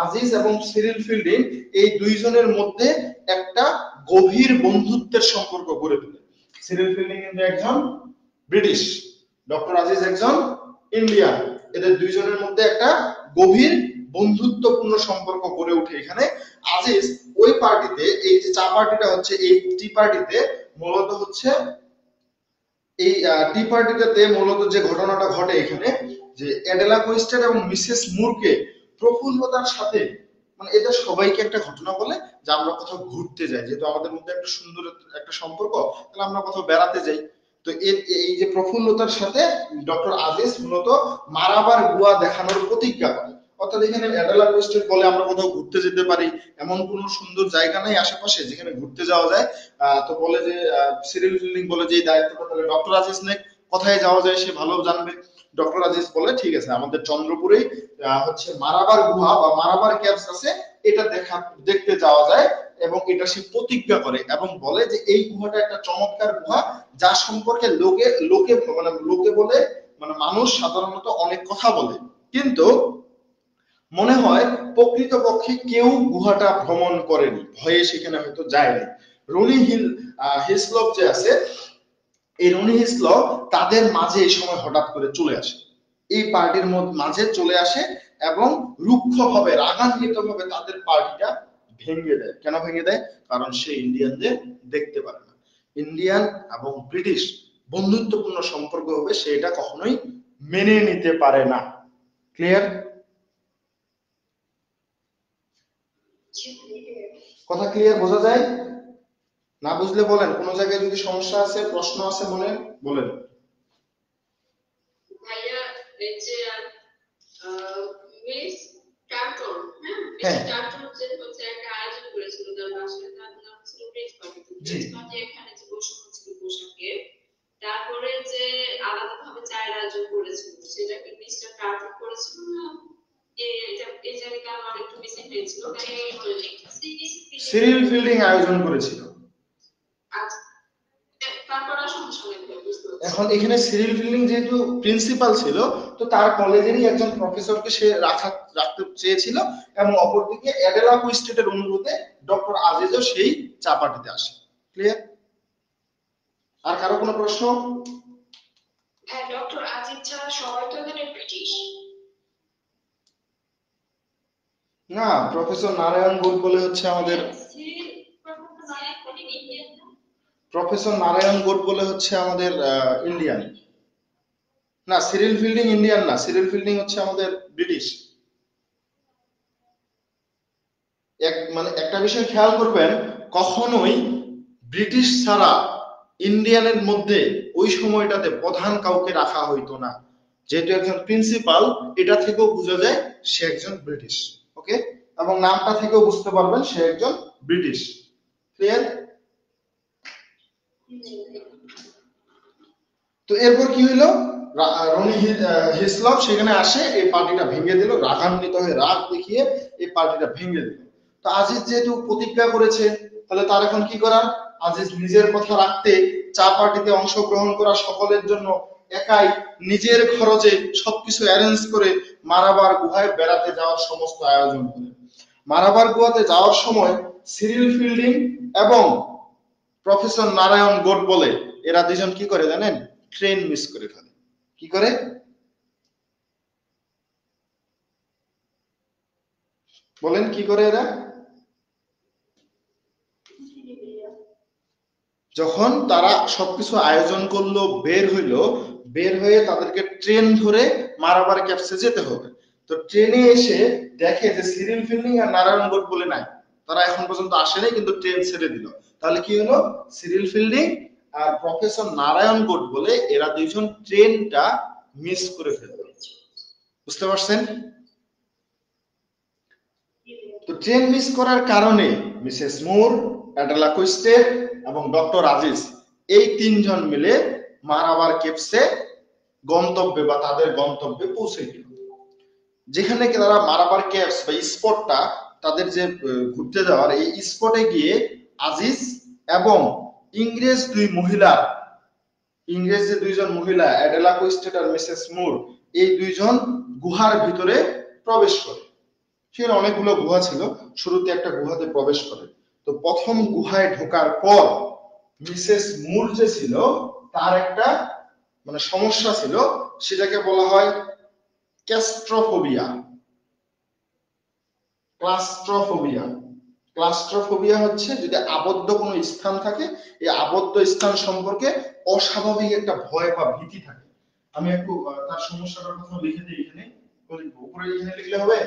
আজিজ এবং সিরিল ফিল্ডিং এই দুইজনের মধ্যে একটা গভীর বন্ধুত্বের সম্পর্ক গড়ে তোলে। সিরিল ফিল্ডিং কিন্তু একজন ব্রিটিশ, ডক্টর আজিজ একজন ইন্ডিয়ান, এদের দুইজনের মধ্যে একটা গভীর বন্ধুত্বপূর্ণ সম্পর্ক গড়ে ওঠে এখানে। আজিজ ওই পার্টিতে, এই যে চা পার্টিটা হচ্ছে, এই টি পার্টিতে মূলত হচ্ছে, এই টি পার্টিটাতে মূলত যে ঘটনাটা ঘটে এখানে, যে অ্যাডেলা কুইস্টেড এবং মিসেস মুরকে প্রফুল্লতার সাথে, মানে এদের সবাইকে একটা ঘটনা বলে যে আমরা কোথাও ঘুরতে যাই, যেহেতু আমাদের মধ্যে একটা সুন্দর একটা সম্পর্ক, তাহলে আমরা কোথাও বেড়াতে যাই। তো এই যে প্রফুল্লতার সাথে ডক্টর আজিজ মূলত মারাবার গুয়া দেখানোর প্রতিজ্ঞা করে। অর্থাৎ এখানে অ্যাডেলা কুইস্টেড বলে আমরা কোথাও ঘুরতে যেতে পারি, এমন কোনো সুন্দর জায়গা নেই আশেপাশে যেখানে ঘুরতে যাওয়া যায়। তো বলে যে সিরিল ফিল্ডিং বলে যে এই দায়িত্বটা তাহলে ডক্টর আজিজ নেই, কোথায় যাওয়া যায় সে ভালো জানবে। ডক্টর আজিজ বলে ঠিক আছে, আমাদের চন্দ্রপুরেই হচ্ছে মারাবার গুহা বা মারাবার ক্যাভস আছে, এটা দেখতে যাওয়া যায়। এবং এটা সে প্রতিজ্ঞা করে এবং বলে যে এই গুহাটা একটা চমৎকার গুহা, যা সম্পর্কে লোকে লোকে মানে লোকে বলে, মানে মানুষ সাধারণত অনেক কথা বলে, কিন্তু মনে হয় প্রকৃতপক্ষে কেউ গুহাটা ভ্রমণ করেনি, ভয়ে সেখানে হয়তো যায়নি। রনি হিসলপ যে আছে, এই রনি হিসলপ তাদের মাঝে এই সময় হঠাৎ করে চলে আসে, এই পার্টির মাঝে চলে আসে এবং রুক্ষভাবে, রাগান্বিতভাবে তাদের পার্টিটা ভেঙে দেয়। কেন ভেঙে দেয়? কারণ সে ইন্ডিয়ানদের দেখতে পারে না। ইন্ডিয়ান এবং ব্রিটিশ বন্ধুত্বপূর্ণ সম্পর্ক হবে, সে এটা কখনোই মেনে নিতে পারে না। ক্লিয়ার? জি ভাইয়া। কথা ক্লিয়ার, বোঝা যায়? না বুঝলে বলেন, কোন জায়গায় যদি সমস্যা আছে, প্রশ্ন আছে মনে, বলেন। ভাইয়া এই যে মিস টার্টল, হ্যাঁ, মিস হ্যাঁ। টার্টল যে হচ্ছে একটা আয়োজন করেছিল, তার বাসায় তার নাম ছিল ব্রিজ পার্টি। জি। ব্রিজ পার্টি এখানে যে বৈষম্য ছিল পোশাকের, তারপরে যে আলাদাভাবে চায়ের আয়োজন করেছিল, সেটা কি মিস্টার টার্টল করেছিল না? এই জায়গাটা আমার একটু মিসিং হয়েছিল, তাই সিরিল ফিল্ডিং আয়োজন করেছিল। আচ্ছা, তারপর আর সমস্যা নেই, বুঝতে পারছি। এখন এখানে সিরিল ফিল্ডিং যেহেতু প্রিন্সিপাল ছিল, তো তার কলেজেরই একজন প্রফেসরকে সে রাখতে চেয়েছিল এবং অপরদিকে অ্যাডেলা কুইস্টেডের অনুরোধে ডক্টর আজিজও সেই চা পার্টিতে আসে। ক্লিয়ার? আর কারো কোনো প্রশ্ন? হ্যাঁ, ডক্টর আজিজ ছাড়া সবাই তো এখানে ব্রিটিশ। না, প্রফেসর নারায়ণ গুড বলে হচ্ছে আমাদের, প্রফেসর নারায়ণ গুড বলে হচ্ছে আমাদের ইন্ডিয়ান। না, সিরিল ফিল্ডিং ইন্ডিয়ান না, সিরিল ফিল্ডিং হচ্ছে আমাদের ব্রিটিশ। মানে একটা বিষয় খেয়াল করবেন, কখনোই ব্রিটিশ ছাড়া ইন্ডিয়ানের মধ্যে ওই সময়টাতে প্রধান কাউকে রাখা হইতো না। যেহেতু একজন প্রিন্সিপাল, এটা থেকেও বোঝা যায় সে একজন ব্রিটিশ। ওকে, এবং নামটা থেকেও বুঝতে পারবেন সে একজন ব্রিটিশ। ক্লিয়ার? তো এরপর কি হইলো, রনি হিসলপ সেখানে আসে, এই পার্টিটা ভেঙে দিল, রাগান্বিত হয়ে রাগ দেখিয়ে এই পার্টিটা ভেঙে দিল। তো আজিজ যেহেতু প্রতিজ্ঞা করেছে, তাহলে তার এখন কি করার? আজিজ নিজের কথা রাখতে চা পার্টিতে অংশগ্রহণ করা সকলের জন্য একাই নিজের খরচে সবকিছু অ্যারেঞ্জ করে মারাবার গুহায় বেড়াতে যাওয়ার সমস্ত আয়োজন করে। মারাবার গুহাতে যাওয়ার সময় সিরিল ফিল্ডিং এবং প্রফেসর নারায়ণ গোড বলে এরা দুজন কি করে জানেন? ট্রেন মিস করে ফেলে। কি করে? বলেন কি করে এরা? যখন তারা সবকিছু আয়োজন করলো, বের হইলো, বের হয়ে তাদেরকে ট্রেন ধরে মারাবার ক্যাপসে যেতে হবে। তো ট্রেনে এসে দেখে যে সিরিল ফিল্ডিং আর নারায়ণ গোড বলে নাই, তারা এখন পর্যন্ত আসে নাই, কিন্তু ট্রেন ছেড়ে দিল। তাহলে কি হলো? সিরিল ফিল্ডিং আর প্রফেসর নারায়ণ গোট বলে, এরা দুইজন ট্রেনটা মিস করে ফেলল। বুঝতে পারছেন? তো ট্রেন মিস করার কারণে মিসেস মুর, অ্যাডেলা কুইস্টেড এবং ডক্টর আজিজ এই তিনজন মিলে মারাবার কেভসে গন্তব্যে বা তাদের গন্তব্যে পৌঁছে গেল। যেখানে তারা মারাবার কেভস বা স্পটটা তাদের যে ঘুরতে যাওয়ার, এই স্পটে গিয়ে আজিজ এবং ইংরেজ যে দুইজন মহিলা অ্যাডেলা কুইস্টেড আর মিসেস মুর, এই দুইজন গুহার ভিতরে প্রবেশ করে। সেখানে অনেকগুলো গুহা ছিল, শুরুতে একটা গুহাতে প্রবেশ করে। তো প্রথম গুহায় ঢোকার পর মিসেস মুর যে ছিল তার একটা সমস্যা ছিল, সেটাকে বলা হয় ক্লাস্ট্রোফোবিয়া হচ্ছে যদি আবদ্ধ কোনো স্থান থাকে, এই আবদ্ধ স্থান সম্পর্কে অস্বাভাবিক একটা ভয় বা ভীতি থাকে। আমি একটু তার সমস্যাটার কথা লিখে দিই এখানে, উপরে এখানে লিখলে হবে।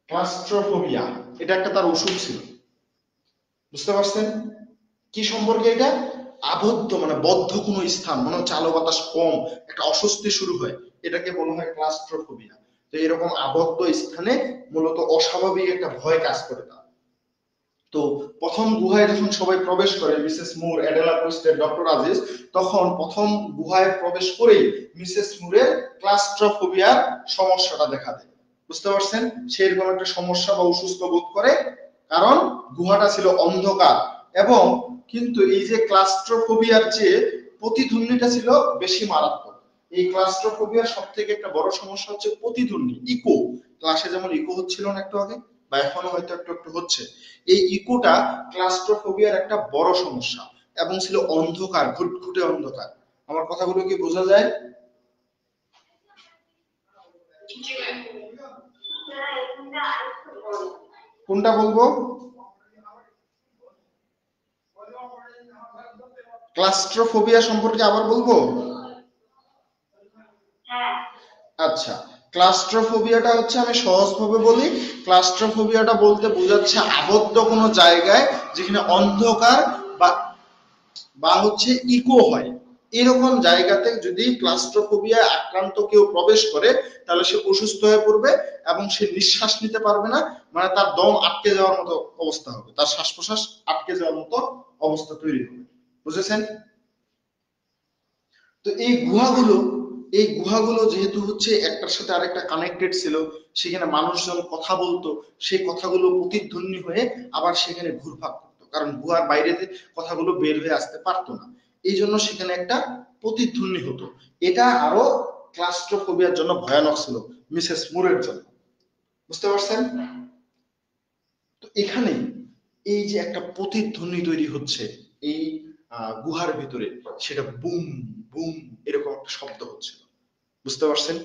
ক্লাস্ট্রোফোবিয়া, এটা একটা তার ওষুধ ছিল। বুঝতে পারছেন কি সম্পর্কে? এটা আবদ্ধ বদ্ধ কোনো স্থান, মনে হচ্ছে আলো বাতাস কম, একটা অস্বস্তি শুরু হয়, এটাকে বলা হয় ক্লাস্ট্রোফোবিয়া। তো এরকম আবদ্ধ স্থানে মূলত অস্বাভাবিক একটা ভয় কাজ করে তার। তো প্রথম গুহায় যখন সবাই প্রবেশ করে, মিসেস মুর, অ্যাডেলা কুইস্টেড, ডক্টর আজিজ, তখন প্রথম গুহায় প্রবেশ করেই মিসেস মুরের ক্লাস্ট্রোফোবিয়ার সমস্যাটা দেখা দেয়। বুঝতে পারছেন? সেরকম একটা সমস্যা বা অসুস্থ বোধ করে, কারণ গুহাটা ছিল অন্ধকার। এবং কিন্তু এই যে ক্লাস্ট্রোফোবিয়ার যে প্রতিধ্বনিটা ছিল বেশি মারাত্মক। এই ক্লাস্ট্রোফোবিয়ার সব থেকে একটা বড় সমস্যা হচ্ছে প্রতিধ্বনি, ইকো। ক্লাসে যেমন ইকো হচ্ছিল না একটু আগে, বা এখনো হয়তো একটু একটু হচ্ছে, এই ইকোটা ক্লাস্ট্রোফোবিয়ার একটা বড় সমস্যা, এবং ছিল অন্ধকার, ঘুটঘুটে অন্ধকার। আমার কথাগুলো কি বোঝা যায়? কোনটা বলবো? ক্লাস্ট্রোফোবিয়া সম্পর্কে আবার বলবো? আচ্ছা, ক্লাস্ট্রোফোবিয়াটা হচ্ছে, আমি সহজভাবে বলি, ক্লাস্ট্রোফোবিয়াটা বলতে বোঝাচ্ছে আবদ্ধ কোনো জায়গায় যেখানে অন্ধকার বা হচ্ছে ইকো হয়, এরকম জায়গাতে যদি ক্লাস্ট্রোফোবিয়া আক্রান্ত কেউ প্রবেশ করে, তাহলে সে অসুস্থ হয়ে পড়বে এবং সে নিঃশ্বাস নিতে পারবে না, তার দম আটকে যাওয়ার মতো অবস্থা হবে, তার শ্বাস প্রশ্বাস আটকে যাওয়ার মতো অবস্থা তৈরি হবে। বুঝেছেন? তো এই গুহাগুলো যেহেতু হচ্ছে একটার সাথে আরেকটা কানেক্টেড ছিল, সেখানে মানুষজন কথা বলতো, সেই কথাগুলো প্রতিধ্বনি হয়ে আবার সেখানে ঘুরপাক করতো, কারণ গুহার বাইরে কথাগুলো বের হয়ে আসতে পারতো না, এই জন্য সেখানে একটা প্রতিধ্বনি হতো। এটা আরো ক্লাস্ট্রোফোবিয়ার জন্য ভয়ানক ছিল, মিসেস মুরের জন্য। বুঝতে পারছেন? তো এখানে এই যে একটা প্রতিধ্বনি তৈরি হচ্ছে এই গুহার ভিতরে, সেটা বুম বুম এরকম একটা শব্দ হচ্ছিল। বুঝতে পারছেন?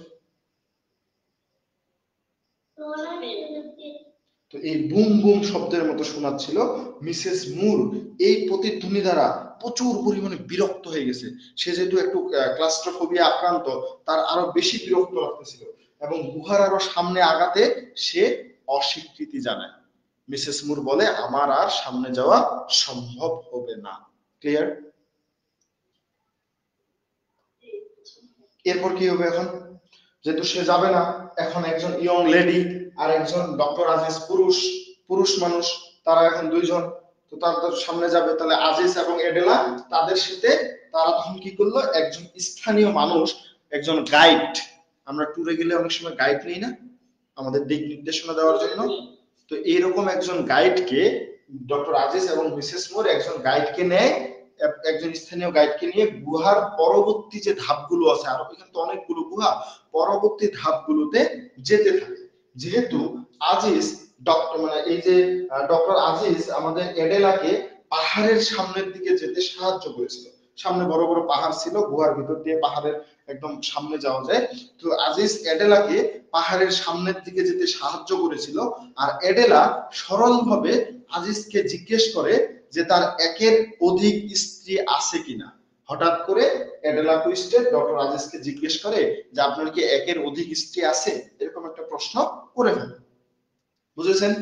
তো এই বুম বুম শব্দের মতো শোনাচ্ছিল। মিসেস মুর এই প্রতিধ্বনি দ্বারা প্রচুর পরিমাণে বিরক্ত হয়ে গেছে। সে যেহেতু একটু ক্লাস্ট্রোফোবিয়া আক্রান্ত, তার আরো বেশি বিরক্ত লাগতেছিল এবং গুহার আরো সামনে আগাতে সে অস্বীকৃতি জানায়। মিসেস মুর বলে, আমার আর সামনে যাওয়া সম্ভব হবে না। ক্লিয়ার? এরপর কি হবে এখন? যেহেতু সে যাবে না, এখন একজন ইয়ং লেডি আর একজন ডক্টর আজিজ পুরুষ মানুষ, তারা এখন দুইজন, তো তাদের সামনে যাবে, তাহলে আজিজ এবং এডেলা তাদের সাথে তারা তখন কি করলো, একজন স্থানীয় মানুষ, একজন গাইড, আমরা ট্যুরে গেলে অনেক সময় গাইড নেই না আমাদের দিক নির্দেশনা দেওয়ার জন্য, তো এইরকম একজন গাইডকে ডক্টর আজিজ এবং মিসেস মুর একজন গাইডকে নেয়, একজন স্থানীয় গাইডকে নিয়ে গুহার পরবর্তী যে ধাপগুলো আছে, আর এখানে তো অনেকগুলো গুহা, পরবর্তী ধাপগুলোতে যেতে থাকে। যেহেতু আজিজ এই যে ডক্টর আজিজ আমাদের এডেলাকে পাহাড়ের সামনের দিকে যেতে সাহায্য করেছিল, সামনে বড় বড় পাহাড় ছিল, গুহার ভিতর দিয়ে পাহাড়ের একদম সামনে যাওয়া যায়। তো আজিজ এডেলাকে পাহাড়ের সামনের দিকে যেতে সাহায্য করেছিল, আর এডেলা সরলভাবে আজিজকে জিজ্ঞেস করে যে তার একের অধিক স্ত্রী আছে কিনা, হঠাৎ করে অ্যাডেলা কুইস্টেড ডক্টর আজিজকে জিজ্ঞেস করে যে আপনার কি একের অধিক স্ত্রী আছে, এরকম একটা প্রশ্ন করে ফেলে। বুঝেছেন?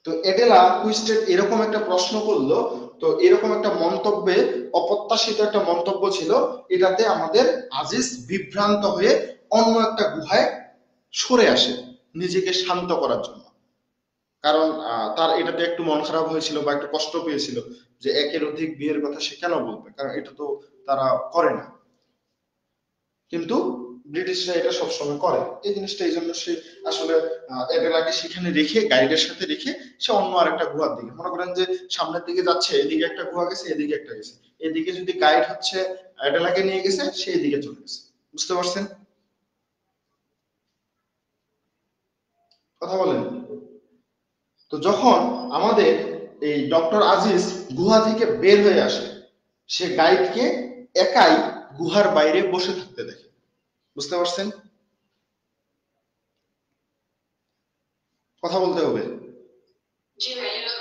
তো অ্যাডেলা কুইস্টেড এরকম একটা প্রশ্ন করলো, তো এরকম একটা মন্তব্যে অপ্রত্যাশিত একটা মন্তব্য ছিল, এটাতে আমাদের আজিজ বিভ্রান্ত হয়ে অন্য একটা গুহায় সরে আসে নিজেকে শান্ত করার জন্য। কারণ তার এটাতে একটু মন খারাপ হয়েছিল বা একটু কষ্ট পেয়েছিল যে একের অধিক বিয়ের কথা সে কেন বলবে, কারণ এটা তো তারা করে না, কিন্তু ব্রিটিশরা এটা সবসময় করে। এই জিনিসটা এই জন্য সে আসলে অ্যাডেলাকে সেখানে রেখে, গাইডের সাথে রেখে সে অন্য আরেকটা গুহার দিকে, মনে করেন যে সামনের দিকে যাচ্ছে, এদিকে একটা গুহা গেছে, এদিকে একটা গেছে, এদিকে যদি গাইড হচ্ছে অ্যাডেলাকে নিয়ে গেছে, সে এদিকে চলে গেছে। বুঝতে পারছেন? কথা বলেন। তো যখন আমাদের এই ডক্টর আজিজ গুহা থেকে বের হয়ে আসে, সে গাইডকে একাই গুহার বাইরে বসে থাকতে দেখে। বুঝতে পারছেন? কথা বলতে হবে। জি ভাইয়া,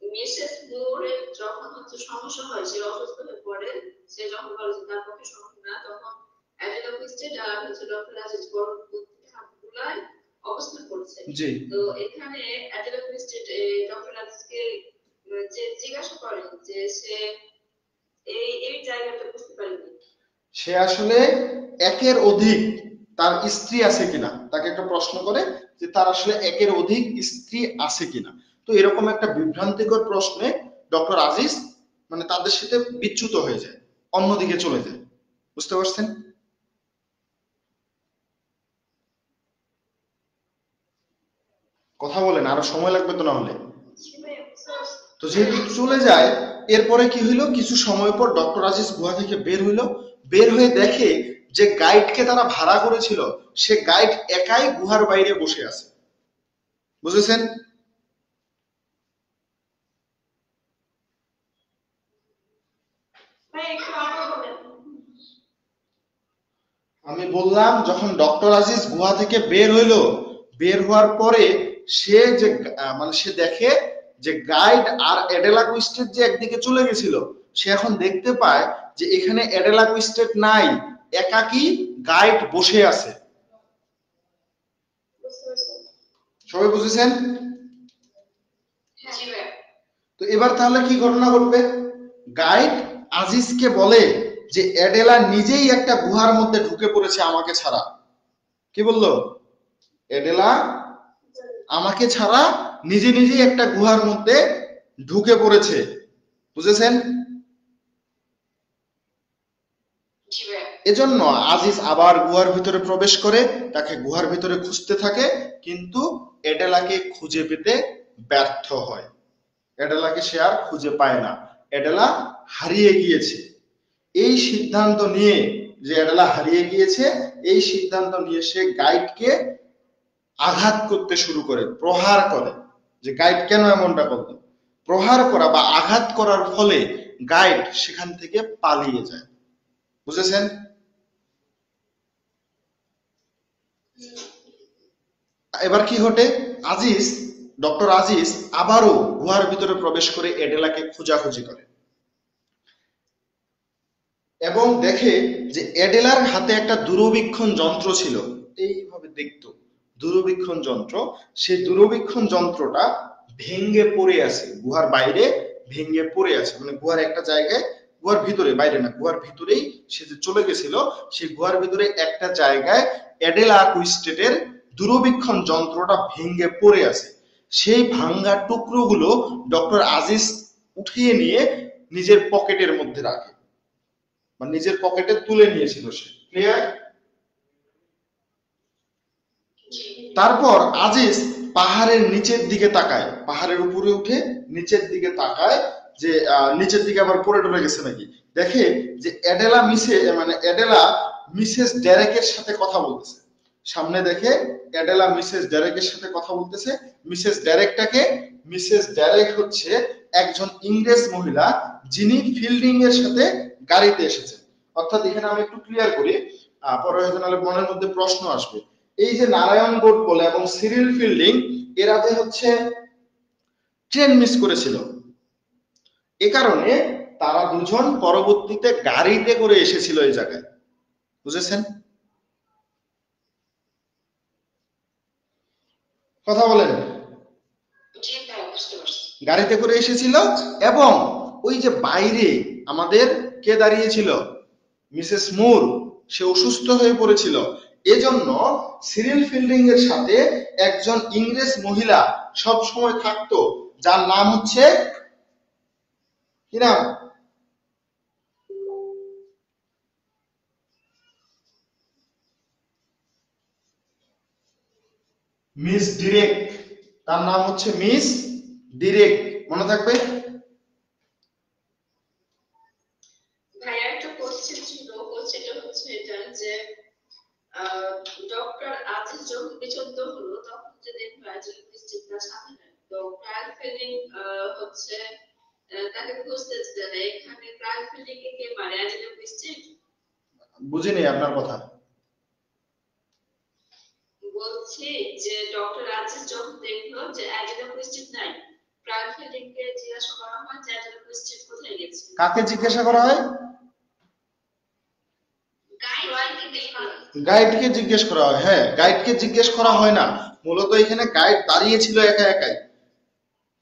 মিসেস মুরের যখন হচ্ছে সমস্যা হয়, সে অসুস্থ হয়ে পড়ে, সে যখন বলে যে তার পক্ষে সম্ভব না, তখন অ্যাডেলা কুইস্টেড আর হচ্ছে ডক্টর আজিজ বরং হামদুল্লাহ অবস্থান করছে। জি। তো এখানে অ্যাডেলা কুইস্টেড ডক্টর আজিজকে যে জিজ্ঞাসা করেন যে সে এই জায়গাটা বুঝতে পারেনি। সে আসলে একের অধিক তার স্ত্রী আছে কিনা, তাকে একটা প্রশ্ন করে যে তার আসলে একের অধিক স্ত্রী আছে কিনা। তো এরকম একটা বিভ্রান্তিকর প্রশ্নে ডক্টর আজিজ মানে তাদের সাথে বিচ্যুত হয়ে যায়, অন্যদিকে চলে যায়। বুঝতে পারছেন? কথা বলেন, আরো সময় লাগবে তো না হলে। তো যেহেতু চলে যায়, এরপরে কি হইলো, কিছু সময় পর ডক্টর আজিজ গুহা থেকে বের হইলো, বের হয়ে দেখে যে গাইডকে তারা ভাড়া করেছিল, সে গাইড একাই গুহার বাইরে বসে আছে। বুঝেছেন? আমি বললাম যখন ডক্টর আজিজ গুহা থেকে বের হইলো, বের হওয়ার পরে সে যে মানে সে দেখে যে গাইড আর অ্যাডেলা কুইস্টেড যে একদিকে চলে গেছিল, সে এখন দেখতে পায় যে এখানে অ্যাডেলা কুইস্টেড নাই, একাকী গাইড বসে আছে। সবাই বুঝেছেন? তো এবার তাহলে কি ঘটনা ঘটবে? গাইড আজিজকে বলে যে অ্যাডেলা নিজেই একটা গুহার মধ্যে ঢুকে পড়েছে আমাকে ছাড়া। কি বললো? অ্যাডেলা আমাকে ছাড়া নিজে নিজেই একটা গুহার মধ্যে ঢুকে পড়েছে। বুঝেছেন? এজন্য আজিজ আবার গুহার ভিতরে প্রবেশ করে, তাকে গুহার ভিতরে খুঁজতে থাকে, কিন্তু অ্যাডেলাকে খুঁজে পেতে ব্যর্থ হয়। অ্যাডেলাকে সে আর খুঁজে পায় না, অ্যাডেলা হারিয়ে গিয়েছে। এই সিদ্ধান্ত নিয়ে যে অ্যাডেলা হারিয়ে গিয়েছে, এই সিদ্ধান্ত নিয়ে সে গাইডকে আঘাত করতে শুরু করে, প্রহার করে। যে গাইড কেন এমনটা করলো, প্রহার করা বা আঘাত করার ফলে গাইড সেখান থেকে পালিয়ে যায়। বুঝেছেন? এবার কি ঘটে? আজিজ, ডক্টর আজিজ আবারও গুহার ভিতরে প্রবেশ করে অ্যাডেলাকে খোঁজাখুঁজি করে এবং দেখে যে অ্যাডেলার হাতে একটা দূরবীক্ষণ যন্ত্র ছিল, এইভাবে দেখতো দূরবীক্ষণ যন্ত্র। সেই দূরবীক্ষণ যন্ত্রটা ভেঙে পড়ে আছে, গুহার বাইরে ভেঙে পড়ে আছে, মানে গুহার একটা জায়গায়, গুহার ভিতরে, বাইরে না, গুহার ভিতরেই সে যে চলে গেছিল, সেই গুহার ভিতরে একটা জায়গায় অ্যাডেলা কুইস্টেডের দূরবীক্ষণ যন্ত্রটা ভেঙে পড়ে আছে। সেই ভাঙ্গা টুকরোগুলো ডক্টর আজিজ উঠিয়ে নিয়ে নিজের পকেটের মধ্যে রাখে, মানে নিজের পকেটে তুলে নিয়েছিল সে। ক্লিয়ার? তারপর আজিজ পাহাড়ের নিচের দিকে তাকায়, পাহাড়ের উপরে উঠে নিচের দিকে তাকায় যে নিচের দিকে আবার পড়ে টরে গেছে নাকি। দেখে যে অ্যাডেলা মিসেস ডেরেকের সাথে কথা বলতেছে। সামনে দেখে অ্যাডেলা মিসেস ডেরেকের সাথে কথা বলতেছে। মিসেস ডেরেকটাকে, মিসেস ডেরেক হচ্ছে একজন ইংরেজ মহিলা, যিনি ফিল্ডিং এর সাথে গাড়িতে এসেছেন। অর্থাৎ এখানে আমি একটু ক্লিয়ার করি, পরে হয়তো নাহলে মনের মধ্যে প্রশ্ন আসবে। এই যে নারায়ণ গোট বলে এবং সিরিল ফিল্ডিং, এরা যে হচ্ছে ট্রেন মিস করেছিল, এ কারণে তারা দুজন পরবর্তীতে গাড়িতে করে এসেছিল এই জায়গায়, বুঝেছেন? কথা বলেন। জি ভাই, বুঝতে পারছি। গাড়িতে করে এসেছিল এবং ওই যে বাইরে আমাদের কে দাঁড়িয়েছিল, মিসেস মুর, সে অসুস্থ হয়ে পড়েছিল। এজন্য সিরিল ফিল্ডিং এর সাথে একজন ইংরেজ মহিলা সব সময় থাকতো, যার নাম হচ্ছে কি নাম? মিস ডিরেক। তার নাম হচ্ছে মিস ডিরেক, মনে থাকবে? ভাইয়া একটা কোশ্চেন ছিল, কোশ্চেনটা হচ্ছে এটা যে ডক্টর আজিজ যখন বিচলিত হলো তখন যে দেখলো অ্যাজেলা কুইস্টিকটা সামনে নেয়, তো ট্রায়াল ফিল্ডিং হচ্ছে তাকে খুঁজতেছে না, এখানে ট্রায়াল ফিল্ডিং এ কে মারে, অ্যাজেলা কুইস্টিক? বুঝিনি আপনার কথা। বলছি যে ডক্টর আজিজ যখন দেখলো যে অ্যাজেলা কুইস্টিক নাই, ট্রায়াল ফিল্ডিং কে জিজ্ঞাসা করা হয় যে অ্যাজেলা কুইস্টিক কোথায় গেছে। কাকে জিজ্ঞাসা করা হয়? গাইড গাইডকে জিজ্ঞেস করা হয়। হ্যাঁ, গাইডকে জিজ্ঞেস করা হয় না, মূলত এখানে গাইড দাঁড়িয়ে ছিল একা একাই,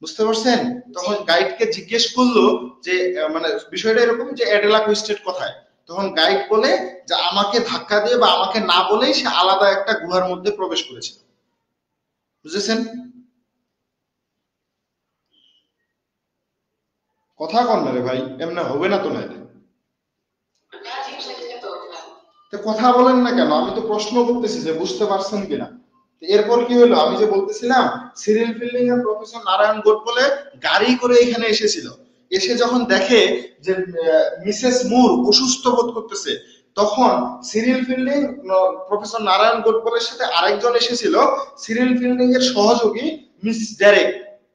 বুঝতে পারছেন? তখন গাইডকে জিজ্ঞেস করলো যে মানে বিষয়টা এরকম যে অ্যাডেলা কুইস্টেড কোথায়, তখন গাইড বলে যে আমাকে ধাক্কা দিয়ে বা আমাকে না বলেই সে আলাদা একটা গুহার মধ্যে প্রবেশ করেছিল, বুঝেছেন? কথা কন না রে ভাই, এমনি হবে না তো। না তো কথা বলেন না কেন? আমি তো প্রশ্ন করতেছি যে বুঝতে পারছেন কিনা। এরপর কি হলো, আমি যে বলতেছিলাম সিরিল ফিল্ডিং এর প্রফেসর নারায়ণ গোডবলে গাড়ি করে এখানে এসেছিল। এসে যখন দেখে যে মিসেস মুর অসুস্থ বোধ করতেছে, তখন সিরিল ফিল্ডিং প্রফেসর নারায়ণ গোডবলের সাথে আরেকজন এসেছিল, সিরিল ফিল্ডিং এর সহযোগী মিস ডেরেক।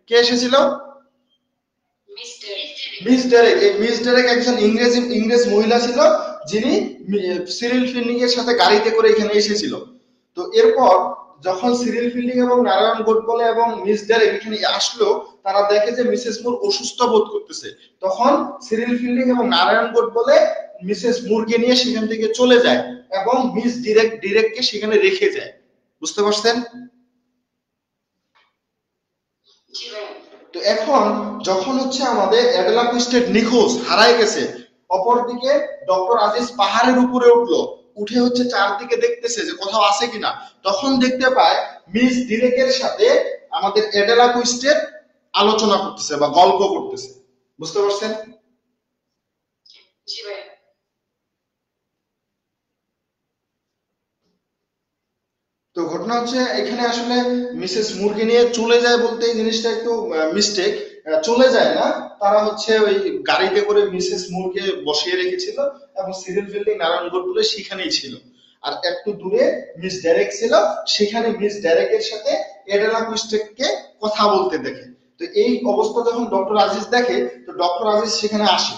কে এসেছিল? Miss Derek. এই মিস ডেরেক একজন ইংরেজ মহিলা ছিল, যিনি সিরিল ফিল্ডিং এর সাথে গাড়িতে করে এখানে এসেছিল। তো এরপর যখন সিরিল ফিল্ডিং এবং নারায়ণ গোডবলে এবং মিস ডেরেক এখানে আসলো, তারা দেখে যে মিসেস মুর অসুস্থ বোধ করতেছে। তখন সিরিল ফিল্ডিং এবং নারায়ণ গোডবলে মিসেস মুরকে নিয়ে সেখান থেকে চলে যায় এবং মিস ডিরেককে সেখানে রেখে যায়, বুঝতে পারছেন? তো এখন যখন হচ্ছে আমাদের অ্যাডেলা কুইস্টেড নিখোঁজ, হারায় গেছে, অপরদিকে ডক্টর আজিজ পাহাড়ের উপরে উঠলো, উঠে হচ্ছে চারদিকে দেখতেছে যে কোথাও আছে কিনা, তখন দেখতে পায় মিস ডিরেকের সাথে আমাদের অ্যাডেলা কুইস্টেড আলোচনা করতেছে বা গল্প করতেছে, বুঝতে পারছেন? জি ভাই। তো ঘটনা হচ্ছে এখানে আসলে মিসেস মুরকে নিয়ে চলে যায় বলতে এই জিনিসটা একটু মিস্টেক। চলে যায় না, তারা হচ্ছে ওই গাড়িতে করে মিসেস মুরকে বসিয়ে রেখেছিল এবং সিরিল ফিল্ডিং নারায়ণ গোডবলে সেখানেই ছিল। আর একটু দূরে মিস ডেরেক ছিল, সেখানে মিস ডেরেকের সাথে অ্যাডেলা কুইস্টেককে কথা বলতে দেখে। তো এই অবস্থা যখন ডক্টর আজিজ দেখে, তো ডক্টর আজিজ সেখানে আসে।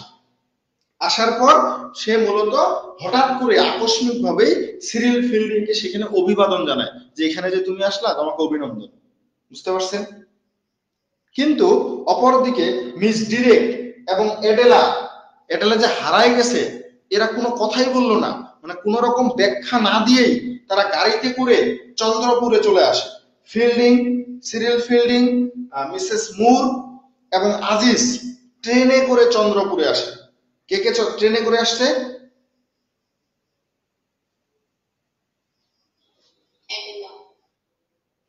আসার পর সে মূলত হঠাৎ করে আকস্মিক ভাবেই সিরিল ফিল্ডিংকে সেখানে অভিবাদন জানায় যে এখানে যে তুমি আসলা, তোমাকে অভিনন্দন, বুঝতে পারছেন? কিন্তু অপরদিকে মিস ডিরেক এবং এডেলা যে হারায় গেছে, এরা কোনো কথাই বললো না, মানে কোন রকম ব্যাখ্যা না দিয়েই তারা গাড়িতে করে চন্দ্রপুরে চলে আসে। ফিল্ডিং, সিরিল ফিল্ডিং, মিসেস মুর এবং আজিজ ট্রেনে করে চন্দ্রপুরে আসে। কে কে ট্রেনে করে আসছে?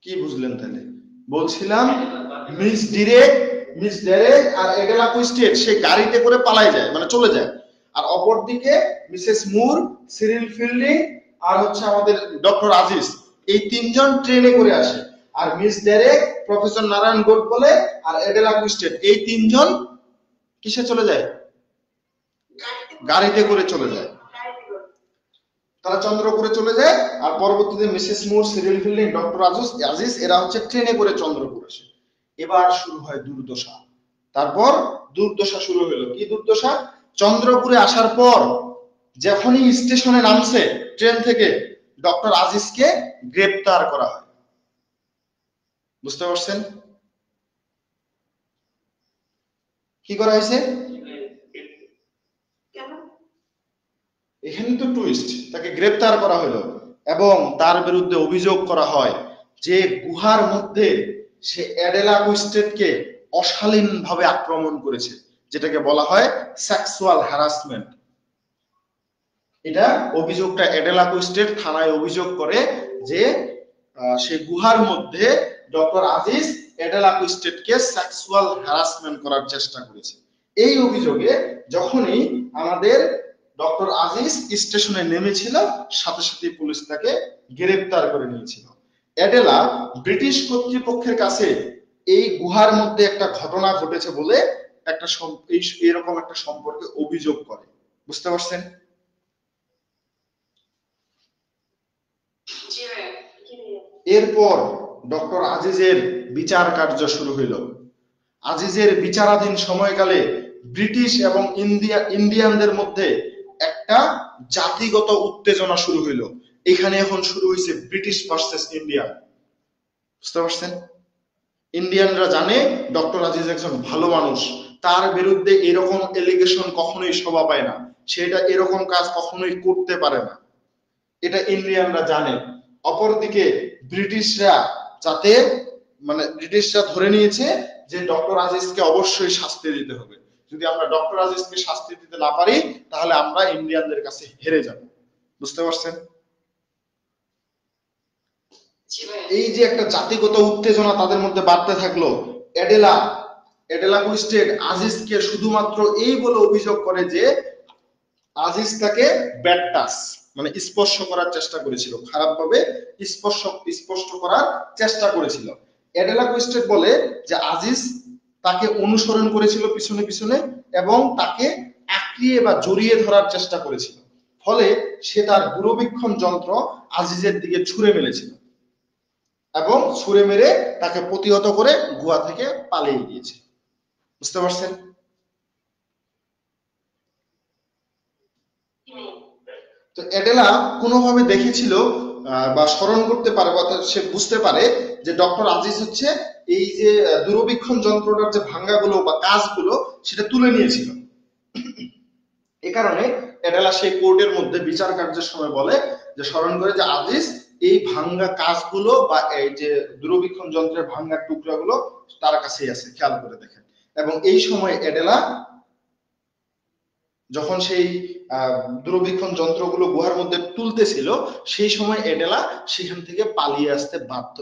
কি বুঝলেন তাহলে? বলছিলাম মিস ডেরেক আর এডেলা কুইস্টেড সে গাড়িতে করে পালায় যায়, মানে চলে যায়। আর অপরদিকে মিসেস মুর, সিরিল ফিল্ডিং আর হচ্ছে আমাদের ডক্টর আজিজ, এই তিনজন ট্রেনে করে আসে। আর মিস ডেরেক, প্রফেসর নারায়ণ গোডবলে আর এডেলা কুইস্টেড এই তিনজন কিসে চলে যায়? গাড়িতে করে চলে যায়। তারা চন্দ্রপুরে চলে যায়। আর পরবর্তীতে মিসেস মুর, সিরিল ফিল্ডিং, ডক্টর আজিজ এরা হচ্ছে ট্রেনে করে চন্দ্রপুর আসে। এবার শুরু হয় দুর্দশা। তারপর দুর্দশা শুরু হলো। কি দুর্দশা? চন্দ্রপুরে আসার পর যখনই স্টেশনে নামছে ট্রেন থেকে, ডক্টর আজিজকে গ্রেপ্তার করা হয়, বুঝতে পারছেন? কি করা হয়েছে? এখানে তো টুইস্ট, তাকে গ্রেপ্তার করা হলো এবং তার বিরুদ্ধে অভিযোগ করা হয় যে গুহার মধ্যে সে অ্যাডেলা কুইস্টেডকে অশালীনভাবে আক্রমণ করেছে, যেটাকে বলা হয় সেক্সুয়াল হ্যারাসমেন্ট। এটা অভিযোগটা অ্যাডেলা কুইস্টেড থানায় অভিযোগ করে যে সে গুহার মধ্যে ডক্টর আজিজ অ্যাডেলা কুইস্টেডকে সেক্সুয়াল হ্যারাসমেন্ট করার চেষ্টা করেছে। এই অভিযোগে যখনই আমাদের ডক্টর আজিজ স্টেশনে নেমেছিল, সাথে সাথে পুলিশ তাকে গ্রেফতার করে নিয়েছিল। অ্যাডেলা ব্রিটিশ কর্তৃপক্ষের কাছে এই গুহার মধ্যে একটা ঘটনা ঘটেছে বলে একটা এরকম একটা সম্পর্কে অভিযোগ করে। বুঝতে পারছেন? এরপর ডক্টর আজিজের বিচার কার্য শুরু হইল। আজিজের বিচারাধীন সময়কালে ব্রিটিশ এবং ইন্ডিয়ানদের মধ্যে একটা জাতিগত উত্তেজনা শুরু হইল। এখানে এখন শুরু হয়েছে ব্রিটিশ ভার্সেস ইন্ডিয়ান। বুঝতে পারছেন? ইন্ডিয়ানরা জানে ডক্টর আজিজ একজন ভালো মানুষ, তার বিরুদ্ধে এরকম এলিগেশন কখনোই শোভা পায় না, সেটা এরকম কাজ কখনোই করতে পারে না, এটা ইন্ডিয়ানরা জানে। অপরদিকে ব্রিটিশরা ব্রিটিশরা ধরে নিয়েছে যে ডক্টর আজিজকে অবশ্যই শাস্তি দিতে হবে, যদি আমরা ডক্টর আজিজকে শাস্তি দিতে না পারি তাহলে আমরা ইন্ডিয়ানদের কাছে হেরে যাব। বুঝতে পারছেন? এই যে একটা জাতিগত উত্তেজনা তাদের মধ্যে বাড়তে থাকলো। অ্যাডেলা কুইস্টেড আজিজকে শুধুমাত্র এই বলে অভিযোগ করে যে আজিজ তাকে ব্যাড টাচ স্পর্শ করার চেষ্টা করেছিল, খারাপভাবে স্পষ্ট করার চেষ্টা করেছিল। অ্যাডেলা কুইস্টেড বলে যে আজিজ তাকে অনুসরণ করেছিল পিছনে পিছনে এবং তাকে আঁকড়িয়ে বা জড়িয়ে ধরার চেষ্টা করেছিল, ফলে সে তার দূরবীক্ষণ যন্ত্র আজিজের দিকে ছুঁড়ে মেরেছিল এবং ছুঁড়ে মেরে তাকে প্রতিহত করে গুহা থেকে পালিয়ে গিয়েছে। বুঝতে পারছেন? তো অ্যাডেলা কোনোভাবে দেখেছিল বা স্মরণ করতে পারে বা সে বুঝতে পারে যে ডক্টর আজিজ হচ্ছে এই যে দূরবীক্ষণ যন্ত্রটার যে ভাঙ্গাগুলো বা কাজগুলো সেটা তুলে নিয়েছিল। এ কারণে অ্যাডেলা সেই কোর্টের মধ্যে বিচার কার্যের সময় বলে যে স্মরণ করে যে আজিজ এই ভাঙ্গা কাজগুলো বা এই যে দূরবীক্ষণ যন্ত্রের ভাঙ্গা টুকরাগুলো তার কাছেই আছে, খেয়াল করে দেখেন। এবং এই সময় অ্যাডেলা যখন সেই দূরবীক্ষণ যন্ত্রগুলো গুহার মধ্যে তুলতেছিল, সেই সময় অ্যাডেলা সেখান থেকে পালিয়ে আসতে বাধ্য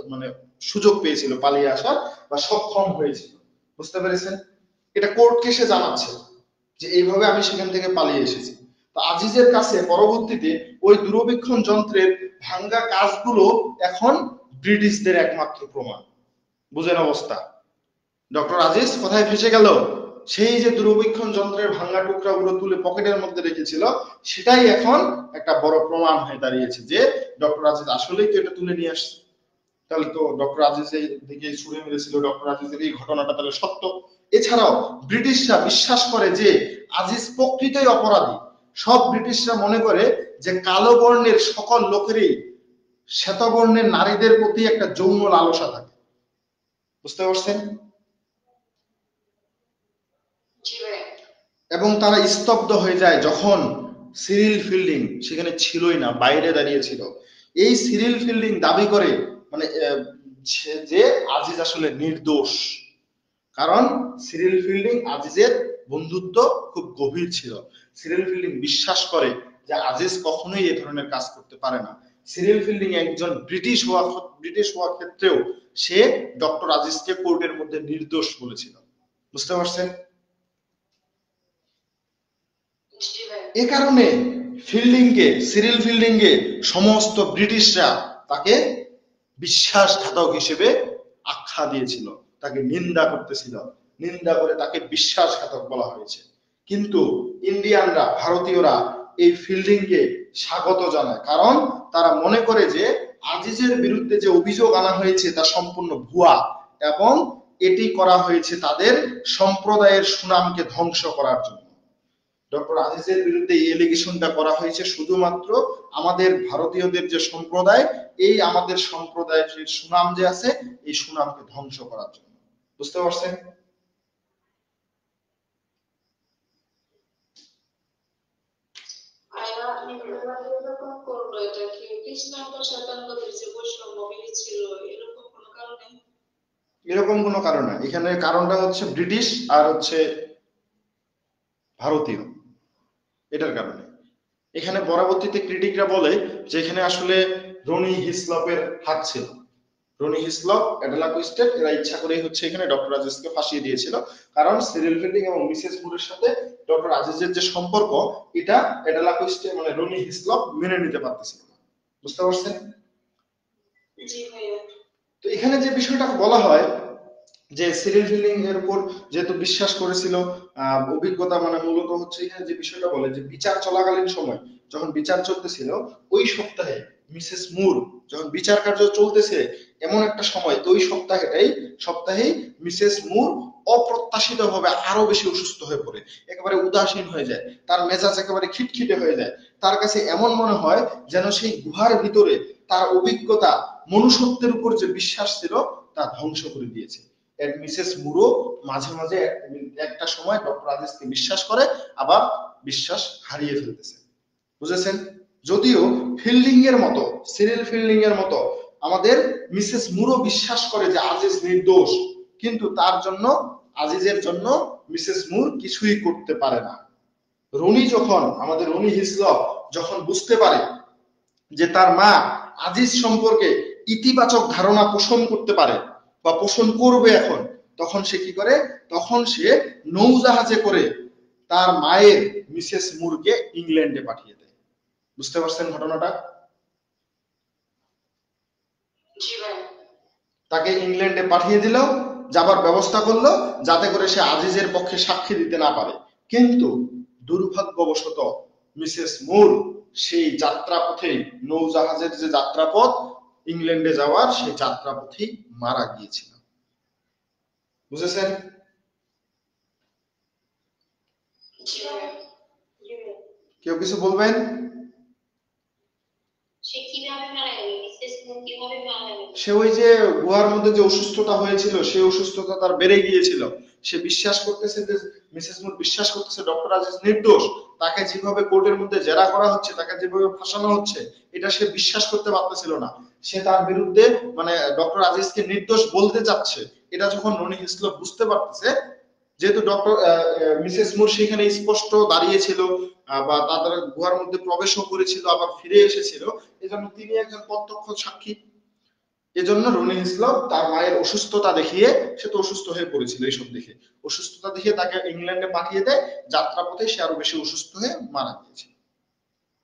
সুযোগ পেয়েছিল, পালিয়ে আসার বা সক্ষম হয়েছিল। বুঝতে পেরেছেন? এটা কোর্টকে সে জানাচ্ছে যে এইভাবে আমি সেখান থেকে পালিয়ে এসেছি। তো আজিজের কাছে পরবর্তীতে ওই দূরবীক্ষণ যন্ত্রের ভাঙ্গা কাজগুলো এখন ব্রিটিশদের একমাত্র প্রমাণ। বুঝেন অবস্থা? ডক্টর আজিজ কোথায় ফেসে গেল? সেই যে দূরবীক্ষণ যন্ত্রের ভাঙ্গা টুকরাগুলো তুলে পকেটের মধ্যে রেখেছিল, সেটাই এখন একটা বড় প্রমাণ হয়ে দাঁড়িয়েছে যে ডক্টর আজিজ আসলেই তো এটা তুলে নিয়ে আসছে। তাহলে তো ডক্টর আজিজের দিকে ছুড়ে মেরেছিল, ডক্টর আজিজের এই ঘটনাটা তাহলে সত্য। এছাড়াও ব্রিটিশরা বিশ্বাস করে যে আজিজ প্রকৃতই অপরাধী। সব ব্রিটিশরা মনে করে যে কালো বর্ণের সকল লোকেরই শ্বেতবর্ণের নারীদের প্রতি একটা যৌন লালসা থাকে। বুঝতে পারছেন? এবং তারা স্তব্ধ হয়ে যায় যখন সিরিল ফিল্ডিং সেখানে ছিলই না, বাইরে দাঁড়িয়ে ছিল। এই সিরিল ফিল্ডিং দাবি করে যে আজিজ আসলে নির্দোষ, কারণ সিরিল ফিল্ডিং আজিজের বন্ধুত্ব খুব গভীর ছিল। সিরিল ফিল্ডিং বিশ্বাস করে যে আজিজ কখনোই এই ধরনের কাজ করতে পারে না। সিরিল ফিল্ডিং একজন ব্রিটিশ হওয়ার ক্ষেত্রেও সে ডক্টর আজিজকে কোর্টের মধ্যে নির্দোষ বলেছিল। বুঝতে পারছেন? এ কারণে সিরিল ফিল্ডিংকে সমস্ত ব্রিটিশরা তাকে বিশ্বাসঘাতক হিসেবে আখ্যা দিয়েছিল, তাকে নিন্দা করতেছিল, নিন্দা করে তাকে বিশ্বাসঘাতক বলা হয়েছে। কিন্তু ইন্ডিয়ানরা, ভারতীয়রা এই ফিল্ডিংকে স্বাগত জানায়, কারণ তারা মনে করে যে আজিজের বিরুদ্ধে যে অভিযোগ আনা হয়েছে তা সম্পূর্ণ ভুয়া এবং এটি করা হয়েছে তাদের সম্প্রদায়ের সুনামকে ধ্বংস করার জন্য। ডক্টর আজিজের বিরুদ্ধে এই এলিগেশনটা করা হয়েছে শুধুমাত্র আমাদের ভারতীয়দের যে সম্প্রদায়, এই আমাদের সম্প্রদায়ের যে সুনাম যে আছে এই সুনামকে ধ্বংস করার জন্য। বুঝতে পারছেন? ইসলাম প্রসারণকারীদের যে বৈষম্য বিধি ছিল এরকম কোনো কারণে? এরকম কোনো কারণ না, এখানে কারণটা হচ্ছে ব্রিটিশ আর হচ্ছে ভারতীয়, এটার কারণে। এখানে পরবর্তীতে ক্রিটিকরা বলে যে এখানে আসলে রনি হিসলপের হাত ছিল। রনি হিসলপ, অ্যাডেলা কুইস্টেড এরা ইচ্ছা করেই হচ্ছে এখানে ডক্টর আজিজকে ফাঁসিয়ে দিয়েছিল, কারণ সিরিল ফিল্ডিং এবং মিসেস মুরের সাথে ডক্টর আজিজের যে সম্পর্ক এটা অ্যাডেলা কুইস্টেড মানে রনি হিসলপ মেনে নিতে পারতেছিল না। বুঝতে পারছেন? জি ভাইয়া। তো এখানে যে বিষয়টা বলা হয় যে সিরিল ফিল্ডিং এর উপর যেহেতু বিশ্বাস করেছিল, অভিজ্ঞতা মানে মূলত হচ্ছে এখানে যে বিষয়টা বলে যে বিচার চলাকালীন সময় যখন বিচার চলতেছিল ওই সপ্তাহে মিসেস মুর যখন বিচার কার্য চলতেছে এমন একটা সময় ওই সপ্তাহেই মিসেস মুর অপ্রত্যাশিতভাবে আরো বেশি অসুস্থ হয়ে পড়ে, একেবারে উদাসীন হয়ে যায়, তার মেজাজ একেবারে খিটখিটে হয়ে যায়। তার কাছে এমন মনে হয় যেন সেই গুহার ভিতরে তার অভিজ্ঞতা, মনুষ্যত্বের উপর যে বিশ্বাস ছিল তা ধ্বংস করে দিয়েছে। মিসেস মুরো মাঝে মাঝে একটা সময় ডক্টর আজিজকে বিশ্বাস করে, আবার বিশ্বাস হারিয়ে ফেলতেছে। বুঝেছেন? যদিও ফিল্ডিং এর মতো, সিরিল ফিল্ডিং এর মতো আমাদের মিসেস মুরো বিশ্বাস করে যে আজিজ নির্দোষ, কিন্তু তার জন্য আজিজের জন্য মিসেস মুর কিছুই করতে পারে না। আমাদের রনি হিসলপ যখন বুঝতে পারে যে তার মা আজিজ সম্পর্কে ইতিবাচক ধারণা পোষণ করতে পারে বা পোষণ করবে এখন, তখন সে কি করে? তখন সে নৌজাহাজে করে তার মায়ের মিসেস মুরকে ইংল্যান্ডে পাঠিয়ে দেয়। বুঝতে পারছেন ঘটনাটা? জি ভাইয়া। তাকে ইংল্যান্ডে পাঠিয়ে দিল, যাবার ব্যবস্থা করলো যাতে করে সে আজিজের পক্ষে সাক্ষী দিতে না পারে। কিন্তু দুর্ভাগ্যবশত মিসেস মুর সেই যাত্রাপথেই, নৌজাহাজের যে যাত্রাপথ ইংল্যান্ডে যাওয়ার, সেই যাত্রাপথেই মারা গিয়েছিল। বুঝেছেন? জি ভাইয়া। কেউ কিছু বলবেন? সে কিভাবে মারা গেল? মিসেস মুর কিভাবে মারা গেল? সে ওই যে গুহার মধ্যে যে অসুস্থতা হয়েছিল সেই অসুস্থতা তার বেড়ে গিয়েছিল। সে বিশ্বাস করতেছে যে মিসেস মুর বিশ্বাস করতেছে ডক্টর আজিজ নির্দোষ, তাকে যেভাবে কোর্টের মধ্যে জেরা করা হচ্ছে, তাকে যেভাবে ফাঁসানো হচ্ছে, এটা সে বিশ্বাস করতে পারতেছিল না। সে তার বিরুদ্ধে মানে ডক্টর আজিজকে নির্দোষ বলতে চাচ্ছে। এটা যখন রনি হিসলপ বুঝতে পারতেছে, যেহেতু ডক্টর মিসেস মুর সেখানে স্পষ্ট দাঁড়িয়েছিল বা তাদের গুহার মধ্যে প্রবেশও করেছিল আবার ফিরে এসেছিল, এজন্য তিনি একজন প্রত্যক্ষ সাক্ষী। এজন্য রনি হিসলপ তার মায়ের অসুস্থতা দেখিয়ে, সে তো অসুস্থ হয়ে পড়েছিল এইসব দেখে, অসুস্থতা দেখিয়ে তাকে ইংল্যান্ডে পাঠিয়ে দেয়। যাত্রাপথে সে আরো বেশি অসুস্থ হয়ে মারা গিয়েছে।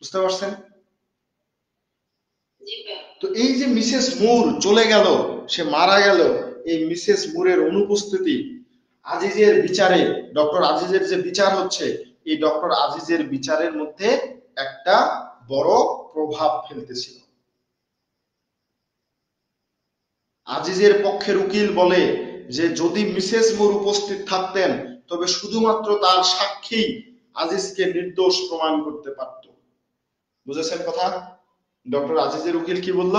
বুঝতে পারছেন? জি ভাইয়া। তো এই যে মিসেস মুর চলে গেল, সে মারা গেল, এই মিসেস মুরের অনুপস্থিতি আজিজের বিচারে, ডক্টর আজিজের যে বিচার হচ্ছে, এই ডক্টর আজিজের বিচারের মধ্যে একটা বড় প্রভাব ফেলতেছিল। আজিজের পক্ষের উকিল বলে যে যদি মিসেস মুর উপস্থিত থাকতেন তবে শুধুমাত্র তার সাক্ষী আজিজকে নির্দোষ প্রমাণ করতে পারত। বুঝেছেন কথা? ডক্টর আজিজের উকিল কি বলল?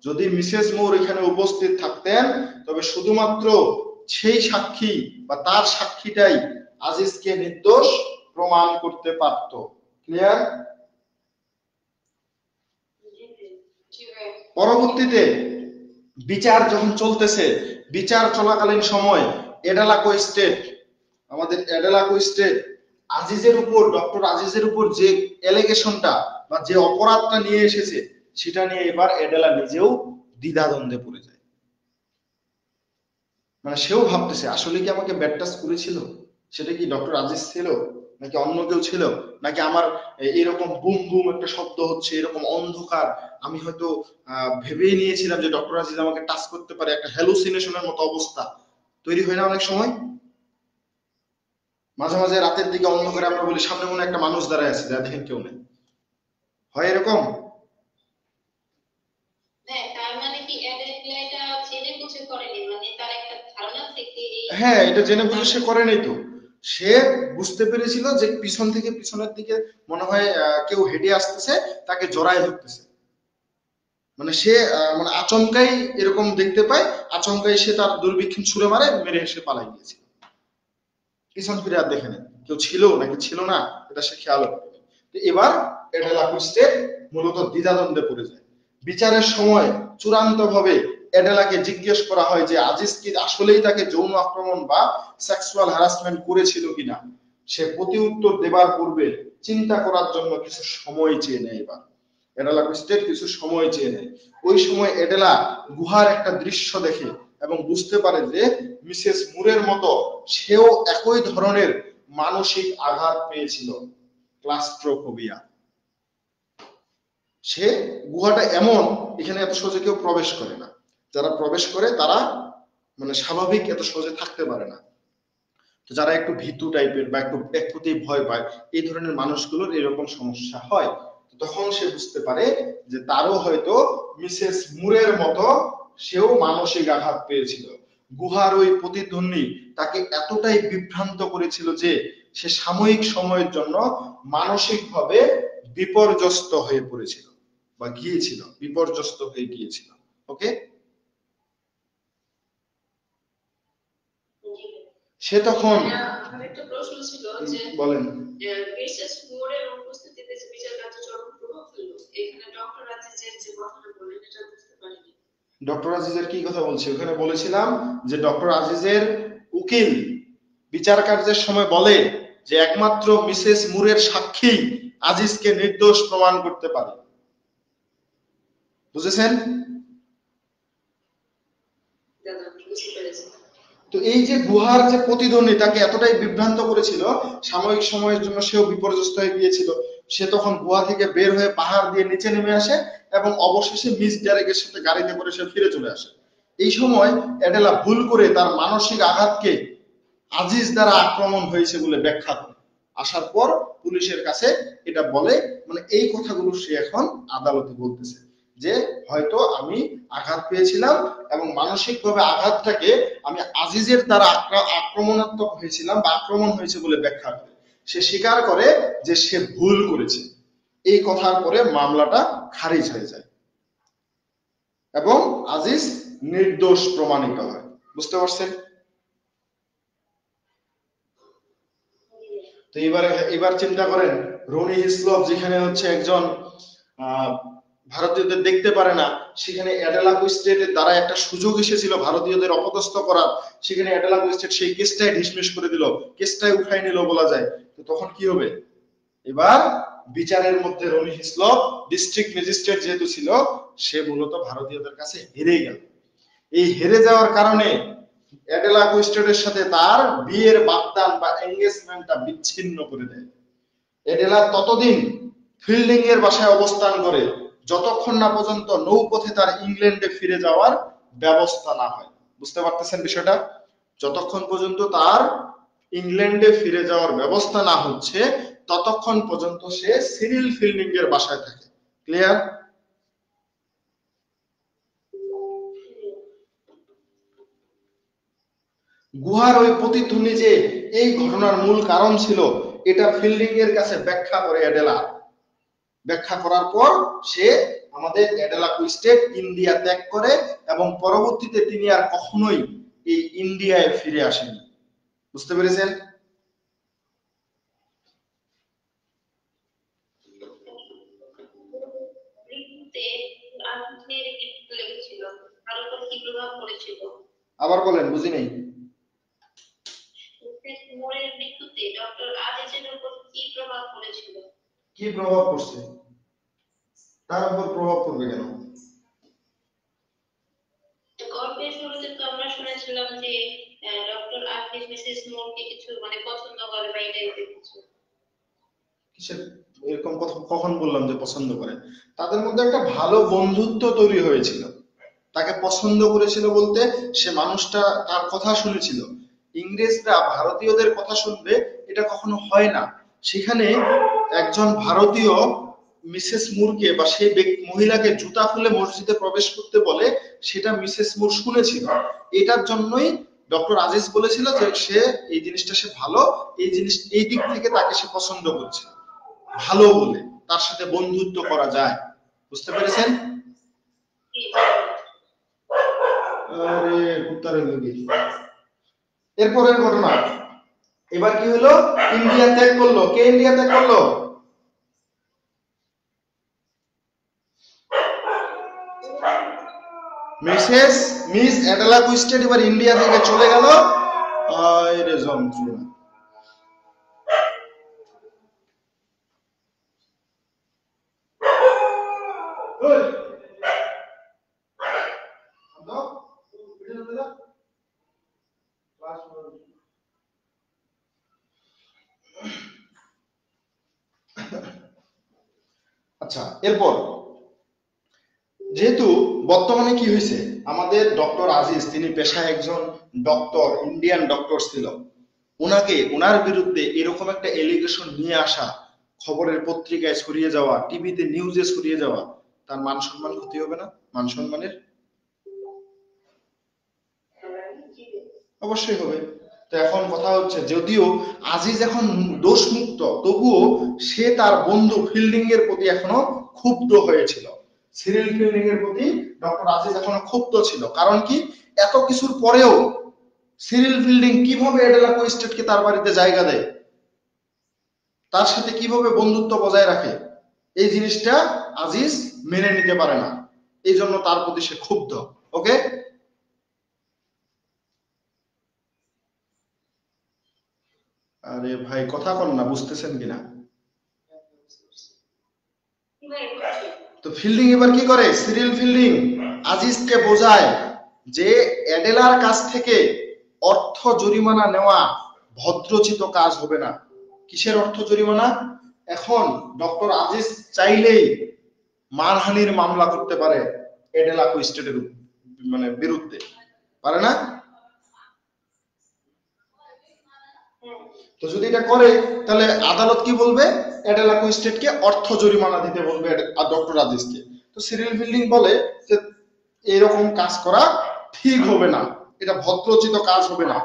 যদি মিসেস মুর এখানে উপস্থিত থাকতেন তবে শুধুমাত্র সেই সাক্ষী বা তার সাক্ষীটাই আজিজকে নির্দোষ প্রমাণ করতে পারত। ক্লিয়ার? পরবর্তীতে বিচার যখন চলতেছে, বিচার চলাকালীন সময় অ্যাডেলা কুইস্টেড, আমাদের অ্যাডেলা কুইস্টেড আজিজের উপর, ডক্টর আজিজের উপর যে অ্যালিগেশনটা বা যে অপরাধটা নিয়ে এসেছে সেটা নিয়ে এবার অ্যাডেলা নিজেও দ্বিধাদ্বন্দ্বে পড়ে যায়। মানে সেও ভাবতেছে আসলে কি আমাকে ব্যাড টাচ করেছিল, সেটা কি ডক্টর আজিজ ছিল নাকি অন্য কেউ ছিল, নাকি আমার এরকম বুম বুম একটা শব্দ হচ্ছে, এরকম অন্ধকার, আমি হয়তো ভেবেই নিয়েছিলাম যে ডক্টর আজিজ আমাকে টাচ করতে পারে, একটা হ্যালুসিনেশনের মতো অবস্থা তৈরি হয় না অনেক সময়? মাঝে মাঝে রাতের দিকে অন্ধকারে আমরা বলি সামনে মনে একটা মানুষ দাঁড়ায় আছে, দেখেন কেউ নেই, হয় এরকম? হ্যাঁ, এটা জেনে বুঝে সে করে নাই তো। সে বুঝতে পেরেছিল যে পিছন থেকে, পিছনের দিকে মনে হয় কেউ হেঁটে আসতেছে, তাকে জড়ায় ধরতেছে। মানে সে মানে আচমকাই এরকম দেখতে পায়, আচমকাই সে তার দুর্বিক্ষণ ছুড়ে মারে, মেরে সে পালাই গিয়েছিল। পিছন ফিরে আর দেখে নেই কেউ ছিল নাকি ছিল না, এটা সে খেয়াল করে। তো এবার অ্যাডেলা কুইস্টেড মূলত দ্বিধাদ্বন্দ্বে পড়ে যায় বিচারের সময় চূড়ান্তভাবে এডেলাকে জিজ্ঞেস করা হয় যে আজিজ কি আসলেই তাকে যৌন আক্রমণ বা সেক্সুয়াল হ্যারাসমেন্ট করেছিল কিনা, সে প্রতি উত্তর দেবার পূর্বে চিন্তা করার জন্য কিছু সময় চেয়ে নেয়। এবার এডেলা কুইস্টেড কিছু সময় চেয়ে নেয়। ওই সময় এডেলা গুহার একটা দৃশ্য দেখে এবং বুঝতে পারে যে মিসেস মুরের মতো সেও একই ধরনের মানসিক আঘাত পেয়েছিল, ক্লাস্ট্রোফোবিয়া। সে গুহাটা এমন, এখানে এত সহজে কেউ প্রবেশ করে না, যারা প্রবেশ করে তারা মানে স্বাভাবিক এত সহজে থাকতে পারে না। তো যারা একটু ভীতু টাইপের বা একটু একটুতেই ভয় পায়, এই ধরনের মানুষগুলোর এরকম সমস্যা হয়। তখন সে বুঝতে পারে যে তারও হয়তো মিসেস মুরের মতো সেও মানসিক আঘাত পেয়েছিল। গুহার ওই প্রতিধ্বনি তাকে এতটাই বিভ্রান্ত করেছিল যে সে সাময়িক সময়ের জন্য মানসিকভাবে বিপর্যস্ত হয়ে পড়েছিল বা গিয়েছিল, বিপর্যস্ত হয়ে গিয়েছিল। ওকে, সে তখন আমার একটা প্রশ্ন ছিল যে বলেন। মিসেস মুরের উপস্থিতিতে যে বিচার কার্য চরম প্রভাব ফেললো, এখানে ডক্টর আজিজের যে কথাটা বললেন এটা বুঝতে পারিনি। ডক্টর আজিজের কি কথা বলছি? ওখানে বলেছিলাম যে ডক্টর আজিজের উকিল বিচার কার্যের সময় বলে যে একমাত্র মিসেস মুরের সাক্ষী আজিজকে নির্দোষ প্রমাণ করতে পারে। বুঝেছেন? দাদা বুঝতে পেরেছি। তো এই যে গুহার যে প্রতিধ্বনি তাকে এতটাই বিভ্রান্ত করেছিল, সাময়িক সময়ের জন্য সেও বিপর্যস্ত হয়ে গিয়েছিল। সে তখন গুহা থেকে বের হয়ে পাহাড় দিয়ে নিচে নেমে আসে এবং অবশেষে মিস ডেরেকের সাথে গাড়িতে করে সে ফিরে চলে আসে। এই সময় এডেলা ভুল করে তার মানসিক আঘাতকে আজিজ দ্বারা আক্রমণ হয়েছে বলে ব্যাখ্যা করে। আসার পর পুলিশের কাছে এটা বলে, মানে এই কথাগুলো সে এখন আদালতে বলতেছে যে হয়তো আমি আঘাত পেয়েছিলাম এবং মানসিকভাবে আঘাতটাকে আমি আজিজের দ্বারা আক্রমণাত্মক হয়েছিলাম বা আক্রমণ হয়েছে বলে ব্যাখ্যা করে। সে স্বীকার করে যে সে ভুল করেছে। এই কথার পরে মামলাটা খারিজ হয়ে যায় এবং আজিজ নির্দোষ প্রমাণিত হয়। বুঝতে পারছেন? তো এবার চিন্তা করেন, রনি হিসলপ যেখানে হচ্ছে একজন ভারতীয়দের দেখতে পারে না, সেখানে অ্যাডেলা কুইস্টেটের দ্বারা একটা সুযোগ এসেছিল ভারতীয়দের অপদস্থ করার, সেখানে অ্যাডেলা কুইস্টেট সেই কেসটাই ডিসমিস করে দিল, কেসটাই উঠাই নিল বলা যায়। তো তখন কি হবে? এবার বিচারের মধ্যে রনি হিসলপ ডিস্ট্রিক্ট ম্যাজিস্ট্রেট যেহেতু ছিল, সে মূলত ভারতীয়দের কাছে হেরে গেল। এই হেরে যাওয়ার কারণে অ্যাডেলা কুইস্টেটের সাথে তার বিয়ের বাগদান বা এঙ্গেজমেন্টটা বিচ্ছিন্ন করে দেয়। অ্যাডেলা ততদিন ফিল্ডিং এর বাসায় অবস্থান করে যতক্ষণ না পর্যন্ত নৌপথে তার ইংল্যান্ডে ফিরে যাওয়ার ব্যবস্থা না হয়। বুঝতে পারতেছেন বিষয়টা? যতক্ষণ পর্যন্ত তার ইংল্যান্ডে ফিরে যাওয়ার ব্যবস্থা না হচ্ছে ততক্ষণ পর্যন্ত সে সিরিল ফিল্ডিং এর বাসায় থাকে। ক্লিয়ার? গুহার ওই প্রতিধ্বনি যে এই ঘটনার মূল কারণ ছিল, এটা ফিল্ডিং এর কাছে ব্যাখ্যা করে অ্যাডেলা। ব্যাখ্যা করার পর সে আমাদের অ্যাডেলা কুইস্টেট ইন্ডিয়া ত্যাগ করে এবং পরবর্তীতে তিনি আর কখনোই এই ইন্ডিয়ায় ফিরে আসেনি। বুঝতে পেরেছেন? আবার বলেন, বুঝি নাই। কি প্রভাব পড়ছে? তার উপর প্রভাব পড়বে কেন? গল্পের শুরুতে তো আমরা শুনেছিলাম যে ডক্টর আজিজ মিসেস মুরকে কিছু মানে পছন্দ করে বা এই টাইপের কিছু। কিসের এরকম কথা কখন বললাম যে পছন্দ করে? তাদের মধ্যে একটা ভালো বন্ধুত্ব তৈরি হয়েছিল। তাকে পছন্দ করেছিল বলতে সে মানুষটা তার কথা শুনেছিল। ইংরেজরা ভারতীয়দের কথা শুনবে এটা কখনো হয় না। সেখানে একজন ভারতীয় মিসেস মুরকে বা সেই মহিলাকে জুতা খুলে মসজিদে প্রবেশ করতে বলে, সেটা মিসেস মুর শুনেছিল। এটার জন্যই ডক্টর আজিজ বলেছিল যে সে এই জিনিসটা সে ভালো, এই জিনিস এই দিক থেকে তাকে সে পছন্দ করছে, ভালো বলে তার সাথে বন্ধুত্ব করা যায়। বুঝতে পেরেছেন? আরে কুত্তারে লগি। এরপরের ঘটনা, এবার কি হলো? ইন্ডিয়া ত্যাগ করলো। কে ইন্ডিয়া ত্যাগ করলো? মিস অ্যাডেলা কুইস্টেড এবার ইন্ডিয়া থেকে চলে গেল। রে যন্ত্রণা। আচ্ছা, এরপর যেহেতু বর্তমানে কি হয়েছে, আমাদের ডক্টর আজিজ তিনি পেশায় একজন ডক্টর, ইন্ডিয়ান ডক্টর ছিল। ওনার বিরুদ্ধে এরকম একটা এলিগেশন নিয়ে আসা, খবরের পত্রিকায় ছড়িয়ে যাওয়া, টিভিতে নিউজে ছড়িয়ে যাওয়া, তার মান সম্মান ক্ষতি হবে না? মান সম্মানের অবশ্যই হবে। তো এখন কথা হচ্ছে, যদিও আজিজ এখন দোষ মুক্ত, তবুও সে তার বন্ধু ফিল্ডিং এর প্রতি এখনো ক্ষুব্ধ হয়েছিল। সিরিল ফিল্ডিং এর প্রতি ডক্টর আজিজ এখনো ক্ষুব্ধ ছিল। কারণ কি, এত কিছুর পরেও সিরিল ফিল্ডিং কিভাবে অ্যাডেলা কুইস্টেডকে তার বাড়িতে জায়গা দেয়, তার সাথে কিভাবে বন্ধুত্ব বজায় রাখে, এই জিনিসটা আজিজ মেনে নিতে পারে না। এই জন্য তার প্রতি সে ক্ষুব্ধ। ওকে, আরে ভাই কথা বল না, বুঝতেছেন কিনা? তো ফিল্ডিং এবার কি করে, সিরিল ফিল্ডিং আজিজকে বোঝায় যে অ্যাডেলার কাছ থেকে অর্থ জরিমানা নেওয়া ভদ্রোচিত কাজ হবে না। কিসের অর্থ জরিমানা? এখন ডক্টর আজিজ চাইলেই মানহানির মামলা করতে পারে অ্যাডেলা কুইস্টেডের বিরুদ্ধে, পারে না? তো যদি এটা করে, তাহলে আদালত কি বলবে, অ্যাডেলা কুইস্টেডকে অর্থ জরিমানা দিতে বলবে ডক্টর আজিজকে। তো সিরিল ফিল্ডিং বলে যে এরকম কাজ করা ঠিক হবে না, এটা ভদ্রোচিত কাজ হবে না।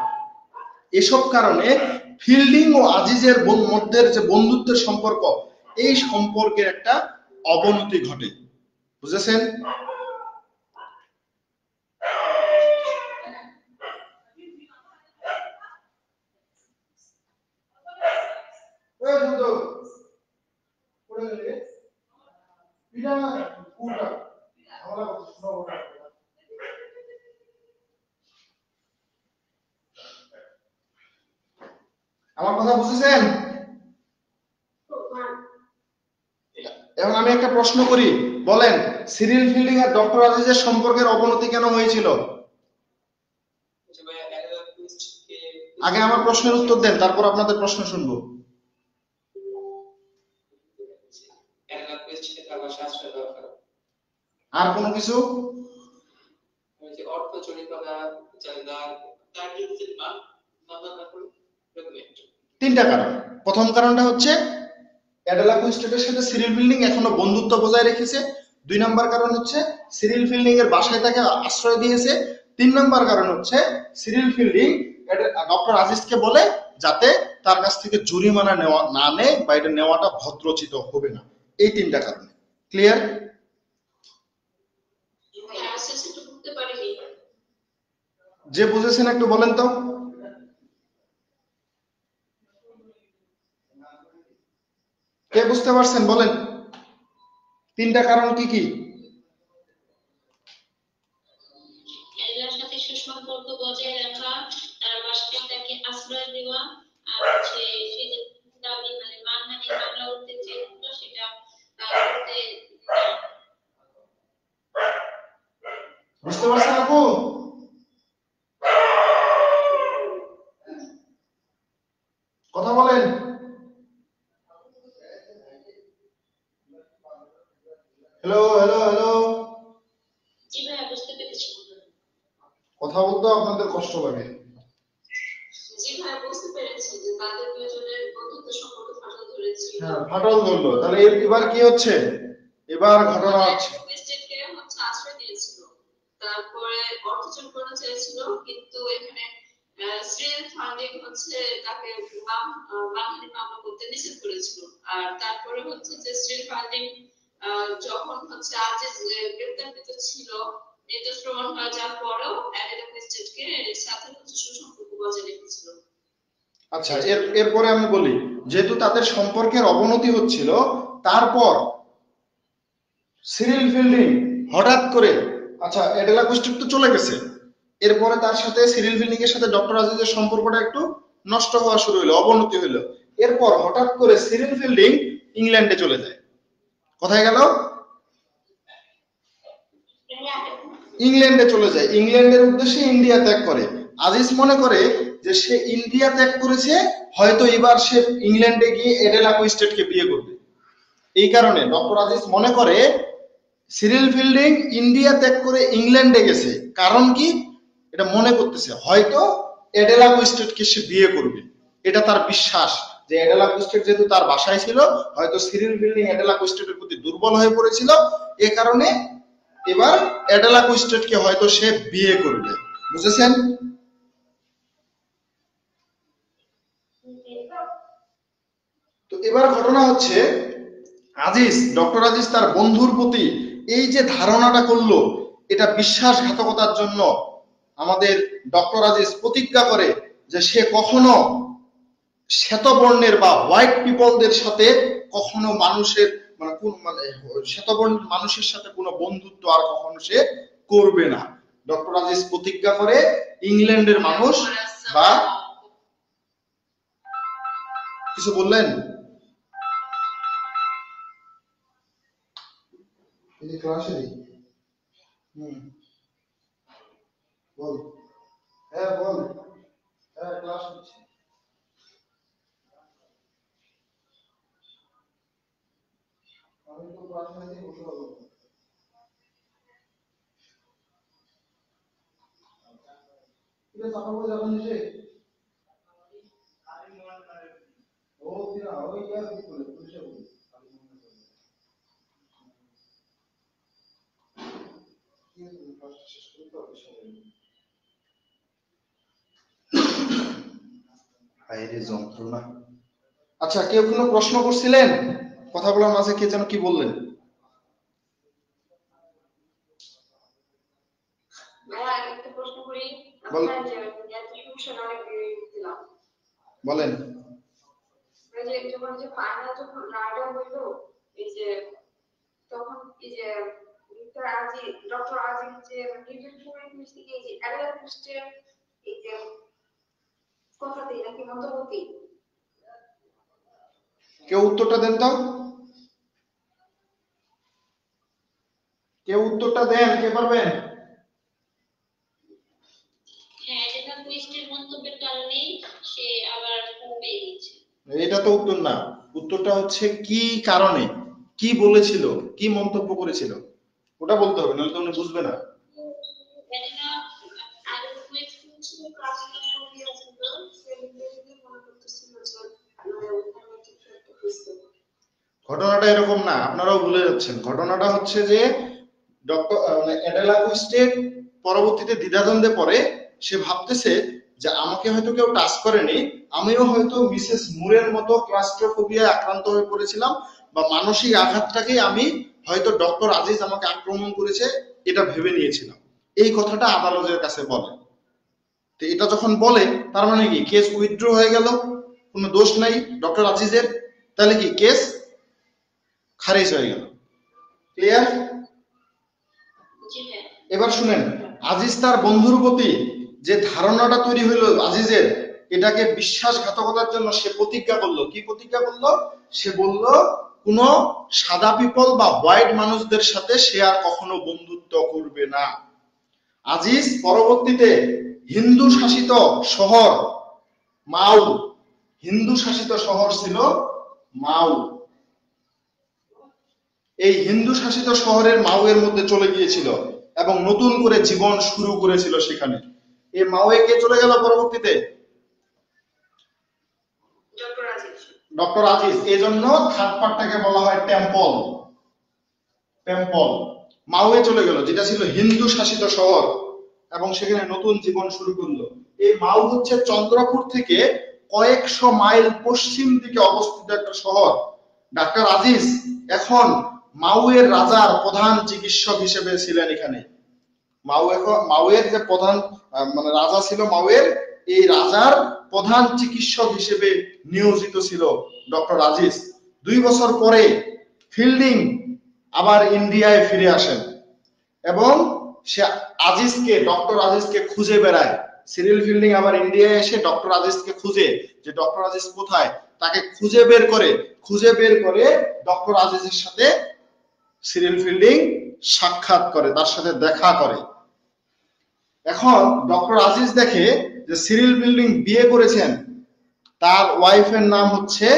এসব কারণে ফিল্ডিং ও আজিজের মধ্যে যে বন্ধুত্বের সম্পর্ক, এই সম্পর্কের একটা অবনতি ঘটে। বুঝেছেন? আমার কথা বুঝেছেন? এখন আমি একটা প্রশ্ন করি, বলেন সিরিল ফিল্ডিং আর ডক্টর আজিজের সম্পর্কের অবনতি কেন হয়েছিল? আগে আমার প্রশ্নের উত্তর দেন, তারপর আপনাদের প্রশ্ন শুনবো। আর কোনো কিছু? অর্থ জরিমানা, তিনটা কারণ। প্রথম কারণটা হচ্ছে অ্যাডেলা কুইস্টেডের সাথে সিরিল ফিল্ডিং এখনো বন্ধুত্ব বজায় রেখেছে। 2 নম্বর কারণ হচ্ছে সিরিল ফিল্ডিং এর বাসায় তাকে আশ্রয় দিয়েছে। 3 নম্বর কারণ হচ্ছে সিরিল ফিল্ডিং ডক্টর আজিজকে বলে যাতে তার কাছ থেকে জরিমানা নেওয়া না নেয়, বা এটা নেওয়াটা ভদ্রোচিত হবে না। এই 3টা কারণ। ক্লিয়ার? যে বুঝেছেন একটু বলেন তো। কে বুঝতে পারছেন বলেন, 3টা কারণ কি কি? এর সাথে সুসম্পর্ক বজায় রাখা, তার বাসায় তাকে আশ্রয় দেওয়া, আর হচ্ছে সে যে দাবি মানহানির মামলা করতে চেয়েছিল সেটা করতে। বুঝতে পারছেন আপু? কথা বলেন। Hello hello hello. জি ভাইয়া, বুঝতে পেরেছি। কথা বলতে আপনাদের কষ্ট লাগে। জি ভাইয়া, বুঝতে পেরেছি যে তাদের দুজনের বন্ধুত্ব সম্পর্ক ফাটল ধরেছিল। হ্যাঁ, ফাটল ধরলো। তাহলে এবার কি হচ্ছে? এবার ঘটনা হচ্ছে কুইস্টেডকে আশ্রয় দিয়েছিল, তারপরে অর্থ জরিমানা চেয়েছিল, কিন্তু এখানে সিরিল ফান্ডিং তাকে মানহানি মামলা করতে নিষেধ করেছিল। আর তারপরে যে সিরিল ফান্ডিং যখন আজিজ গ্রেপ্তারকৃত ছিল, নির্দোষ প্রমাণ হয়ে যাওয়ার পরেও অ্যাডেলা কুইস্টেডকে এর সাথে সুসম্পর্ক বজায় রেখেছিল। আচ্ছা, এরপরে আমি বলি, যেহেতু তাদের সম্পর্কের অবনতি হচ্ছিল, তারপর সিরিল ফিল্ডিং হঠাৎ করে আচ্ছা, এডেলা কুইস্টেড তো চলে গেছে, এরপরে তার সাথে সিরিল ফিল্ডিং এর সাথে ডক্টর আজিজের সম্পর্কটা একটু নষ্ট হওয়া শুরু হলো, অবনতি হলো। এরপর হঠাৎ করে সিরিল ফিল্ডিং ইংল্যান্ডে চলে যায়। কোথায় গেল? ইংল্যান্ডে চলে যায়। ইংল্যান্ডের উদ্দেশ্যে ইন্ডিয়া ত্যাগ করে। আজিজ মনে করে যে সে ইন্ডিয়া ত্যাগ করেছে, হয়তো এবার সে ইংল্যান্ডে গিয়ে এডেলা কুইস্টেডকে বিয়ে করবে। এই কারণে ডক্টর আজিজ মনে করে সিরিল ফিল্ডিং ইন্ডিয়া ত্যাগ করে ইংল্যান্ডে গেছে, কারণ কি এটা মনে করতেছে হয়তো এডেলা কুইস্টেডকে সে বিয়ে করবে। এটা তার বিশ্বাস যে এডেলা কুইস্টেড যেহেতু তার বাসায় ছিল, হয়তো সিরিল ফিল্ডিং এডেলা কুইস্টেডের প্রতি দুর্বল হয়ে পড়েছিল, এ কারণে এবার এডেলা কুইস্টেডকে হয়তো সে বিয়ে করবে। বুঝেছেন? তো এবার ঘটনা হচ্ছে আজিজ, ডক্টর আজিজ তার বন্ধুর প্রতি এই যে ধারণাটা করলো, এটা বিশ্বাসঘাতকতার জন্য আমাদের ডক্টর আজিজ প্রতিজ্ঞা করে যে সে কখনো শ্বেতবর্ণের বা হোয়াইট পিপলদের সাথে কখনো মানুষের শ্বেতবর্ণের মানুষের সাথে কোনো বন্ধুত্ব আর কখনো সে করবে না। ডক্টর আজিজ প্রতিজ্ঞা করে ইংল্যান্ডের মানুষ বা কিছু বললেন? বল। হ্যাঁ বল। হ্যাঁ ক্লাস হচ্ছে। আমি তো ক্লাস নিতে বসে পারবো না। এটা সাপোর্ট যাবেন নিচে। ও কিনা ওই ক্লাস কি করে পুলিশে বলি। আচ্ছা, কেউ কোনো প্রশ্ন করছিলেন? কথা বলার মাঝে কে যেন কি বললেন? বলেন। কেউ উত্তরটা দেন তো, কেউ উত্তরটা দেন, কে পারবেন? এটা তো উত্তর না, উত্তরটা হচ্ছে কি কারণে, কি বলেছিল, কি মন্তব্য করেছিল, ওটা বলতে হবে, নাহলে তো উনি বুঝবে না। ঘটনাটা এরকম না, আপনারাও ভুলে যাচ্ছেন। ঘটনাটা হচ্ছে যে ডক্টর এডেলা কুইস্টেড পরবর্তীতে দ্বিধাদ্বন্দ্বে পড়ে। সে ভাবতেছে যে আমাকে হয়তো কেউ টাচ করেনি, আমিও হয়তো মিসেস মুরের মতো ক্লাস্ট্রোফোবিয়ায় আক্রান্ত হয়ে পড়েছিলাম, বা মানসিক আঘাতটাকে আমি হয়তো ডক্টর আজিজ আমাকে আক্রমণ করেছে এটা ভেবে নিয়েছিলাম। এই কথাটা আদালতের কাছে বলে। তো এটা যখন বলে তার মানে কি কেস উইথড্র হয়ে গেল, কোনো দোষ নাই ডক্টর আজিজের, তাহলে কি কেস খারিজ হয়ে গেল। ক্লিয়ার? এবার শুনেন, আজিজ তার বন্ধুর প্রতি যে ধারণাটা তৈরি হইল আজিজের, এটাকে বিশ্বাসঘাতকতার জন্য সে প্রতিজ্ঞা করলো। কি প্রতিজ্ঞা করলো? সে বলল কোন সাদা পিপল বা হোয়াইট মানুষদের সাথে সে আর কখনো বন্ধুত্ব করবে না। আজিজ পরবর্তীতে হিন্দু শাসিত শহর মাউ, হিন্দু শাসিত শহর ছিল মাউ, এই হিন্দু শাসিত শহরের মাউয়ের মধ্যে চলে গিয়েছিল এবং নতুন করে জীবন শুরু করেছিল সেখানে। এই মাউয়ে কে চলে গেল পরবর্তীতে? ডক্টর আজিজ। এই জন্য থার্ড পার্টটাকে বলা হয় টেম্পল। টেম্পল মাউয়ে চলে গেল, যেটা ছিল হিন্দু শাসিত শহর, এবং সেখানে নতুন জীবন শুরু করলো। এই মাউ হচ্ছে চন্দ্রপুর থেকে কয়েকশো মাইল পশ্চিম দিকে অবস্থিত একটা শহর। ডাক্তার আজিজ এখন মাউয়ের রাজার প্রধান চিকিৎসক হিসেবে ছিলেন এখানে। মাউয়ের যে প্রধান রাজা ছিল মাউয়ের, এই রাজার প্রধান চিকিৎসক হিসেবে নিয়োজিত ছিল ডক্টর আজিজ। 2 বছর পরে ফিল্ডিং আবার ইন্ডিয়ায় ফিরে আসেন এবং সে ডক্টর আজিজকে খুঁজে বেড়ায়। সিরিল ফিল্ডিং আবার ইন্ডিয়ায় এসে ডক্টর আজিজকে খুঁজে, যে ডক্টর আজিজ কোথায়, তাকে খুঁজে বের করে ডক্টর আজিজের সাথে সিরিল ফিল্ডিং সাক্ষাৎ করে, তার সাথে দেখা করে। এখন ডক্টর আজিজ দেখে যে সিরিল ফিল্ডিং বিয়ে করেছেন, তার ওয়াইফের নাম হচ্ছে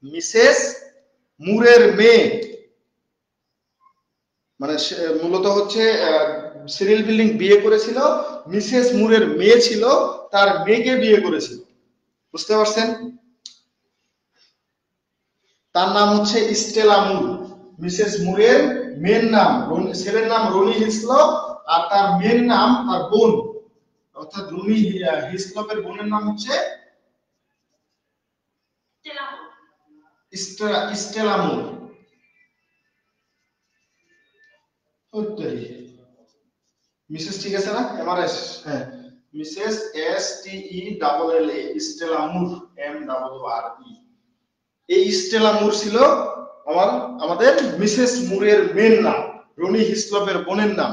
মিসেস মুরের মেয়ে, মানে মূলত হচ্ছে সিরিল ফিল্ডিং বিয়ে করেছিল, মিসেস মুরের মেয়ে ছিল, তার মেয়েকে বিয়ে করেছিল। বুঝতে পারছেন? তার নাম হচ্ছে স্টেলা মুর। মিসেস মুরের মেয়ের নাম, ছেলের নাম রনি হিসলপ, আর তার মেয়ের নাম, তার বোন অর্থাৎ রনি হিসলপের বোনের নাম হচ্ছে স্টেলা মুর। মিসেস ঠিক আছে না? এমআরএস, হ্যাঁ, মিসেস STELLA, স্টেলা মুর, MRRE। এই স্টেলা মুর ছিল আমাদের মিসেস মুরের মেয়ের নাম, রনি হিসলপের বোনের নাম।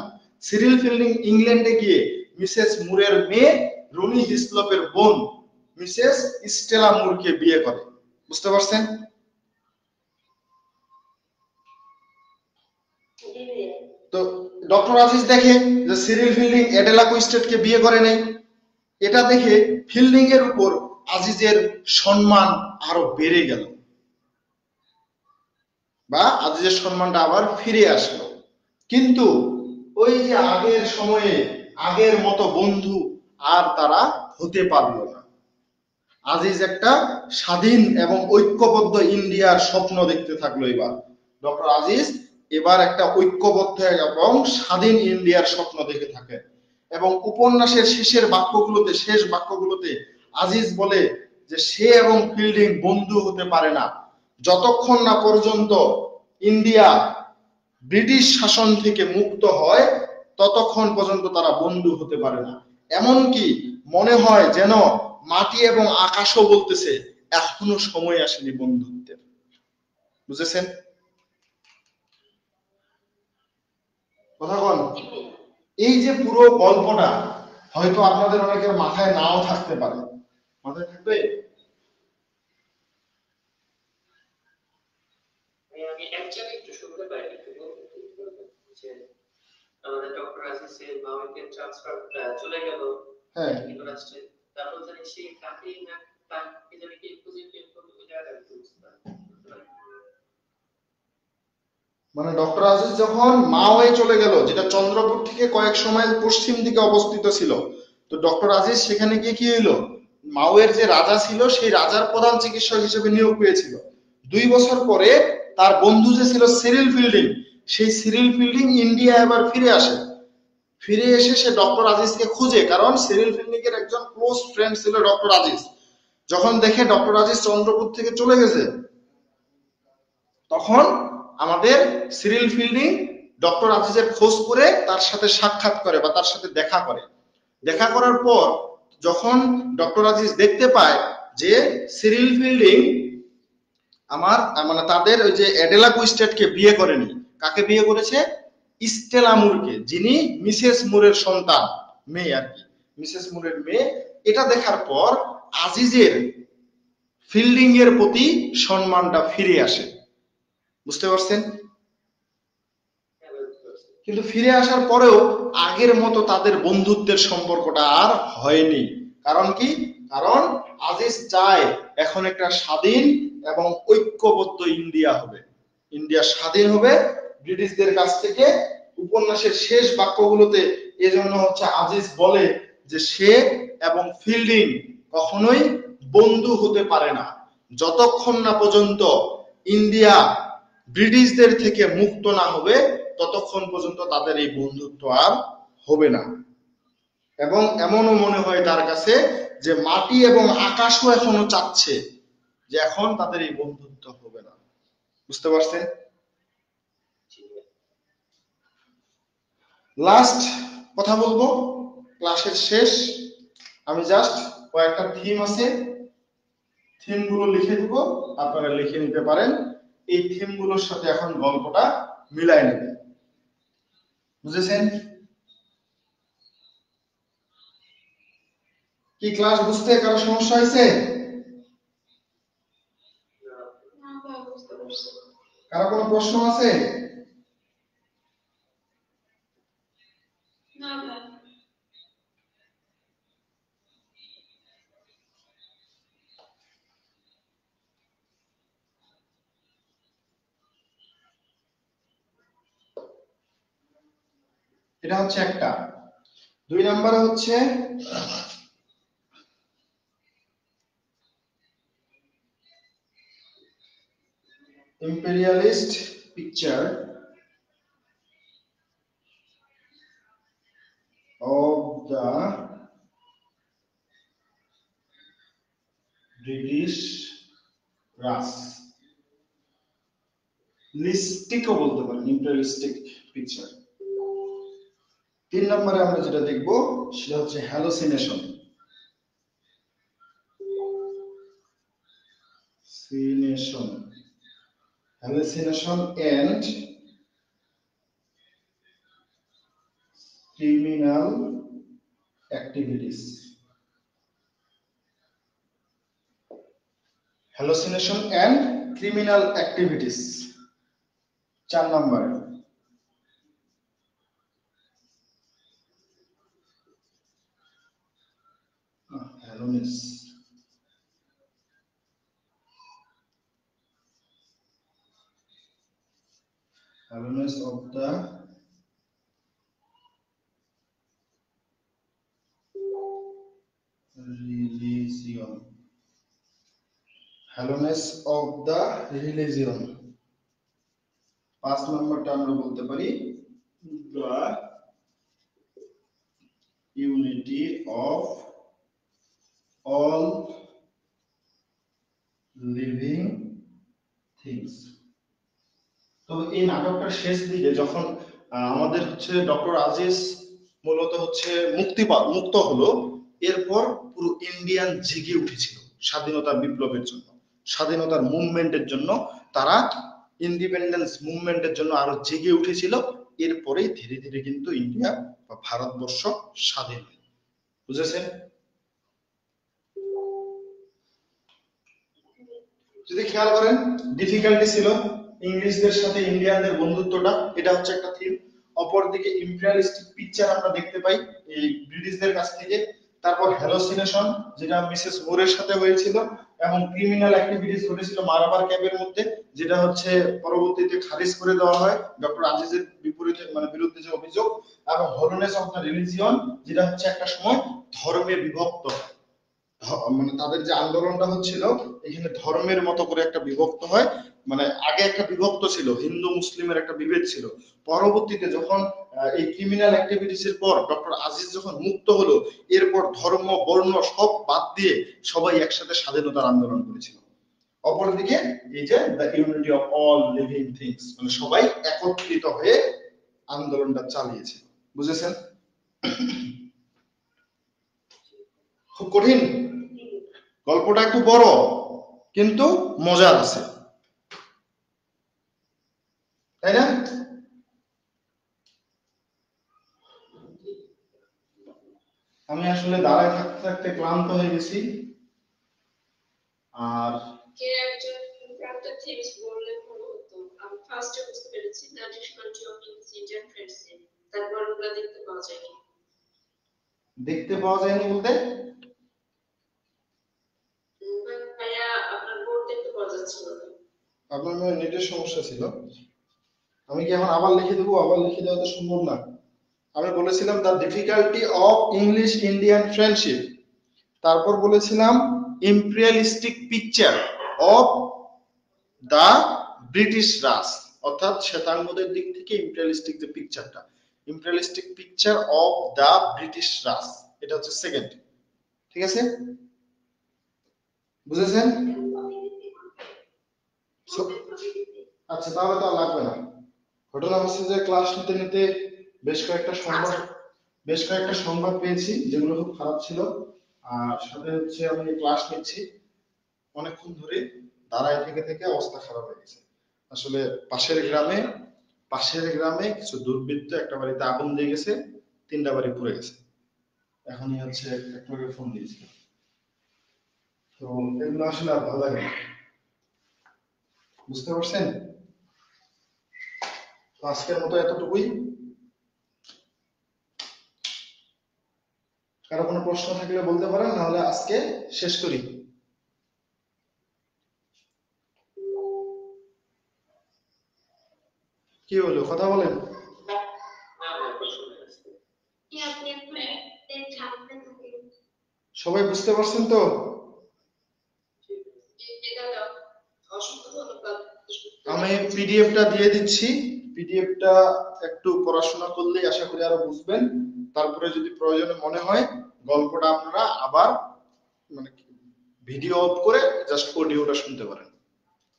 সিরিল ফিল্ডিং ইংল্যান্ডে গিয়ে মিসেস মুরের মেয়ে, রনি হিসলপের বোন মিসেস স্টেলা মুরকে বিয়ে করে। বুঝতে পারছেন? তো ডক্টর আজিজ দেখে যে সিরিল ফিল্ডিং অ্যাডেলা কুইস্টেডকে বিয়ে করে নাই। এটা দেখে ফিল্ডিং এর উপর আজিজের সম্মান আরো বেড়ে গেল, বা আজিজের সম্মানটা আবার ফিরে আসলো। কিন্তু ওই যে আগের সময়ে আগের মতো বন্ধু আর তারা হতে পারলো না। আজিজ একটা স্বাধীন এবং ঐক্যবদ্ধ ইন্ডিয়ার স্বপ্ন দেখতে থাকলো। এবার ডক্টর আজিজ এবার একটা ঐক্যবদ্ধ এবং স্বাধীন ইন্ডিয়ার স্বপ্ন দেখে থাকে। এবং উপন্যাসের শেষ বাক্যগুলোতে আজিজ বলে যে সে এবং ফিল্ডিং বন্ধু হতে পারে না যতক্ষণ না পর্যন্ত ইন্ডিয়া ব্রিটিশ শাসন থেকে মুক্ত হয়, ততক্ষণ পর্যন্ত তারা বন্ধু হতে পারে না। এমনকি মনে হয় যেন মাটি এবং আকাশও বলতেছে এখনো সময় আসেনি বন্ধুত্বের। বুঝেছেন কথা বল? এই যে পুরো গল্পটা হয়তো আপনাদের অনেকের মাথায় নাও থাকতে পারে। মাথায় থাকবে? আমি অ্যাকচুয়ালি একটু শুনতে পাই, যে আমাদের ডক্টর আজিজের মাওয়েকে ট্রান্সফার চলে গেল যুক্তরাষ্ট্রে, তারপর জানি সেই কাকেই না তাকে জানি কি খুঁজে বের করতে ওই জায়গাটা বুঝতে পারি। মানে ডক্টর আজিজ যখন মাওয়ে চলে গেল, যেটা চন্দ্রপুর থেকে কয়েক মাইল পশ্চিম দিকে অবস্থিত ছিল, তো ডক্টর আজিজ সেখানে গিয়ে কি হইলো, মাওয়ের যে রাজা ছিল সেই রাজার প্রধান চিকিৎসক হিসেবে নিয়োগ পেয়েছিল। 2 বছর পরে তার বন্ধু যে ছিল সিরিল ফিল্ডিং, সেই সিরিল ফিল্ডিং ইন্ডিয়া এবার ফিরে এসে সে ডক্টর আজিজকে খুঁজে, কারণ সিরিল ফিল্ডিং এর একজন ক্লোজ ফ্রেন্ড ছিল ডক্টর আজিজ। যখন দেখে ডক্টর আজিজ চন্দ্রপুর থেকে চলে গেছে, তখন আমাদের সিরিল ফিল্ডিং ডক্টর আজিজের খোঁজ করে তার সাথে সাক্ষাৎ করে বা তার সাথে দেখা করে। দেখা করার পর যখন ডক্টর আজিজ দেখতে পায় যে সিরিল ফিল্ডিং মানে তাদের ওই যে অ্যাডেলা কুইস্টেডকে বিয়ে করেনি, কাকে বিয়ে করেছে? স্টেলা মুরকে, যিনি মিসেস মুরের সন্তান, মেয়ে আর কি, মিসেস মুরের মেয়ে। এটা দেখার পর আজিজের ফিল্ডিং এর প্রতি সম্মানটা ফিরে আসে। বুঝতে পারছেন? কিন্তু ফিরে আসার পরেও আগের মতো তাদের বন্ধুত্বের সম্পর্কটা আর হয়নি। কারণ কি? কারণ আজিজ চায় এখন একটা স্বাধীন এবং ঐক্যবদ্ধ ইন্ডিয়া হবে, ইন্ডিয়া স্বাধীন হবে ব্রিটিশদের কাছ থেকে। উপন্যাসের শেষ বাক্যগুলোতে এজন্য হচ্ছে আজিজ বলে যে সে এবং ফিল্ডিং কখনোই বন্ধু হতে পারে না যতক্ষণ না পর্যন্ত ইন্ডিয়া ব্রিটিশদের থেকে মুক্ত না হবে, ততক্ষণ পর্যন্ত তাদের এই বন্ধুত্ব আর হবে না। এবং এমনও মনে হয় তার কাছে যে মাটি এবং আকাশও এখনো চাচ্ছে যে এখন তাদের এই বন্ধুত্ব হবে না। বুঝতে পারছেন? লাস্ট কথা বলবো, ক্লাসের শেষ। আমি জাস্ট কয়েকটা থিম আছে, থিমগুলো লিখে দিব, আপনারা লিখে নিতে পারেন। এই থিমগুলোর সাথে এখন গল্পটা মিলাই নেবেন। বুঝেছেন? কি ক্লাস বুঝতে কারো সমস্যা হয়েছে? না ভাই, বুঝতে পারছি। কারো কোনো প্রশ্ন আছে? না ভাই। এটা হচ্ছে একটা। 2 নম্বরে হচ্ছে imperialist picture of the British Raj, লিস্টিকও বলতে পারেন, ইম্পেরিয়ালিস্টিক পিকচার। 3 নম্বরে আমরা যেটা দেখব সেটা হচ্ছে hallucination, hallucination and criminal activities. Hallucination and criminal activities 4 নম্বরে। হ্যালোনেস, hallowedness of the religion, hallowedness of the religion। 5 নম্বরটা আমরা বলতে পারি the unity of all living things। তো এই নাটকটার শেষ দিকে যখন আমাদের হচ্ছে ডক্টর আজিজ মূলত হচ্ছে মুক্ত হলো, এরপর পুরো ইন্ডিয়ান জেগে উঠেছিল স্বাধীনতার বিপ্লবের জন্য, স্বাধীনতার মুভমেন্টের জন্য। তারা ইন্ডিপেন্ডেন্স মুভমেন্টের জন্য আরো জেগে উঠেছিল। এরপরেই ধীরে ধীরে কিন্তু ইন্ডিয়া বা ভারতবর্ষ স্বাধীন হয়। বুঝেছেন? যদি খেয়াল করেন, ডিফিকাল্টি ছিল ইংলিশদের সাথে ইন্ডিয়ানদের বন্ধুত্বটা, এটা হচ্ছে একটা থিম। অপরদিকে ইম্পেরিয়ালিস্টিক পিকচার আমরা দেখতে পাই এই ব্রিটিশদের কাছ থেকে। তারপর হ্যালোসিনেশন, যেটা মিসেস মোরের সাথে হয়েছিল, এবং ক্রিমিনাল অ্যাক্টিভিটিস ঘটেছিল মারাবার ক্যাম্পের মধ্যে, যেটা হচ্ছে পরবর্তীতে খারিজ করে দেওয়া হয় ডক্টর আজিজের বিপরীতে, মানে বিরুদ্ধে যে অভিযোগ। এবং হলোনেস অফ দ্য রিলিজিয়ন, যেটা হচ্ছে একটা সময় ধর্মে বিভক্ত, মানে তাদের যে আন্দোলনটা হচ্ছিল এখানে ধর্মের মতো করে একটা বিভক্ত হয়। মানে আগে একটা বিভক্ত ছিল, হিন্দু মুসলিমের একটা বিভেদ ছিল। পরবর্তীতে যখন এই ক্রিমিনাল অ্যাক্টিভিটিস এর পর ডক্টর আজিজ যখন মুক্ত হলো, এরপর ধর্ম বর্ণ সব বাদ দিয়ে সবাই একসাথে স্বাধীনতার আন্দোলন করেছিল। অপরদিকে এই যে the unity of all living things, মানে সবাই একত্রিত হয়ে আন্দোলনটা চালিয়েছিল। বুঝেছেন? খুব কঠিন গল্পটা, একটু বড় কিন্তু মজার আছে, তাই না? আমি আসলে দাঁড়ায় থাকতে থাকতে ক্লান্ত হয়ে গেছি। আর কে একজন একটা থিমস বললে ভালো হতো। আমি ফার্স্টে বুঝতে পেরেছি that is country of Indian friendship. তারপর ওগুলো দেখতে পাওয়া যায়নি। দেখতে পাওয়া যায়নি বলতে? ভাইয়া আপনার বোর্ড দেখতে পাওয়া যাচ্ছিল না। আপনার নেটের সমস্যা ছিল। আমি কি এখন আবার লিখে দেবো? আবার লিখে দেওয়া তো সম্ভব না। আমি বলেছিলাম the difficulty of English Indian friendship, তারপর বলেছিলাম imperialistic picture of the British Raj, অর্থাৎ শ্বেতাঙ্গদের দিক থেকে ইম্পেরিয়ালিস্টিক যে পিকচারটা, imperialistic picture of the British Raj, এটা হচ্ছে সেকেন্ড। ঠিক আছে? বুঝেছেন? আচ্ছা, তাহলে তো আর লাগবে না। ঘটনা হচ্ছে যে ক্লাস নিতে নিতে বেশ কয়েকটা সংবাদ পেয়েছি যেগুলো খুব খারাপ ছিল। আর সাথে হচ্ছে আমি ক্লাস নিচ্ছি অনেকক্ষণ ধরে, দাঁড়ায় থেকে থেকে অবস্থা খারাপ হয়ে গেছে। আসলে পাশের গ্রামে কিছু দুর্বৃত্ত একটা বাড়িতে আগুন দিয়ে গেছে, 3টা বাড়ি পুড়ে গেছে। এখনই হচ্ছে একটু আগে ফোন দিয়েছিল। তো এগুলো আসলে আর ভালো লাগে না, বুঝতে পারছেন? তো আজকের মতো এতটুকুই। কারো কোনো প্রশ্ন থাকলে বলতে পারেন, নাহলে আজকে শেষ করি। কি হলো, কথা বলেন। সবাই বুঝতে পারছেন তো? আমি পিডিএফটা দিয়ে দিচ্ছি, পিডিএফটা একটু পড়াশোনা করলেই আশা করি আরো বুঝবেন। তারপরে যদি প্রয়োজনে মনে হয় গল্পটা আপনারা আবার মানে ভিডিও অফ করে জাস্ট অডিওটা শুনতে পারেন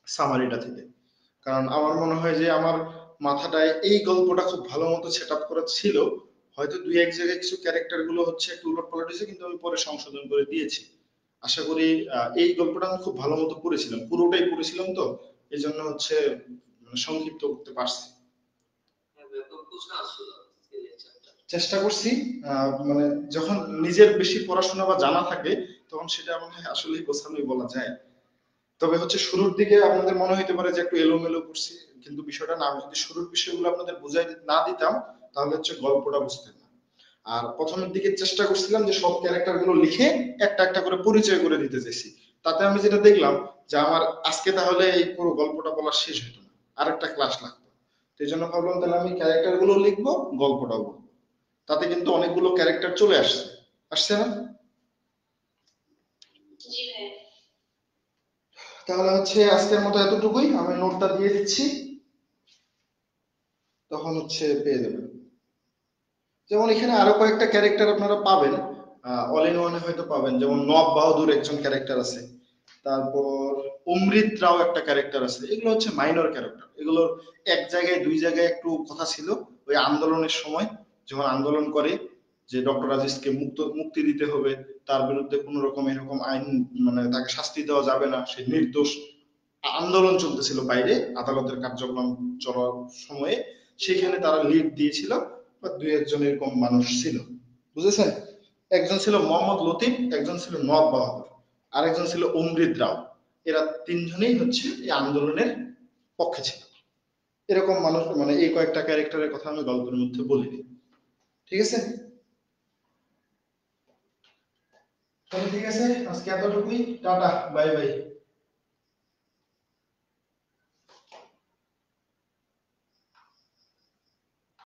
সামারিটা থেকে। কারণ আমার মনে হয় যে আমার মাথাটায় এই গল্পটা খুব ভালো মতো সেট আপ করা ছিল, হয়তো দুই এক জায়গায় কিছু ক্যারেক্টার গুলো হচ্ছে একটু উলটপালট হয়েছে, কিন্তু আমি পরে সংশোধন করে দিয়েছি। আশা করি এই গল্পটা আমি খুব ভালো মতো পড়েছিলাম, পুরোটাই পড়েছিলাম, তো এই জন্য হচ্ছে সংক্ষিপ্ত করতে পারছি। চেষ্টা করছি, মানে যখন নিজের বেশি পড়াশোনা বা জানা থাকে তখন সেটা মনে হয় আসলে গোছানোই বলা যায়। তবে হচ্ছে শুরুর দিকে আপনাদের মনে হইতে পারে যে একটু এলোমেলো করছি, কিন্তু বিষয়টা না। আমি যদি শুরুর বিষয়গুলো আপনাদের বুঝাই না দিতাম তাহলে হচ্ছে গল্পটা বুঝতেন না। আর প্রথমের দিকে চেষ্টা করছিলাম যে সব ক্যারেক্টার গুলো লিখে একটা একটা করে পরিচয় করে দিতে চাইছি। তাতে আমি যেটা দেখলাম যে আমার আজকে তাহলে এই পুরো গল্পটা বলা শেষ হতো না, আরেকটা ক্লাস লাগতো। এই জন্য ভাবলাম তাহলে আমি ক্যারেক্টার গুলো লিখবো, গল্পটাও বলবো। তাতে কিন্তু অনেকগুলো ক্যারেক্টার চলে আসছে, আসছে না? তাহলে হচ্ছে আজকের মতো এতটুকুই, আমি নোটটা দিয়ে দিচ্ছি, তখন হচ্ছে পেয়ে যাবেন। যেমন এখানে আরো কয়েকটা ক্যারেক্টার আপনারা পাবেন, অল ইন ওয়ানে হয়তো পাবেন। যেমন নব বাহাদুর একজন ক্যারেক্টার আছে, তারপর অমৃত রাও একটা ক্যারেক্টার আছে। এগুলো হচ্ছে মাইনর ক্যারেক্টার, এগুলোর এক জায়গায় দুই জায়গায় একটু কথা ছিল ওই আন্দোলনের সময়, যখন আন্দোলন করে যে ডক্টর আজিজকে মুক্তি দিতে হবে, তার বিরুদ্ধে কোন রকম এরকম আইন মানে তাকে শাস্তি দেওয়া যাবে না, সে নির্দোষ। আন্দোলন চলতেছিল বাইরে আদালতের কার্যক্রম চলার সময়ে, সেখানে তারা লিড দিয়েছিল বা দুই একজন এরকম মানুষ ছিল, বুঝেছেন? একজন ছিল মোহাম্মদ লতিফ, একজন ছিল নওয়াব বাহাদুর, আর একজন ছিল অমৃত রাও। এরা তিনজনেই হচ্ছে এই আন্দোলনের পক্ষে ছিল। এরকম মানুষ মানে এই কয়েকটা ক্যারেক্টারের কথা আমি গল্পের মধ্যে বলিনি। ঠিক আছে, তাহলে ঠিক আছে, আজকে এতটুকুই। Tata, bye bye.